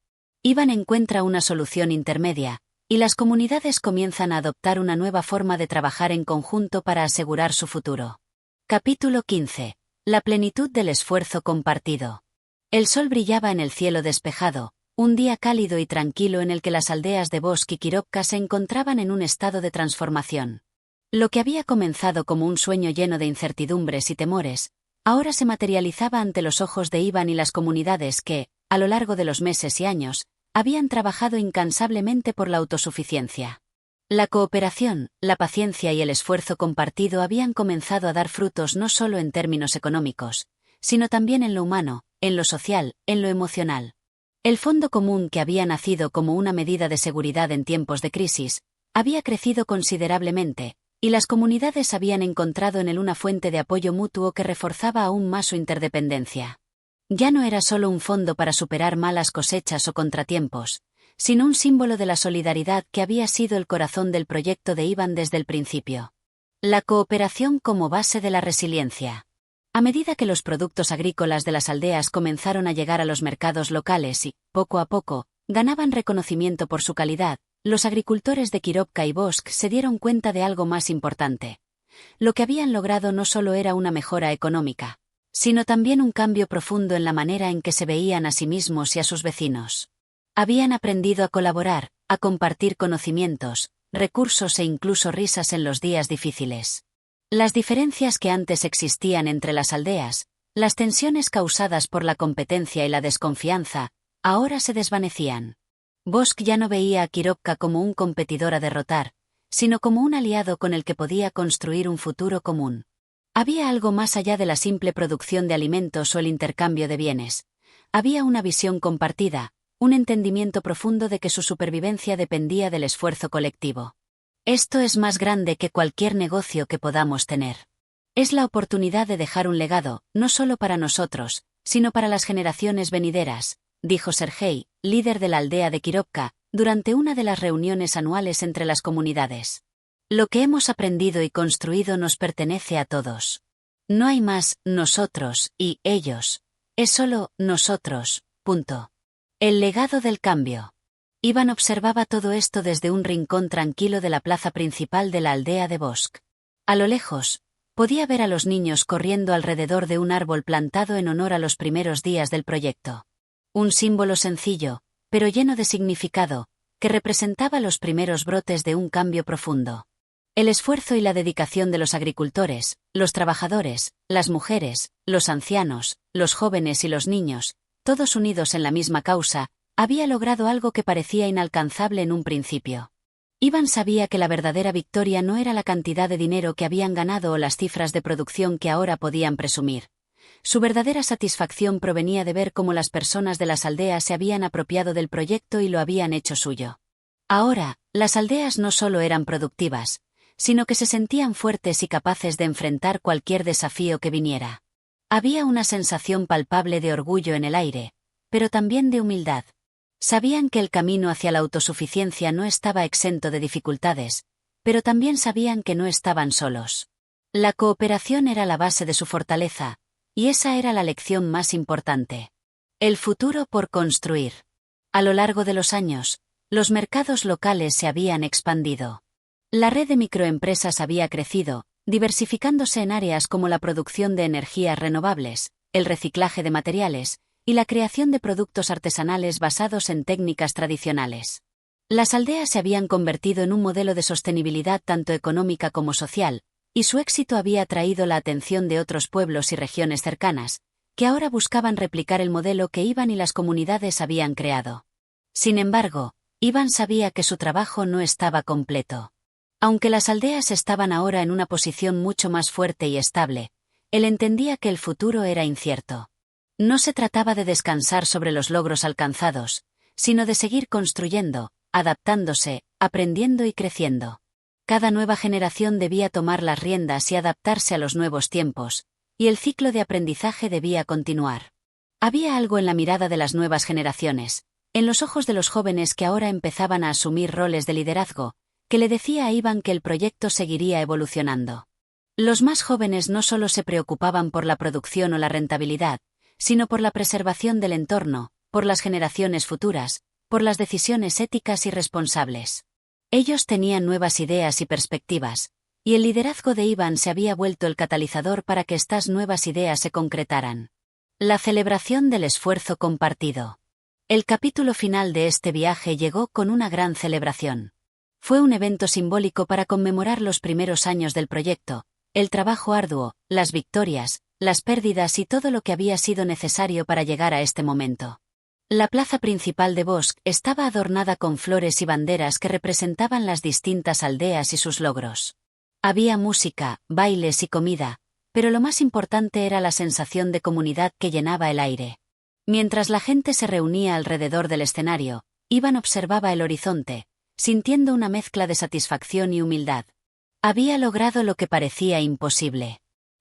Iván encuentra una solución intermedia, y las comunidades comienzan a adoptar una nueva forma de trabajar en conjunto para asegurar su futuro. Capítulo 15. La plenitud del esfuerzo compartido. El sol brillaba en el cielo despejado, un día cálido y tranquilo en el que las aldeas de Bosk y Kirovka se encontraban en un estado de transformación. Lo que había comenzado como un sueño lleno de incertidumbres y temores, ahora se materializaba ante los ojos de Iván y las comunidades que, a lo largo de los meses y años, habían trabajado incansablemente por la autosuficiencia. La cooperación, la paciencia y el esfuerzo compartido habían comenzado a dar frutos no solo en términos económicos, sino también en lo humano, en lo social, en lo emocional. El fondo común que había nacido como una medida de seguridad en tiempos de crisis, había crecido considerablemente, y las comunidades habían encontrado en él una fuente de apoyo mutuo que reforzaba aún más su interdependencia. Ya no era solo un fondo para superar malas cosechas o contratiempos, sino un símbolo de la solidaridad que había sido el corazón del proyecto de Iván desde el principio. La cooperación como base de la resiliencia. A medida que los productos agrícolas de las aldeas comenzaron a llegar a los mercados locales y, poco a poco, ganaban reconocimiento por su calidad, los agricultores de Kirovka y Bosk se dieron cuenta de algo más importante. Lo que habían logrado no solo era una mejora económica, sino también un cambio profundo en la manera en que se veían a sí mismos y a sus vecinos. Habían aprendido a colaborar, a compartir conocimientos, recursos e incluso risas en los días difíciles. Las diferencias que antes existían entre las aldeas, las tensiones causadas por la competencia y la desconfianza, ahora se desvanecían. Bosk ya no veía a Kirovka como un competidor a derrotar, sino como un aliado con el que podía construir un futuro común. Había algo más allá de la simple producción de alimentos o el intercambio de bienes. Había una visión compartida, un entendimiento profundo de que su supervivencia dependía del esfuerzo colectivo. Esto es más grande que cualquier negocio que podamos tener. Es la oportunidad de dejar un legado, no solo para nosotros, sino para las generaciones venideras, dijo Sergei, líder de la aldea de Kirovka, durante una de las reuniones anuales entre las comunidades. Lo que hemos aprendido y construido nos pertenece a todos. No hay más nosotros y ellos. Es solo nosotros, punto. El legado del cambio. Iván observaba todo esto desde un rincón tranquilo de la plaza principal de la aldea de Bosk. A lo lejos, podía ver a los niños corriendo alrededor de un árbol plantado en honor a los primeros días del proyecto. Un símbolo sencillo, pero lleno de significado, que representaba los primeros brotes de un cambio profundo. El esfuerzo y la dedicación de los agricultores, los trabajadores, las mujeres, los ancianos, los jóvenes y los niños, todos unidos en la misma causa, había logrado algo que parecía inalcanzable en un principio. Iván sabía que la verdadera victoria no era la cantidad de dinero que habían ganado o las cifras de producción que ahora podían presumir. Su verdadera satisfacción provenía de ver cómo las personas de las aldeas se habían apropiado del proyecto y lo habían hecho suyo. Ahora, las aldeas no solo eran productivas, sino que se sentían fuertes y capaces de enfrentar cualquier desafío que viniera. Había una sensación palpable de orgullo en el aire, pero también de humildad. Sabían que el camino hacia la autosuficiencia no estaba exento de dificultades, pero también sabían que no estaban solos. La cooperación era la base de su fortaleza, y esa era la lección más importante. El futuro por construir. A lo largo de los años, los mercados locales se habían expandido. La red de microempresas había crecido, diversificándose en áreas como la producción de energías renovables, el reciclaje de materiales, y la creación de productos artesanales basados en técnicas tradicionales. Las aldeas se habían convertido en un modelo de sostenibilidad tanto económica como social, y su éxito había atraído la atención de otros pueblos y regiones cercanas, que ahora buscaban replicar el modelo que Iván y las comunidades habían creado. Sin embargo, Iván sabía que su trabajo no estaba completo. Aunque las aldeas estaban ahora en una posición mucho más fuerte y estable, Él entendía que el futuro era incierto. No se trataba de descansar sobre los logros alcanzados, sino de seguir construyendo, adaptándose, aprendiendo y creciendo. Cada nueva generación debía tomar las riendas y adaptarse a los nuevos tiempos, y el ciclo de aprendizaje debía continuar. Había algo en la mirada de las nuevas generaciones, en los ojos de los jóvenes que ahora empezaban a asumir roles de liderazgo, que le decía a Ivan que el proyecto seguiría evolucionando. Los más jóvenes no solo se preocupaban por la producción o la rentabilidad, sino por la preservación del entorno, por las generaciones futuras, por las decisiones éticas y responsables. Ellos tenían nuevas ideas y perspectivas, y el liderazgo de Ivan se había vuelto el catalizador para que estas nuevas ideas se concretaran. La celebración del esfuerzo compartido. El capítulo final de este viaje llegó con una gran celebración. Fue un evento simbólico para conmemorar los primeros años del proyecto, el trabajo arduo, las victorias, las pérdidas y todo lo que había sido necesario para llegar a este momento. La plaza principal de Bosch estaba adornada con flores y banderas que representaban las distintas aldeas y sus logros. Había música, bailes y comida, pero lo más importante era la sensación de comunidad que llenaba el aire. Mientras la gente se reunía alrededor del escenario, Ivan observaba el horizonte, sintiendo una mezcla de satisfacción y humildad. Había logrado lo que parecía imposible.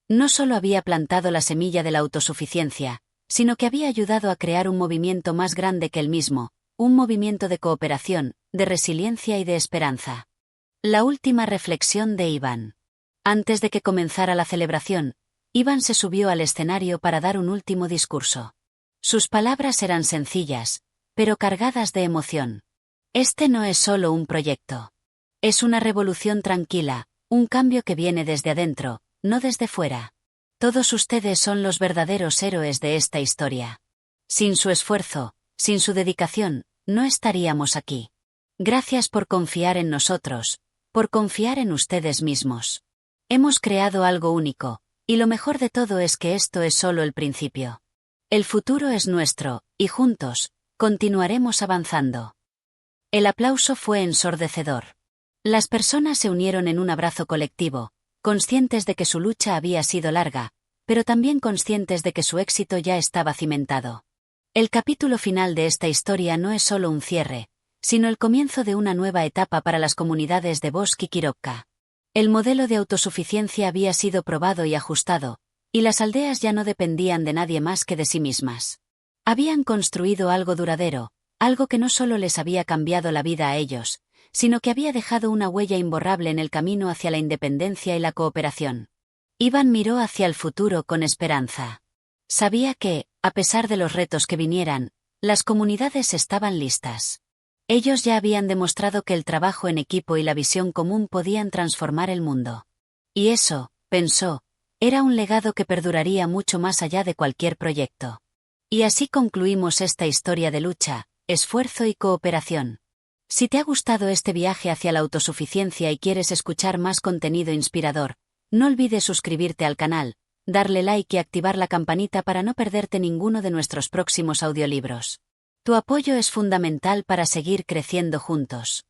No solo había plantado la semilla de la autosuficiencia, sino que había ayudado a crear un movimiento más grande que él mismo, un movimiento de cooperación, de resiliencia y de esperanza. La última reflexión de Ivan. Antes de que comenzara la celebración, Ivan se subió al escenario para dar un último discurso. Sus palabras eran sencillas, pero cargadas de emoción. Este no es solo un proyecto. Es una revolución tranquila, un cambio que viene desde adentro, no desde fuera. Todos ustedes son los verdaderos héroes de esta historia. Sin su esfuerzo, sin su dedicación, no estaríamos aquí. Gracias por confiar en nosotros, por confiar en ustedes mismos. Hemos creado algo único, y lo mejor de todo es que esto es solo el principio. El futuro es nuestro, y juntos, continuaremos avanzando. El aplauso fue ensordecedor. Las personas se unieron en un abrazo colectivo, conscientes de que su lucha había sido larga, pero también conscientes de que su éxito ya estaba cimentado. El capítulo final de esta historia no es solo un cierre, sino el comienzo de una nueva etapa para las comunidades de Bosch y Kirovka. El modelo de autosuficiencia había sido probado y ajustado, y las aldeas ya no dependían de nadie más que de sí mismas. Habían construido algo duradero, algo que no solo les había cambiado la vida a ellos, sino que había dejado una huella imborrable en el camino hacia la independencia y la cooperación. Ivan miró hacia el futuro con esperanza. Sabía que, a pesar de los retos que vinieran, las comunidades estaban listas. Ellos ya habían demostrado que el trabajo en equipo y la visión común podían transformar el mundo. Y eso, pensó, era un legado que perduraría mucho más allá de cualquier proyecto. Y así concluimos esta historia de lucha, esfuerzo y cooperación. Si te ha gustado este viaje hacia la autosuficiencia y quieres escuchar más contenido inspirador, no olvides suscribirte al canal, darle like y activar la campanita para no perderte ninguno de nuestros próximos audiolibros. Tu apoyo es fundamental para seguir creciendo juntos.